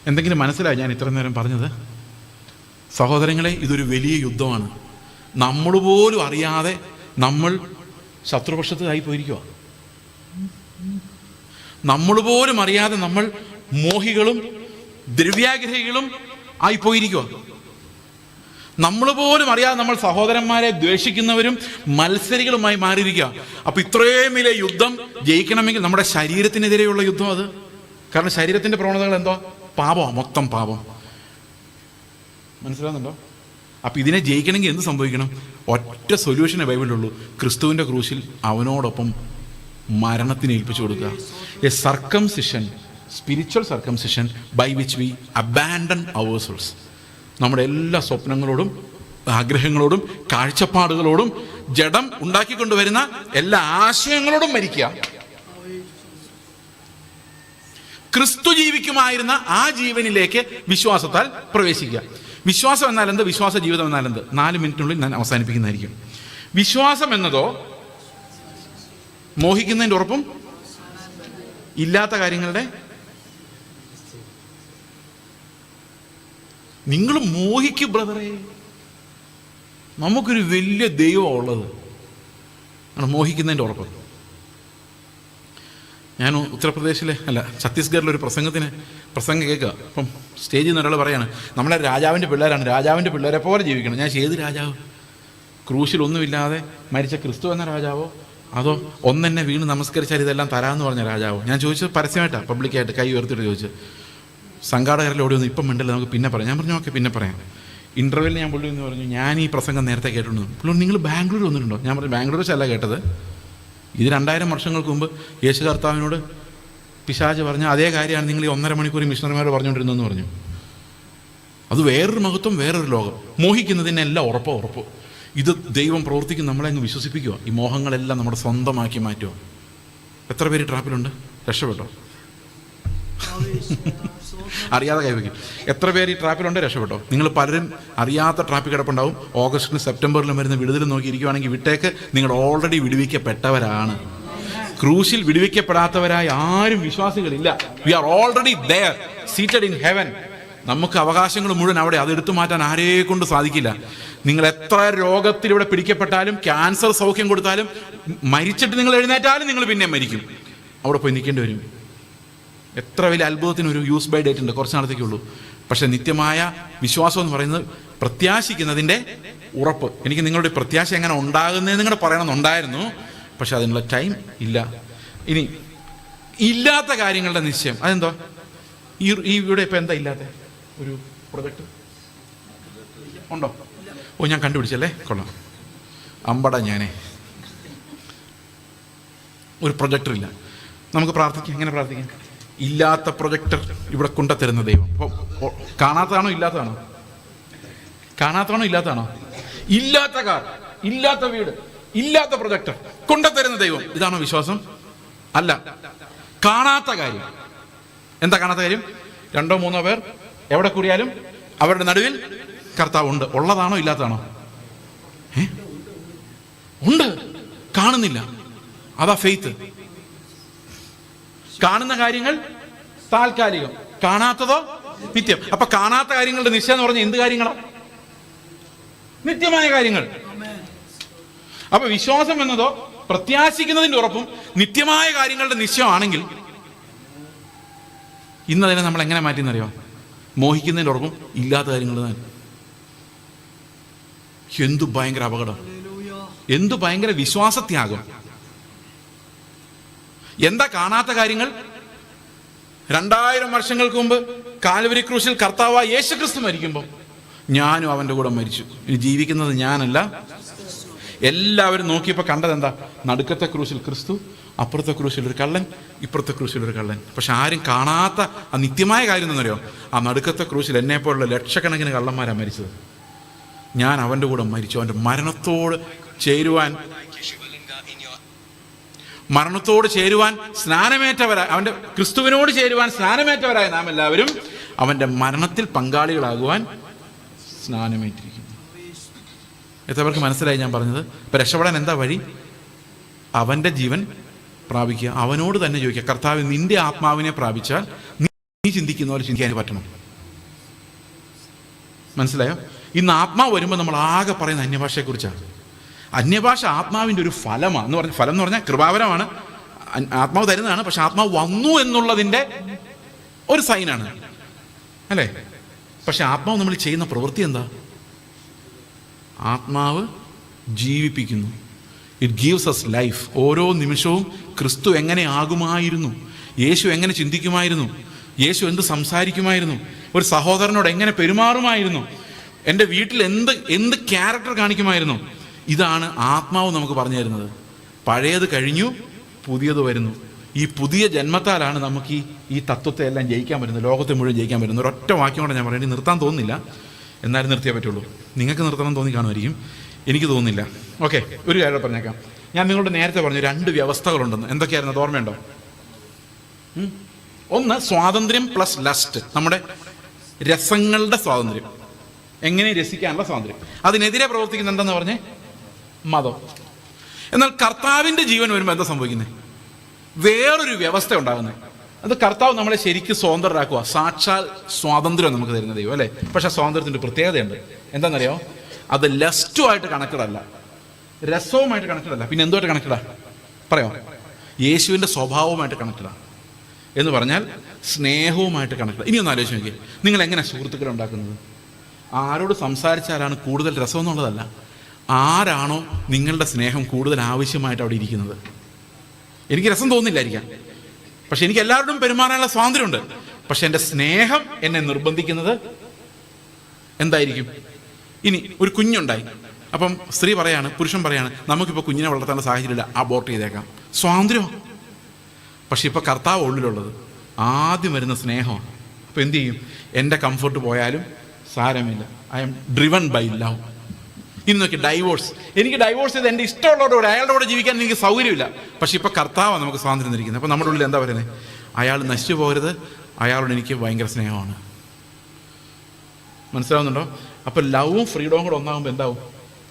എന്തെങ്കിലും മനസ്സിലായി ഞാൻ ഇത്ര നേരം പറഞ്ഞത്? സഹോദരങ്ങളെ, ഇതൊരു വലിയ യുദ്ധമാണ്. നമ്മൾ പോലും അറിയാതെ നമ്മൾ ശത്രുപക്ഷത്തായി പോയിരിക്കുക. നമ്മൾ പോലും അറിയാതെ നമ്മൾ മോഹികളും ദ്രവ്യാഗ്രഹികളും ആയിപ്പോയിരിക്കുക. നമ്മൾ പോലും അറിയാതെ നമ്മൾ സഹോദരന്മാരെ ദ്വേഷിക്കുന്നവരും മത്സരികളുമായി മാറിയിരിക്കുക. അപ്പോൾ ഇത്രയും വലിയ യുദ്ധം ജയിക്കണമെങ്കിൽ നമ്മുടെ ശരീരത്തിനെതിരെയുള്ള യുദ്ധം അത്. കാരണം ശരീരത്തിൻ്റെ പ്രവണതകൾ എന്തോ? പാപമാണ്, മൊത്തം പാപം. മനസ്സിലാകുന്നുണ്ടോ? അപ്പോൾ ഇതിനെ ജയിക്കണമെങ്കിൽ എന്ത് സംഭവിക്കണം? ഒറ്റ സൊല്യൂഷനേ ബൈബിളിലുള്ളൂ. ക്രിസ്തുവിൻ്റെ ക്രൂശിൽ അവനോടൊപ്പം മരണത്തിന് ഏൽപ്പിച്ചു കൊടുക്കുക. A circumcision, spiritual circumcision by which we abandon our souls. നമ്മുടെ എല്ലാ സ്വപ്നങ്ങളോടും ആഗ്രഹങ്ങളോടും കാഴ്ചപ്പാടുകളോടും ജഡം ഉണ്ടാക്കിക്കൊണ്ടുവരുന്ന എല്ലാ ആശയങ്ങളോടും മരിക്കുക. ക്രിസ്തു ജീവിക്കുമായിരുന്ന ആ ജീവനിലേക്ക് വിശ്വാസത്താൽ പ്രവേശിക്കുക. വിശ്വാസം എന്നാൽ എന്ത്? വിശ്വാസ ജീവിതം എന്നാൽ എന്ത്? 4 മിനിറ്റിനുള്ളിൽ ഞാൻ അവസാനിപ്പിക്കുന്നതായിരിക്കും. വിശ്വാസം എന്നതോ മോഹിക്കുന്നതിൻ്റെ ഉറപ്പും ഇല്ലാത്ത കാര്യങ്ങളുടെ, നിങ്ങൾ മോഹിക്കും ബ്രദറെ. നമുക്കൊരു വലിയ ദൈവമാണ് ഉള്ളത്, മോഹിക്കുന്നതിൻ്റെ ഉറപ്പ്. ഞാൻ ഉത്തർപ്രദേശിലെ ഛത്തീസ്ഗഡിലൊരു പ്രസംഗം കേൾക്കുക. അപ്പം സ്റ്റേജിൽ നിന്ന് ഒരാൾ പറയാണ്, നമ്മളെ രാജാവിൻ്റെ പിള്ളേരാണ്, രാജാവിൻ്റെ പിള്ളേരെ പോലെ ജീവിക്കണം. ഞാൻ ഏത് രാജാവ്? ക്രൂശിലൊന്നുമില്ലാതെ മരിച്ച ക്രിസ്തു എന്ന രാജാവോ, അതോ ഒന്നെന്നെ വീണ് നമസ്കരിച്ചാൽ ഇതെല്ലാം തരാമെന്ന് പറഞ്ഞ രാജാവോ? ഞാൻ ചോദിച്ചത് പരസ്യമായിട്ടാണ്, പബ്ലിക്കായിട്ട് കൈ ഉയർത്തിയിട്ട് ചോദിച്ചു. സംഘാടകരെല്ലാം ഓടി വന്നു, ഇപ്പം മിണ്ടല്ല, നമുക്ക് പിന്നെ പറയാം. ഞാൻ പറഞ്ഞു ഓക്കെ പിന്നെ പറയാം. ഇൻ്റർവ്യൂവിൽ ഞാൻ പുള്ളി എന്ന് പറഞ്ഞു, ഞാൻ ഈ പ്രസംഗം നേരത്തെ കേട്ടിട്ടുണ്ട്. പുള്ളി, നിങ്ങൾ ബാംഗ്ലൂർ വന്നിട്ടുണ്ടോ? ഞാൻ പറഞ്ഞു ബാംഗ്ലൂർ വെച്ചല്ല കേട്ടത്, ഇത് 2000 വർഷങ്ങൾക്ക് മുമ്പ് യേശു കർത്താവിനോട് പിശാച് പറഞ്ഞ അതേ കാര്യമാണ് നിങ്ങൾ ഈ 1.5 മണിക്കൂർ മിഷണറിമാർ പറഞ്ഞുകൊണ്ടിരുന്നതെന്ന് പറഞ്ഞു. അത് വേറൊരു മഹത്വം, വേറൊരു ലോകം. മോഹിക്കുന്നതിനെല്ലാം ഉറപ്പ്. ഇത് ദൈവം പ്രവർത്തിക്കും, നമ്മളെ അങ്ങ് വിശ്വസിപ്പിക്കുക. ഈ മോഹങ്ങളെല്ലാം നമ്മുടെ സ്വന്തമാക്കി മാറ്റുക. എത്ര പേര് ട്രാപ്പിലുണ്ട്? രക്ഷപ്പെട്ടോ? അറിയാതെ കൈവയ്ക്കും. എത്ര പേര് ഈ ട്രാപ്പിലുണ്ട്? രക്ഷപ്പെട്ടോ? നിങ്ങൾ പലരും അറിയാത്ത ട്രാപ്പിൽ കിടപ്പുണ്ടാവും. ഓഗസ്റ്റിലും സെപ്റ്റംബറിലും വരുന്ന വിടുതൽ നോക്കിയിരിക്കുവാണെങ്കിൽ വിട്ടേക്ക്, നിങ്ങൾ ഓൾറെഡി വിടുവിക്കപ്പെട്ടവരാണ്. ക്രൂശിൽ വിടുവിക്കപ്പെടാത്തവരായ ആരും വിശ്വാസികളില്ല. We are already there, seated in heaven. നമുക്ക് അവകാശങ്ങൾ മുഴുവൻ അവിടെ. അതെടുത്തു മാറ്റാൻ ആരെയെ കൊണ്ട് സാധിക്കില്ല. നിങ്ങൾ എത്ര രോഗത്തിലൂടെ പിടിക്കപ്പെട്ടാലും, ക്യാൻസർ സൗഖ്യം കൊടുത്താലും, മരിച്ചിട്ട് നിങ്ങൾ എഴുന്നേറ്റാലും നിങ്ങൾ പിന്നെ മരിക്കും. അവിടെ പോയി നിൽക്കേണ്ടി വരും. എത്ര വലിയ അത്ഭുതത്തിനൊരു യൂസ് ബൈ ഡേറ്റ് ഉണ്ട്, കുറച്ച് നാളത്തേക്കുള്ളൂ. പക്ഷെ നിത്യമായ വിശ്വാസം എന്ന് പറയുന്നത് പ്രത്യാശിക്കുന്നതിൻ്റെ ഉറപ്പ്. എനിക്ക് നിങ്ങളുടെ പ്രത്യാശ എങ്ങനെ ഉണ്ടാകുന്നതെന്ന് നിങ്ങളുടെ പറയണമെന്നുണ്ടായിരുന്നു, പക്ഷെ അതിനുള്ള ടൈം ഇല്ല. ഇനി ഇല്ലാത്ത കാര്യങ്ങളുടെ നിശ്ചയം അതെന്തോ? ഈ ഇവിടെ ഇപ്പം എന്താ ഇല്ലാത്ത ഒരു പ്രൊജക്ട് ഉണ്ടോ? ഓ, ഞാൻ കണ്ടുപിടിച്ചല്ലേ, കൊള്ളാം. അമ്പട ഞാനേ, ഒരു പ്രൊജക്ടർ ഇല്ല. നമുക്ക് പ്രാർത്ഥിക്കാം. എങ്ങനെ പ്രാർത്ഥിക്കാം? ഇല്ലാത്ത പ്രൊജക്ടർ ഇവിടെ കൊണ്ടുത്തരുന്ന ദൈവം. അപ്പോൾ കാണാത്തതാണോ ഇല്ലാത്തതാണോ? കാണാത്തതാണോ ഇല്ലാത്തതാണോ? ഇല്ലാത്ത കാർ, ഇല്ലാത്ത വീട്, ഇല്ലാത്ത പ്രൊജക്ടർ കൊണ്ടുത്തരുന്ന ദൈവം. ഇതാണോ വിശ്വാസം? അല്ല. കാണാത്ത കാര്യം. എന്താ കാണാത്ത കാര്യം? 2-3 പേർ എവിടെ കൂടിയാലും അവരുടെ നടുവിൽ കർത്താവ് ഉണ്ട്. ഉള്ളതാണോ ഇല്ലാത്തതാണോ? ഉണ്ട്, കാണുന്നില്ല. അതാ ഫെയ്ത്ത്. കാണുന്ന കാര്യങ്ങൾ താൽക്കാലികം, കാണാത്തതോ നിത്യം. അപ്പൊ കാണാത്ത കാര്യങ്ങളുടെ നിശ്ചയം എന്ന് പറഞ്ഞാൽ എന്ത് കാര്യങ്ങളാ? നിത്യമായ കാര്യങ്ങൾ. അപ്പൊ വിശ്വാസം എന്നതോ പ്രത്യാശിക്കുന്നതിന്റെ ഉറപ്പും നിത്യമായ കാര്യങ്ങളുടെ നിശ്ചയമാണെങ്കിൽ ഇന്നതിനെ നമ്മൾ എങ്ങനെ മാറ്റിയെന്നറിയോ? മോഹിക്കുന്നതിന്റെ ഉറപ്പും ഇല്ലാത്ത കാര്യങ്ങൾ തന്നെ. എന്തു ഭയങ്കര അപകടം, എന്തു ഭയങ്കര വിശ്വാസത്യാഗം. എന്താ കാണാത്ത കാര്യങ്ങൾ? 2000 വർഷങ്ങൾക്ക് മുമ്പ് കാൽവരി ക്രൂശിൽ കർത്താവായ യേശു ക്രിസ്തു മരിക്കുമ്പോൾ ഞാനും അവൻ്റെ കൂടെ മരിച്ചു. ഇനി ജീവിക്കുന്നത് ഞാനല്ല. എല്ലാവരും നോക്കിയപ്പോൾ കണ്ടത് എന്താ? നടുക്കത്തെ ക്രൂശിൽ ക്രിസ്തു, അപ്പുറത്തെ ക്രൂശിൽ ഒരു കള്ളൻ, ഇപ്പുറത്തെ ക്രൂശിൽ ഒരു കള്ളൻ. പക്ഷെ ആരും കാണാത്ത ആ നിത്യമായ കാര്യം എന്നറിയോ? ആ നടുക്കത്തെ ക്രൂശിൽ എന്നെപ്പോലുള്ള ലക്ഷക്കണക്കിന് കള്ളന്മാരാണ് മരിച്ചത്. ഞാൻ അവൻ്റെ കൂടെ മരിച്ചു. അവൻ്റെ മരണത്തോട് ചേരുവാൻ സ്നാനമേറ്റവരായ, അവൻ്റെ ക്രിസ്തുവിനോട് ചേരുവാൻ സ്നാനമേറ്റവരായ നാം എല്ലാവരും അവൻ്റെ മരണത്തിൽ പങ്കാളികളാകുവാൻ സ്നാനമേറ്റിരിക്കുന്നു. എത്ര പേർക്ക് മനസ്സിലായി ഞാൻ പറഞ്ഞത്? ഇപ്പം രക്ഷപ്പെടാൻ എന്താ വഴി? അവൻ്റെ ജീവൻ പ്രാപിക്കുക. അവനോട് തന്നെ ചോദിക്കുക, കർത്താവ് നിന്റെ ആത്മാവിനെ പ്രാപിച്ചാൽ നീ ചിന്തിക്കുന്ന പോലെ ചിന്തിക്കാൻ പറ്റണം. മനസ്സിലായോ? ഇന്ന് ആത്മാവ് വരുമ്പോൾ നമ്മൾ ആകെ പറയുന്ന അന്യഭാഷയെക്കുറിച്ചാണ്. അന്യഭാഷ ആത്മാവിൻ്റെ ഒരു ഫലമാണ് എന്ന് പറഞ്ഞാൽ, ഫലം എന്ന് പറഞ്ഞാൽ കൃപാവരമാണ്, ആത്മാവ് തരുന്നതാണ്. പക്ഷെ ആത്മാവ് വന്നു എന്നുള്ളതിൻ്റെ ഒരു സൈനാണ്, അല്ലേ? പക്ഷെ ആത്മാവ് നമ്മൾ ചെയ്യുന്ന പ്രവൃത്തി എന്താ? ആത്മാവ് ജീവിപ്പിക്കുന്നു. It gives us life. ഓരോ നിമിഷവും ക്രിസ്തു എങ്ങനെ ആകുമായിരുന്നു, യേശു എങ്ങനെ ചിന്തിക്കുമായിരുന്നു, യേശു എന്ത് സംസാരിക്കുമായിരുന്നു, ഒരു സഹോദരനോട് എങ്ങനെ പെരുമാറുമായിരുന്നു, എൻ്റെ വീട്ടിൽ എന്ത് ക്യാരക്ടർ കാണിക്കുമായിരുന്നു. ഇതാണ് ആത്മാവ് നമുക്ക് പറഞ്ഞു തരുന്നത്. പഴയത് കഴിഞ്ഞു, പുതിയത് വരുന്നു. ഈ പുതിയ ജന്മത്താലാണ് നമുക്ക് ഈ തത്വത്തെ എല്ലാം ജയിക്കാൻ പറ്റുന്നത്, ലോകത്തെ മുഴുവൻ ജയിക്കാൻ പറ്റുന്നത്. ഒരൊറ്റ വാക്യം കൂടെ ഞാൻ പറയേണ്ടി, നിർത്താൻ തോന്നുന്നില്ല, എന്നാലും നിർത്തിയേ പറ്റുള്ളൂ. നിങ്ങൾക്ക് നിർത്തണം തോന്നി കാണുമായിരിക്കും, എനിക്ക് തോന്നുന്നില്ല. ഓക്കെ, ഒരു കാര്യം പറഞ്ഞേക്കാം. ഞാൻ നിങ്ങളോട് നേരത്തെ പറഞ്ഞു 2 വ്യവസ്ഥകളുണ്ടെന്ന്. എന്തൊക്കെയായിരുന്നു അത് ഓർമ്മയുണ്ടോ? ഒന്ന് സ്വാതന്ത്ര്യം പ്ലസ് ലസ്റ്റ്, നമ്മുടെ രസങ്ങളുടെ സ്വാതന്ത്ര്യം, എങ്ങനെ രസിക്കാനുള്ള സ്വാതന്ത്ര്യം. അതിനെതിരെ പ്രവർത്തിക്കുന്ന എന്തെന്ന് പറഞ്ഞേ? മതം. എന്നാൽ കർത്താവിൻ്റെ ജീവൻ വരുമ്പോൾ എന്താ സംഭവിക്കുന്നത്? വേറൊരു വ്യവസ്ഥ ഉണ്ടാകുന്നത്. അത് കർത്താവ് നമ്മളെ ശരിക്കും സ്വതന്ത്രരാക്കുക. സാക്ഷാൽ സ്വാതന്ത്ര്യം നമുക്ക് തരുന്ന ദൈവം അല്ലേ. പക്ഷെ സ്വാതന്ത്ര്യത്തിൻ്റെ പ്രത്യേകതയുണ്ട്. എന്താണെന്നറിയോ? അത് ലസ്റ്റുമായിട്ട് കണക്റ്റഡ് അല്ല, രസവുമായിട്ട് കണക്റ്റഡ് അല്ല. പിന്നെ എന്തുമായിട്ട് കണക്റ്റഡാ പറയാമോ? യേശുവിൻ്റെ സ്വഭാവവുമായിട്ട് കണക്റ്റഡാണ്. എന്ന് പറഞ്ഞാൽ സ്നേഹവുമായിട്ട് കണക്റ്റഡ്. ഇനി ഒന്ന് ആലോചിച്ച് നോക്കിയേ, നിങ്ങൾ എങ്ങനെ സുഹൃത്തുക്കളെ ഉണ്ടാക്കുന്നത്? ആരോട് സംസാരിച്ചാലാണ് കൂടുതൽ രസം എന്നുള്ളതല്ല, ആരാണോ നിങ്ങളുടെ സ്നേഹം കൂടുതൽ ആവശ്യമായിട്ട് അവിടെ ഇരിക്കുന്നത്. എനിക്ക് രസം തോന്നില്ലായിരിക്കാം, പക്ഷെ എനിക്ക് എല്ലാവരോടും പെരുമാറാനുള്ള സ്വാതന്ത്ര്യമുണ്ട്. പക്ഷെ എൻ്റെ സ്നേഹം എന്നെ നിർബന്ധിക്കുന്നത് എന്തായിരിക്കും? ഇനി ഒരു കുഞ്ഞുണ്ടായി, അപ്പം സ്ത്രീ പറയാണ്, പുരുഷൻ പറയാണ്, നമുക്കിപ്പോൾ കുഞ്ഞിനെ വളർത്താനുള്ള സാഹചര്യമില്ല, അബോർട്ട് ചെയ്തേക്കാം. സ്വാതന്ത്ര്യം. പക്ഷെ ഇപ്പോൾ കർത്താവ് ഉള്ളിലുള്ളത് ആദ്യം വരുന്ന സ്നേഹമാണ്. അപ്പോൾ എന്ത് ചെയ്യും? എൻ്റെ കംഫർട്ട് പോയാലും സാരമില്ല, I M driven bye love. ഇനി നോക്കി ഡൈവോഴ്സ്. എനിക്ക് ഡൈവോഴ്സ് ചെയ്ത് എൻ്റെ ഇഷ്ടമുള്ളവരോട് അയാളുടെ കൂടെ ജീവിക്കാൻ എനിക്ക് സൗകര്യമില്ല. പക്ഷെ ഇപ്പോൾ കർത്താവാണ് നമുക്ക് സ്വാതന്ത്ര്യം തന്നിരിക്കുന്നത്. അപ്പോൾ നമ്മുടെ ഉള്ളിൽ എന്താ പറയുന്നത്? അയാൾ നശിച്ചു പോകരുത്, അയാളോട് എനിക്ക് ഭയങ്കര സ്നേഹമാണ്. മനസ്സിലാവുന്നുണ്ടോ? അപ്പോൾ ലവും ഫ്രീഡവും കൂടെ ഒന്നാകുമ്പോൾ എന്താവും?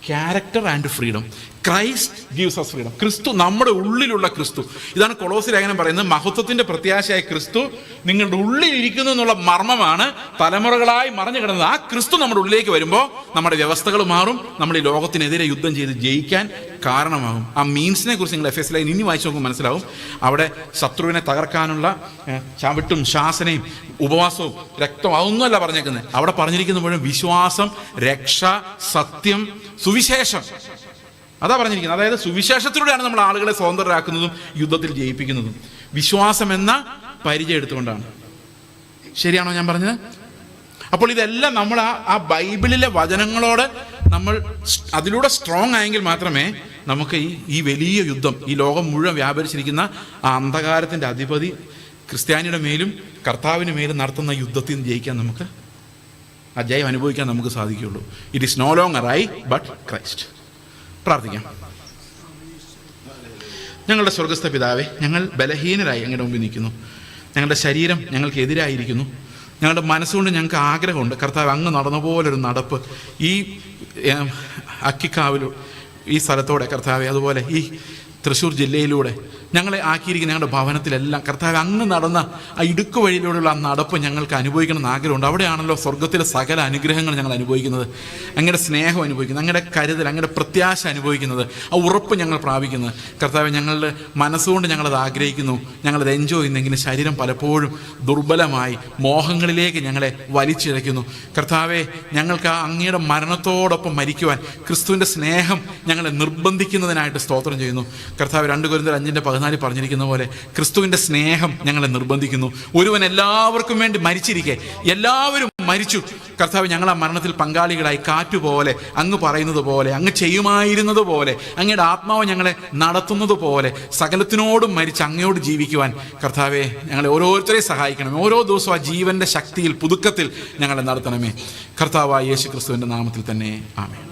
Character and freedom. Christ gives us freedom. ക്രിസ്തു, നമ്മുടെ ഉള്ളിലുള്ള ക്രിസ്തു. ഇതാണ് കൊളോസ്യ ലേഖനം പറയുന്നത്. മഹത്വത്തിന്റെ പ്രത്യാശയായ ക്രിസ്തു നിങ്ങളുടെ ഉള്ളിൽ ഇരിക്കുന്നു എന്നുള്ള മർമ്മമാണ് തലമുറകളായി മറഞ്ഞു കിടന്നത്. ആ ക്രിസ്തു നമ്മുടെ ഉള്ളിലേക്ക് വരുമ്പോൾ നമ്മുടെ വ്യവസ്ഥകൾ മാറും. നമ്മൾ ഈ ലോകത്തിനെതിരെ യുദ്ധം ചെയ്ത് ജയിക്കാൻ കാരണമാകും. ആ മീൻസിനെ കുറിച്ച് നിങ്ങൾ എഫ് എസ് ലൈൻ ഇനി വായിച്ചു നോക്കുമ്പോൾ മനസ്സിലാവും. അവിടെ ശത്രുവിനെ തകർക്കാനുള്ള ചവിട്ടും ശാസനയും ഉപവാസവും രക്തവും അതൊന്നുമല്ല പറഞ്ഞേക്കുന്നത്. അവിടെ പറഞ്ഞിരിക്കുന്ന മുഴുവൻ വിശ്വാസം, രക്ഷ, സത്യം, സുവിശേഷം, അതാ പറഞ്ഞിരിക്കുന്നത്. അതായത് സുവിശേഷത്തിലൂടെയാണ് നമ്മൾ ആളുകളെ സ്വതന്ത്രരാക്കുന്നതും യുദ്ധത്തിൽ ജയിപ്പിക്കുന്നതും. വിശ്വാസം എന്ന പരിചയം എടുത്തുകൊണ്ടാണ്. ശരിയാണോ ഞാൻ പറഞ്ഞത്? അപ്പോൾ ഇതെല്ലാം നമ്മൾ ആ ബൈബിളിലെ വചനങ്ങളോട് നമ്മൾ അതിലൂടെ സ്ട്രോങ് ആയെങ്കിൽ മാത്രമേ നമുക്ക് ഈ വലിയ യുദ്ധം, ഈ ലോകം മുഴുവൻ വ്യാപരിച്ചിരിക്കുന്ന ആ അന്ധകാരത്തിൻ്റെ അധിപതി ക്രിസ്ത്യാനിയുടെ മേലും കർത്താവിന് മേലും നടത്തുന്ന യുദ്ധത്തിൽ നിന്ന് ജയിക്കാൻ നമുക്ക്, ആ ജയം അനുഭവിക്കാൻ നമുക്ക് സാധിക്കുകയുള്ളൂ. It is no longer I but Christ. പ്രാർത്ഥിക്കാം. ഞങ്ങളുടെ സ്വർഗസ്ഥ പിതാവേ, ഞങ്ങൾ ബലഹീനരായി അങ്ങയുടെ മുമ്പിൽ നിൽക്കുന്നു. ഞങ്ങളുടെ ശരീരം ഞങ്ങൾക്ക് എതിരായിരിക്കുന്നു. ഞങ്ങളുടെ മനസ്സുകൊണ്ട് ഞങ്ങൾക്ക് ആഗ്രഹമുണ്ട് കർത്താവ് അങ്ങ് നടന്ന പോലൊരു നടപ്പ് ഈ അക്കിക്കാവിലൂടെ, ഈ സ്ഥലത്തോടെ കർത്താവെ, അതുപോലെ ഈ തൃശ്ശൂർ ജില്ലയിലൂടെ ഞങ്ങളെ ആക്കിയിരിക്കുന്ന ഞങ്ങളുടെ ഭവനത്തിലെല്ലാം കർത്താവ് അങ്ങ് നടന്ന ആ ഇടുക്ക് വഴിയിലൂടെയുള്ള ആ നടപ്പ് ഞങ്ങൾക്ക് അനുഭവിക്കണം എന്ന് ആഗ്രഹമുണ്ട്. അവിടെയാണല്ലോ സ്വർഗത്തിലെ സകല അനുഗ്രഹങ്ങൾ ഞങ്ങൾ അനുഭവിക്കുന്നത്. അങ്ങയുടെ സ്നേഹം അനുഭവിക്കുന്നത്, അങ്ങയുടെ കരുതൽ, അങ്ങയുടെ പ്രത്യാശ അനുഭവിക്കുന്നത്, ആ ഉറപ്പ് ഞങ്ങൾ പ്രാപിക്കുന്നത്. കർത്താവ്, ഞങ്ങളുടെ മനസ്സുകൊണ്ട് ഞങ്ങളത് ആഗ്രഹിക്കുന്നു, ഞങ്ങളത് എൻജോയ് ചെയ്യുന്നെങ്കിലും ശരീരം പലപ്പോഴും ദുർബലമായി മോഹങ്ങളിലേക്ക് ഞങ്ങളെ വലിച്ചിഴയ്ക്കുന്നു. കർത്താവെ, ഞങ്ങൾക്ക് ആ അങ്ങയുടെ മരണത്തോടൊപ്പം മരിക്കുവാൻ ക്രിസ്തുവിൻ്റെ സ്നേഹം ഞങ്ങളെ നിർബന്ധിക്കുന്നതിനായിട്ട് സ്തോത്രം ചെയ്യുന്നു. കർത്താവ് 2 കൊരിന്ത്യർ 5:14 പറഞ്ഞിരിക്കുന്ന പോലെ ക്രിസ്തുവിൻ്റെ സ്നേഹം ഞങ്ങളെ നിർബന്ധിക്കുന്നു. ഒരുവൻ എല്ലാവർക്കും വേണ്ടി മരിച്ചിരിക്കെ എല്ലാവരും മരിച്ചു. കർത്താവ്, ഞങ്ങൾ ആ മരണത്തിൽ പങ്കാളികളായി കാറ്റുപോലെ അങ്ങ് പറയുന്നത് പോലെ, അങ്ങ് ചെയ്യുമായിരുന്നത് പോലെ, അങ്ങയുടെ ആത്മാവ് ഞങ്ങളെ നടത്തുന്നത് പോലെ സകലത്തിനോടും മരിച്ച് അങ്ങയോട് ജീവിക്കുവാൻ കർത്താവെ ഞങ്ങളെ ഓരോരുത്തരെയും സഹായിക്കണമേ. ഓരോ ദിവസവും ആ ജീവൻ്റെ ശക്തിയിൽ, പുതുക്കത്തിൽ ഞങ്ങളെ നടത്തണമേ. കർത്താവായ യേശു ക്രിസ്തുവിൻ്റെ നാമത്തിൽ തന്നെ ആമേൻ.